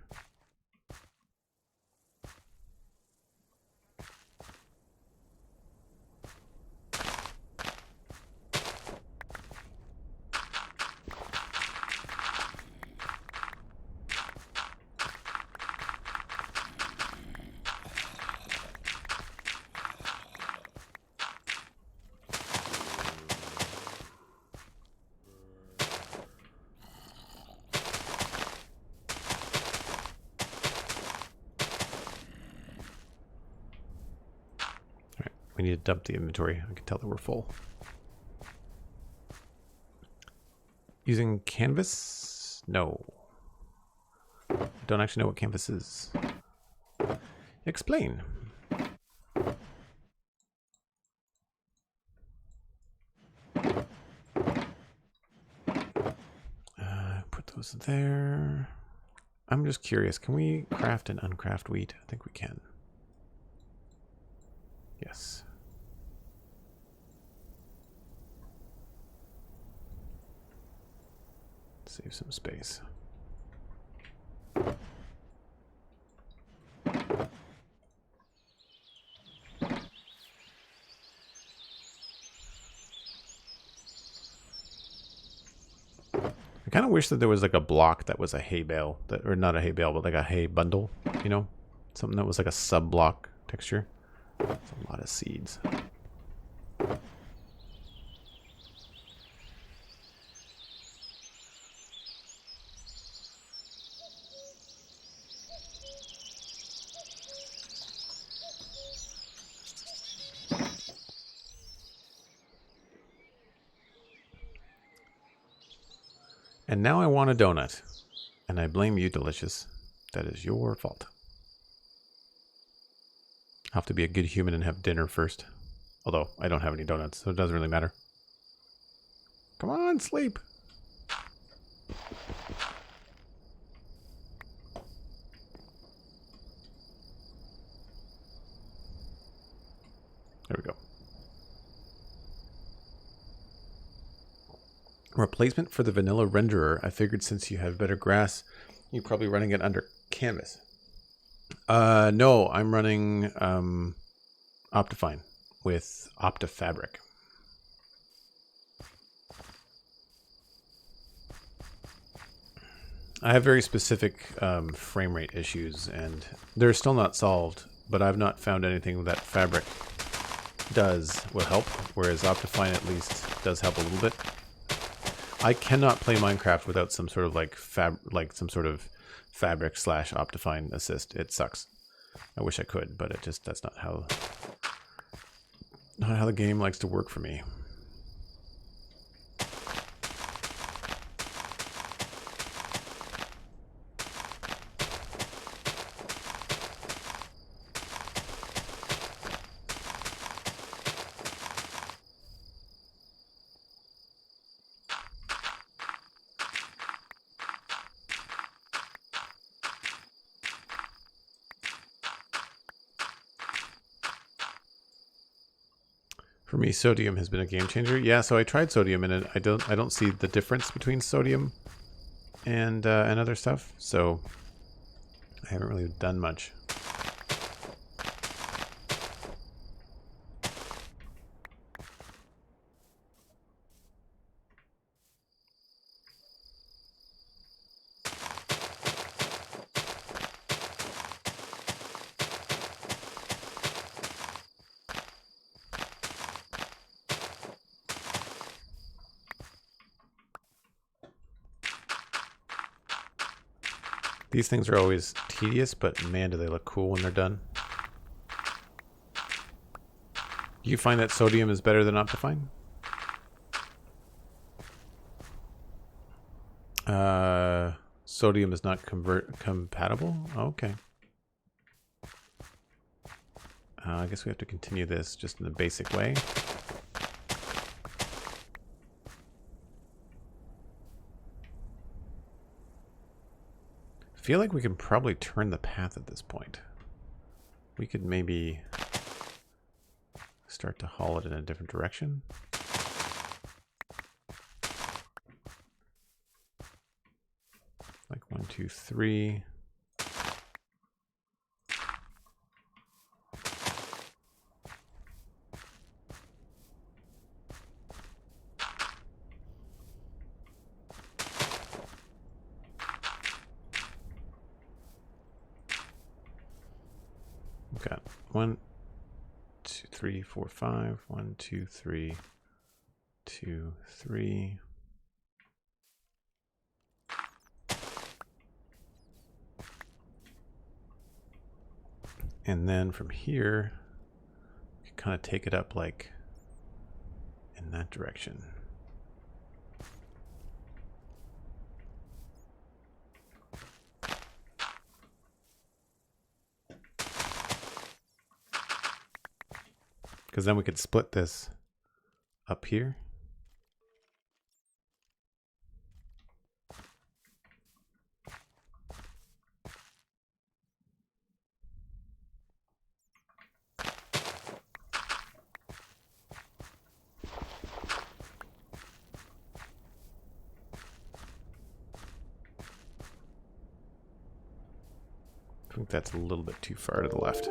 We need to dump the inventory. I can tell that we're full. Using canvas? No. I don't actually know what canvas is. Explain. Put those there. I'm just curious. Can we craft and uncraft wheat? I think we can. Yes. Save some space. I kind of wish that there was like a block that was a hay bale, that, or not a hay bale, but like a hay bundle, you know? Something that was like a sub-block texture. That's a lot of seeds. And now I want a donut. And I blame you, Delicious. That is your fault. I'll have to be a good human and have dinner first. Although, I don't have any donuts, so it doesn't really matter. Come on, sleep! There we go. Replacement for the vanilla renderer. I figured since you have better grass, you're probably running it under canvas. No, I'm running Optifine with OptiFabric. I have very specific frame rate issues, and they're still not solved, but I've not found anything that Fabric does will help, whereas Optifine at least does help a little bit. I cannot play Minecraft without some sort of like some sort of Fabric / Optifine assist. It sucks. I wish I could, but that's not how the game likes to work for me. For me, sodium has been a game changer. Yeah, so I tried sodium, and I don't see the difference between sodium and other stuff. So I haven't really done much. These things are always tedious, but man, do they look cool when they're done. Do you find that sodium is better than Optifine? Sodium is not compatible? Oh, okay. I guess we have to continue this just in the basic way. I feel like we can probably turn the path at this point. We could maybe start to haul it in a different direction. Like 1, 2, 3. Got 1, 2, 3, 4, 5. 1, 2, 3, 2, 3. And then from here, we can kind of take it up like in that direction. because then we could split this up here. I think that's a little bit too far to the left.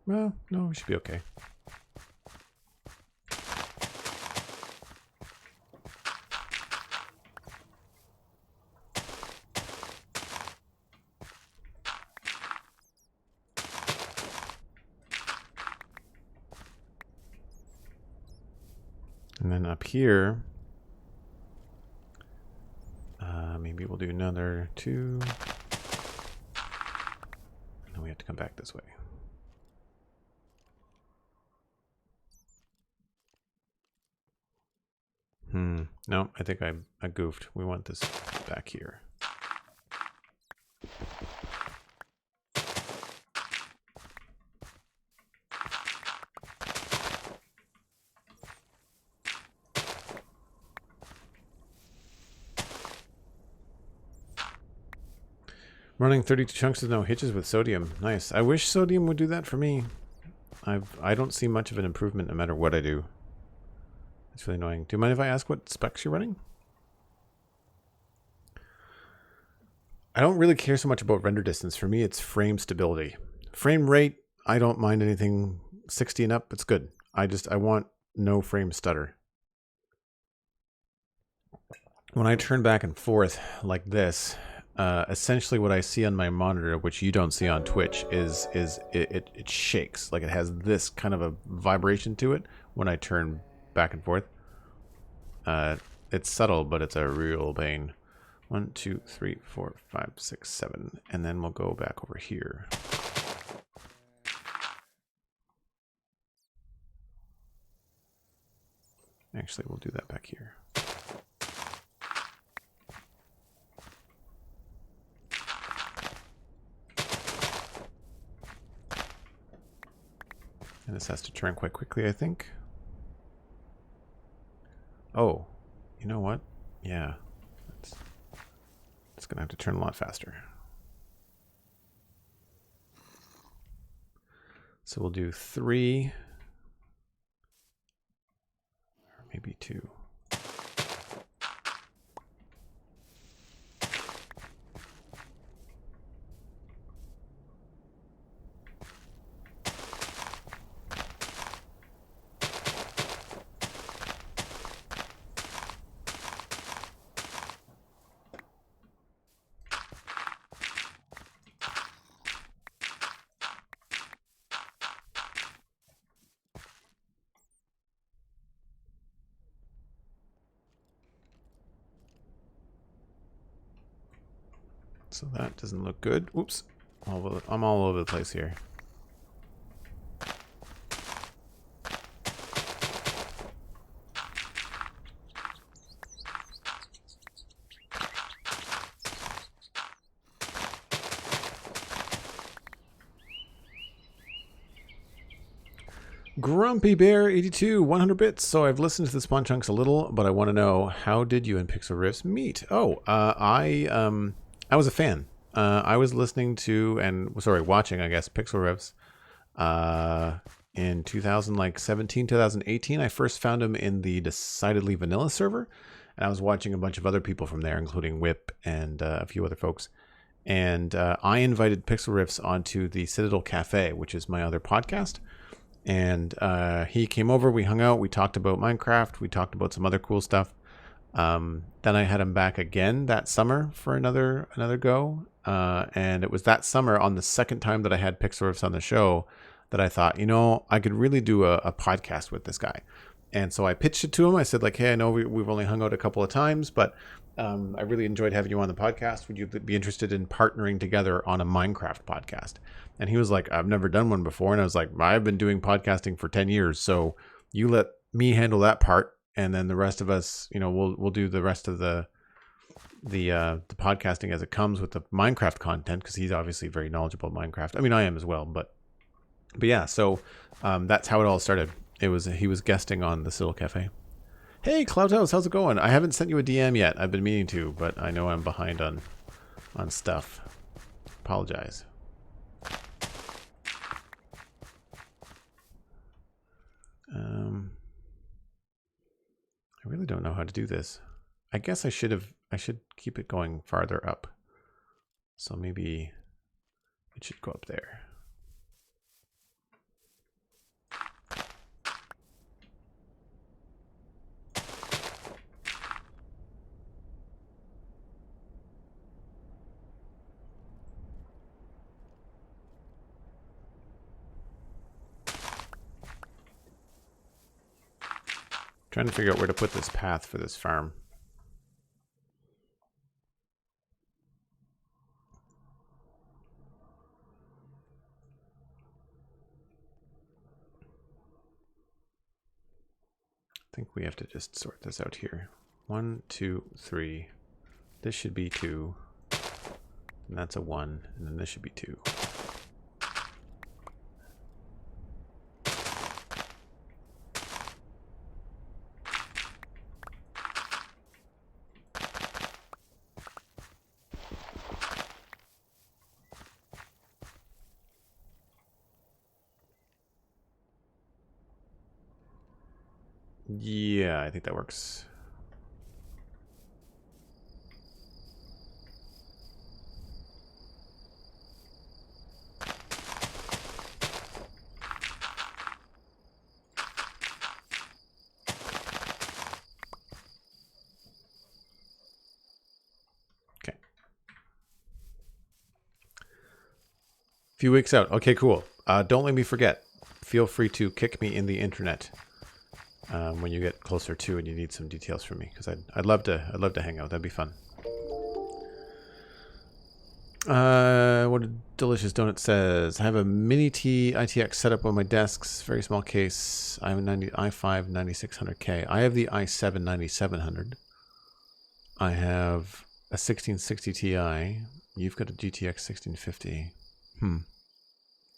Well, no, we should be okay. And then up here, maybe we'll do another 2. And then we have to come back this way. No, I think I goofed. We want this back here. Running 32 chunks with no hitches with sodium. Nice. I wish sodium would do that for me. I don't see much of an improvement no matter what I do. It's really annoying. Do you mind if I ask what specs you're running? I don't really care so much about render distance. For me, it's frame stability. Frame rate, I don't mind anything 60 and up. It's good. I want no frame stutter. When I turn back and forth like this, essentially what I see on my monitor, which you don't see on Twitch, is it shakes. Like it has this kind of a vibration to it when I turn back and forth. It's subtle, but it's a real pain. 1, 2, 3, 4, 5, 6, 7, and then we'll go back over here. Actually, we'll do that back here. And this has to turn quite quickly, I think. Oh, you know what? Yeah. It's going to have to turn a lot faster. So we'll do 3. Or maybe 2. So that doesn't look good. Oops. I'm all over the place here. Grumpy Bear 82, 100 bits. So I've listened to the Spawn Chunks a little, but I want to know, how did you and Pixel Riffs meet? Oh, I was a fan. I was listening to watching, I guess, Pixel Riffs in 2017, 2018. I first found him in the Decidedly Vanilla server, and I was watching a bunch of other people from there, including Whip and a few other folks. And I invited Pixel Riffs onto the Citadel Cafe, which is my other podcast. And he came over, we hung out, we talked about Minecraft, we talked about some other cool stuff. Then I had him back again that summer for another go. And it was that summer, on the second time that I had Pixel Riffs on the show, that I thought, I could really do a podcast with this guy. And so I pitched it to him. I said, like, hey, I know we've only hung out a couple of times, but I really enjoyed having you on the podcast. Would you be interested in partnering together on a Minecraft podcast? And he was like, I've never done one before. And I was like, I've been doing podcasting for 10 years. So you let me handle that part. And then the rest of us, we'll do the rest of the the podcasting as it comes with the Minecraft content, because he's obviously very knowledgeable about Minecraft. I mean, I am as well, but yeah. So that's how it all started. He was guesting on the Citadel Cafe. Hey, Cloudhouse, how's it going? I haven't sent you a DM yet. I've been meaning to, but I know I'm behind on stuff. Apologize. I really don't know how to do this. I guess I should keep it going farther up. So maybe it should go up there. Trying to figure out where to put this path for this farm. I think we have to just sort this out here. 1, 2, 3. This should be 2. And that's a 1. And then this should be 2. Yeah, I think that works. Okay. A few weeks out. Okay, cool. Don't let me forget. Feel free to kick me in the internet when you get closer to and you need some details from me, because I'd love to hang out. That'd be fun. What a delicious donut says. I have a mini T ITX set up on my desks. Very small case. I have a i5 9600K. I have the i7 9700. I have a 1660 Ti. You've got a GTX 1650.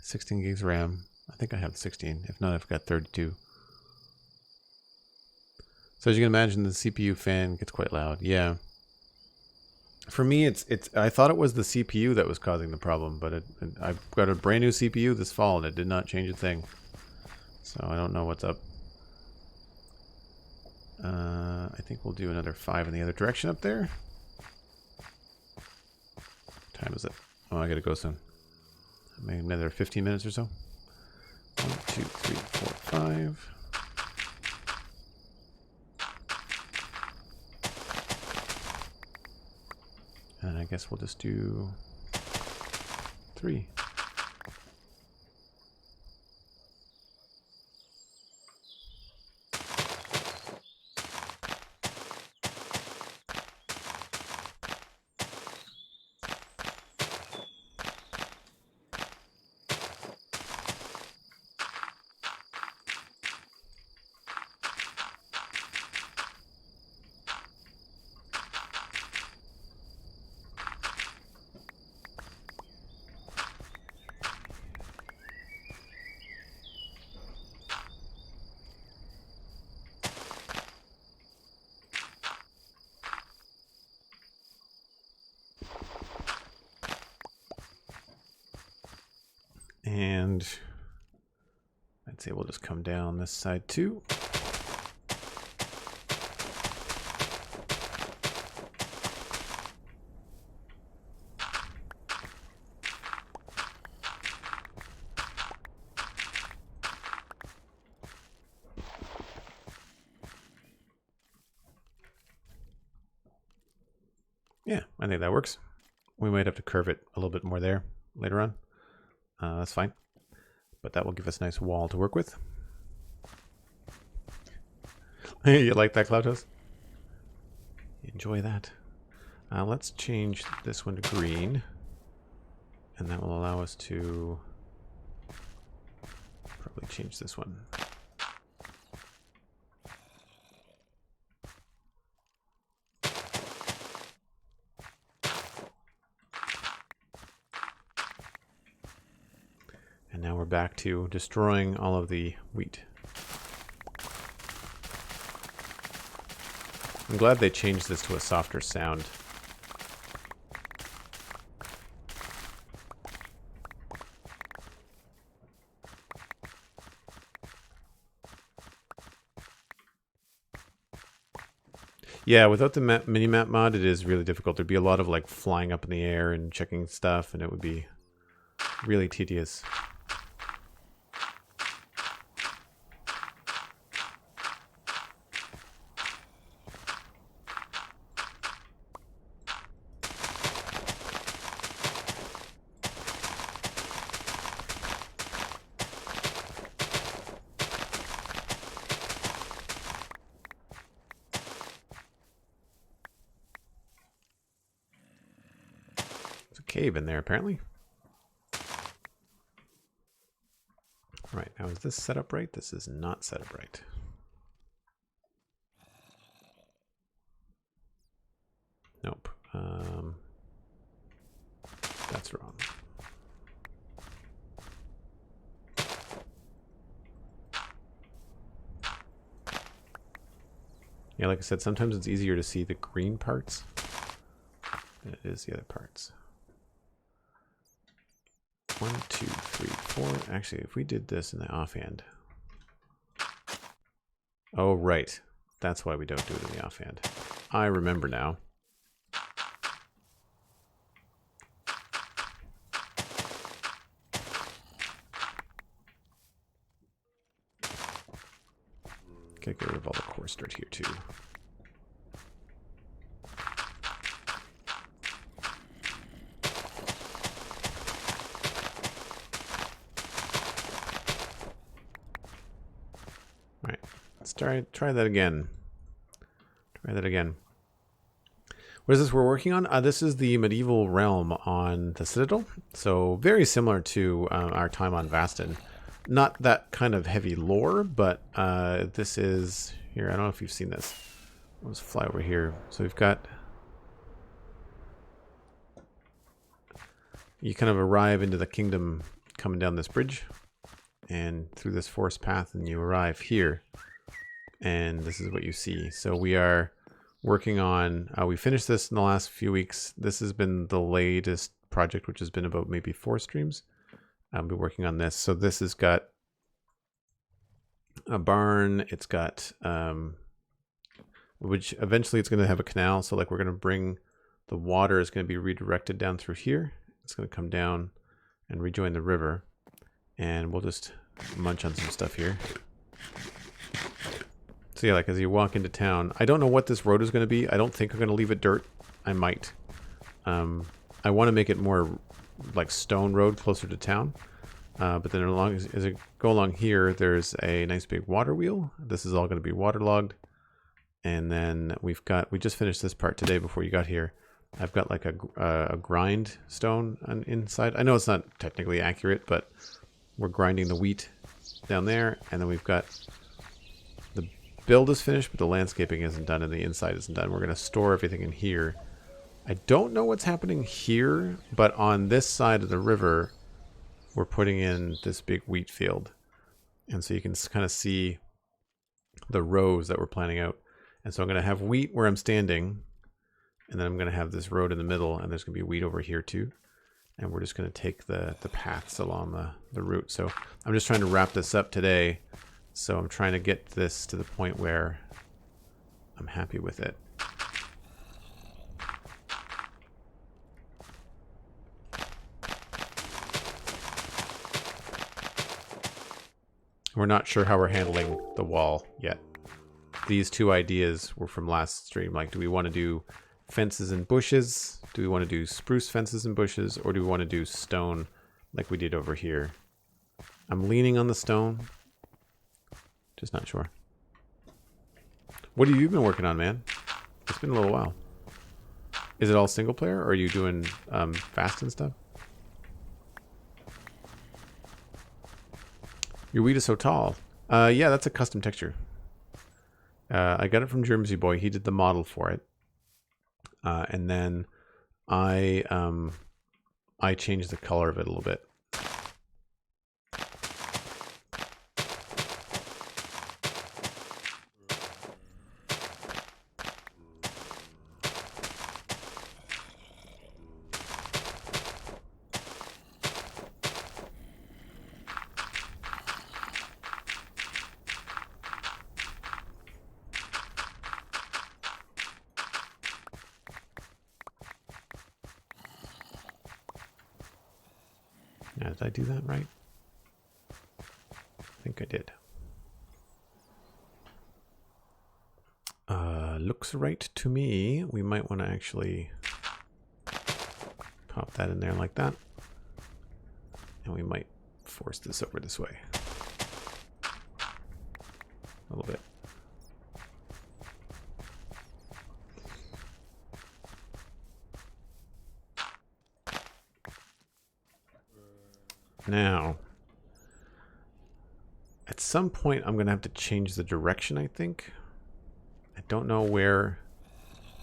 16 gigs RAM. I think I have 16. If not, I've got 32. So as you can imagine, the CPU fan gets quite loud. Yeah. For me, it's. I thought it was the CPU that was causing the problem, but I've got a brand new CPU this fall, and it did not change a thing. So I don't know what's up. I think we'll do another 5 in the other direction up there. What time is it? Oh, I gotta go soon. Maybe another 15 minutes or so. 1, 2, 3, 4, 5. And I guess we'll just do 3. And I'd say we'll just come down this side too. Yeah, I think that works. We might have to curve it a little bit more there later on. That's fine. But that will give us a nice wall to work with. You like that, Cloudhouse? Enjoy that. Let's change this one to green. And that will allow us to probably change this one. now we're back to destroying all of the wheat. I'm glad they changed this to a softer sound. Yeah, without the mini-map mod, it is really difficult. There'd be a lot of like flying up in the air and checking stuff, and it would be really tedious. Cave in there, apparently. Right, now is this set up right? This is not set up right. Nope. That's wrong. Yeah, like I said, sometimes it's easier to see the green parts than it is the other parts. 1, 2, 3, 4. Actually, if we did this in the offhand. Oh, right. That's why we don't do it in the offhand. I remember now. Okay, get rid of all the coarse dirt here, too. Try that again. Try that again. What is this we're working on? This is the medieval realm on the Citadel. So very similar to our time on Vastin. Not that kind of heavy lore, but this is... Here, I don't know if you've seen this. Let's fly over here. So we've got... You kind of arrive into the kingdom coming down this bridge. And through this forest path, and you arrive here. And this is what you see. So we are working on, we finished this in the last few weeks. This has been the latest project, which has been about maybe 4 streams. I'll be working on this. So this has got a barn. It's got, which eventually it's going to have a canal. So like we're going to bring, the water is going to be redirected down through here. It's going to come down and rejoin the river. And we'll just munch on some stuff here. So yeah, like as you walk into town, I don't know what this road is going to be. I don't think I'm going to leave it dirt. I might. I want to make it more like stone road closer to town. But then as I go along here, there's a nice big water wheel. This is all going to be waterlogged. And then we just finished this part today before you got here. I've got like a grind stone inside. I know it's not technically accurate, but we're grinding the wheat down there. And then we've got... build is finished, but the landscaping isn't done and the inside isn't done. We're going to store everything in here. I don't know what's happening here, but on this side of the river, we're putting in this big wheat field. And so you can kind of see the rows that we're planning out. And so I'm going to have wheat where I'm standing, and then I'm going to have this road in the middle, and there's going to be wheat over here too. And we're just going to take the paths along the route. So I'm just trying to wrap this up today. So I'm trying to get this to the point where I'm happy with it. We're not sure how we're handling the wall yet. These 2 ideas were from last stream. Like, do we want to do fences and bushes? Do we want to do spruce fences and bushes? Or do we want to do stone like we did over here? I'm leaning on the stone. Just not sure. What have you been working on, man? It's been a little while. Is it all single player, or are you doing fast and stuff? Your wheat is so tall. Yeah, that's a custom texture. I got it from Jersey Boy. He did the model for it. And then I changed the color of it a little bit. Now, did I do that right? I think I did. Looks right to me. We might want to actually pop that in there like that. And we might force this over this way. A little bit. Now, at some point, I'm going to have to change the direction, I think. I don't know where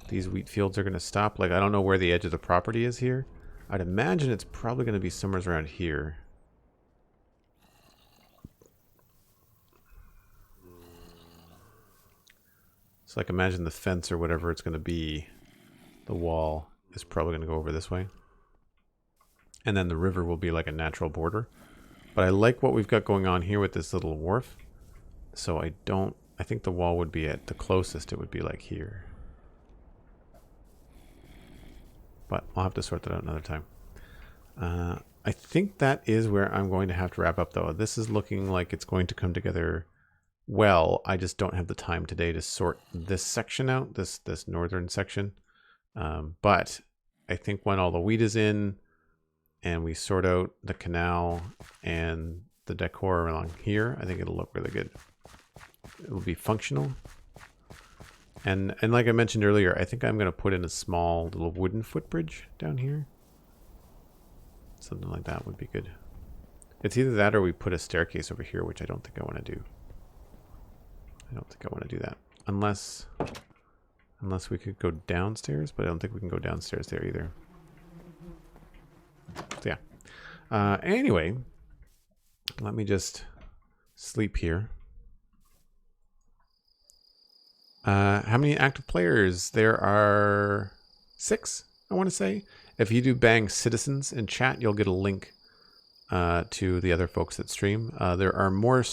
these wheat fields are going to stop. Like, I don't know where the edge of the property is here. I'd imagine it's probably going to be somewhere around here. So, like, imagine the fence or whatever it's going to be. The wall is probably going to go over this way. And then the river will be like a natural border. But I like what we've got going on here with this little wharf. So I think the wall would be at the closest. It would be like here. But I'll have to sort that out another time. I think that is where I'm going to have to wrap up, though. This is looking like it's going to come together well. I just don't have the time today to sort this section out, this northern section. But I think when all the wheat is in and we sort out the canal and the decor along here, I think it'll look really good. It'll be functional. And like I mentioned earlier, I think I'm going to put in a small little wooden footbridge down here. Something like that would be good. It's either that or we put a staircase over here, which I don't think I want to do. I don't think I want to do that. Unless we could go downstairs, but I don't think we can go downstairs there either. So yeah. Anyway, let me just sleep here. How many active players? There are 6, I want to say. If you do bang citizens in chat, you'll get a link to the other folks that stream. There are more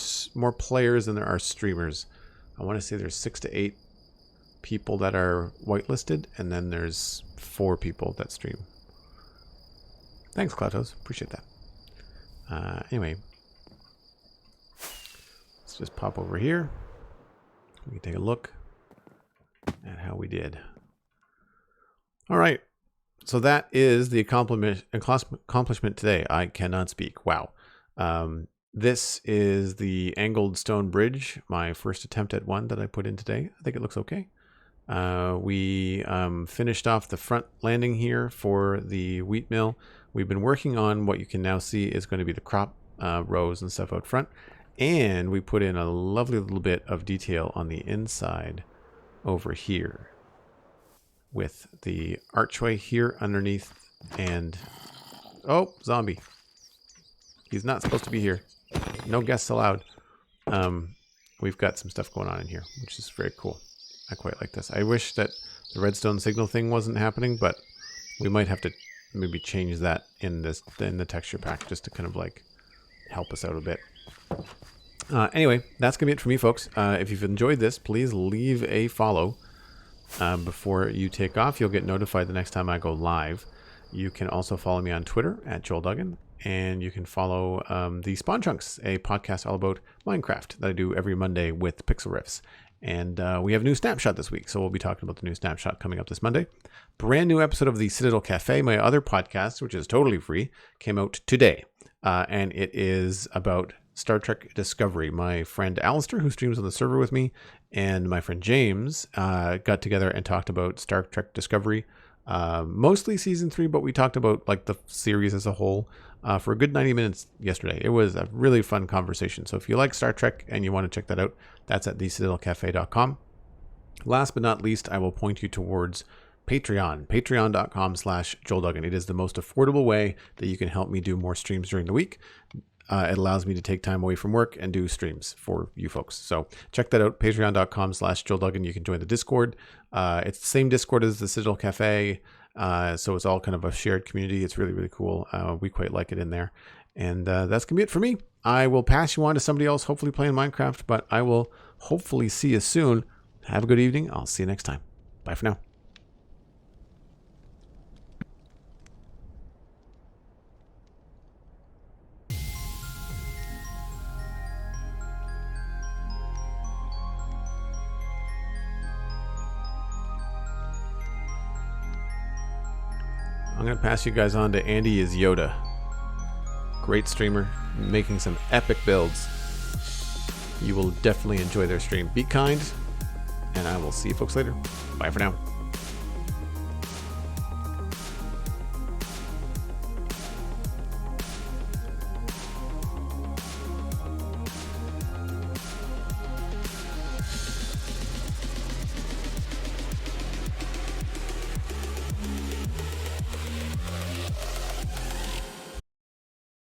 players than there are streamers. I want to say there's 6 to 8 people that are whitelisted, and then there's 4 people that stream. Thanks, Cloutos. Appreciate that. Anyway, let's just pop over here. We can take a look at how we did. All right. So that is the accomplishment today. I cannot speak. Wow. This is the angled stone bridge, my first attempt at one that I put in today. I think it looks okay. We finished off the front landing here for the wheat mill. We've been working on what you can now see is going to be the crop rows and stuff out front. And we put in a lovely little bit of detail on the inside over here with the archway here underneath. And oh, zombie. He's not supposed to be here. No guests allowed. We've got some stuff going on in here, which is very cool. I quite like this. I wish that the redstone signal thing wasn't happening, but we might have to maybe change that in the texture pack just to kind of like help us out a bit. Anyway, that's gonna be it for me, folks. If you've enjoyed this, please leave a follow before you take off. You'll get notified the next time I go live. You can also follow me on Twitter at Joel Duggan, and you can follow the Spawn Chunks, a podcast all about Minecraft that I do every Monday with Pixel Riffs. And we have a new snapshot this week, so we'll be talking about the new snapshot coming up this Monday. Brand new episode of the Citadel Cafe, my other podcast, which is totally free, came out today. And it is about Star Trek Discovery. My friend Alistair, who streams on the server with me, and my friend James got together and talked about Star Trek Discovery. Mostly season 3, but we talked about like the series as a whole for a good 90 minutes yesterday. It was a really fun conversation. So if you like Star Trek and you want to check that out, that's at thecitadelcafe.com. Last but not least, I will point you towards Patreon, patreon.com/JoelDuggan. It is the most affordable way that you can help me do more streams during the week. It allows me to take time away from work and do streams for you folks. So check that out, patreon.com/JoelDuggan. You can join the Discord. It's the same Discord as the Citadel Cafe. So it's all kind of a shared community. It's really, really cool. We quite like it in there. And that's going to be it for me. I will pass you on to somebody else, hopefully playing Minecraft, but I will hopefully see you soon. Have a good evening. I'll see you next time. Bye for now. I'm going to pass you guys on to Andy is Yoda. Great streamer, making some epic builds. You will definitely enjoy their stream. Be kind, and I will see you folks later. Bye for now.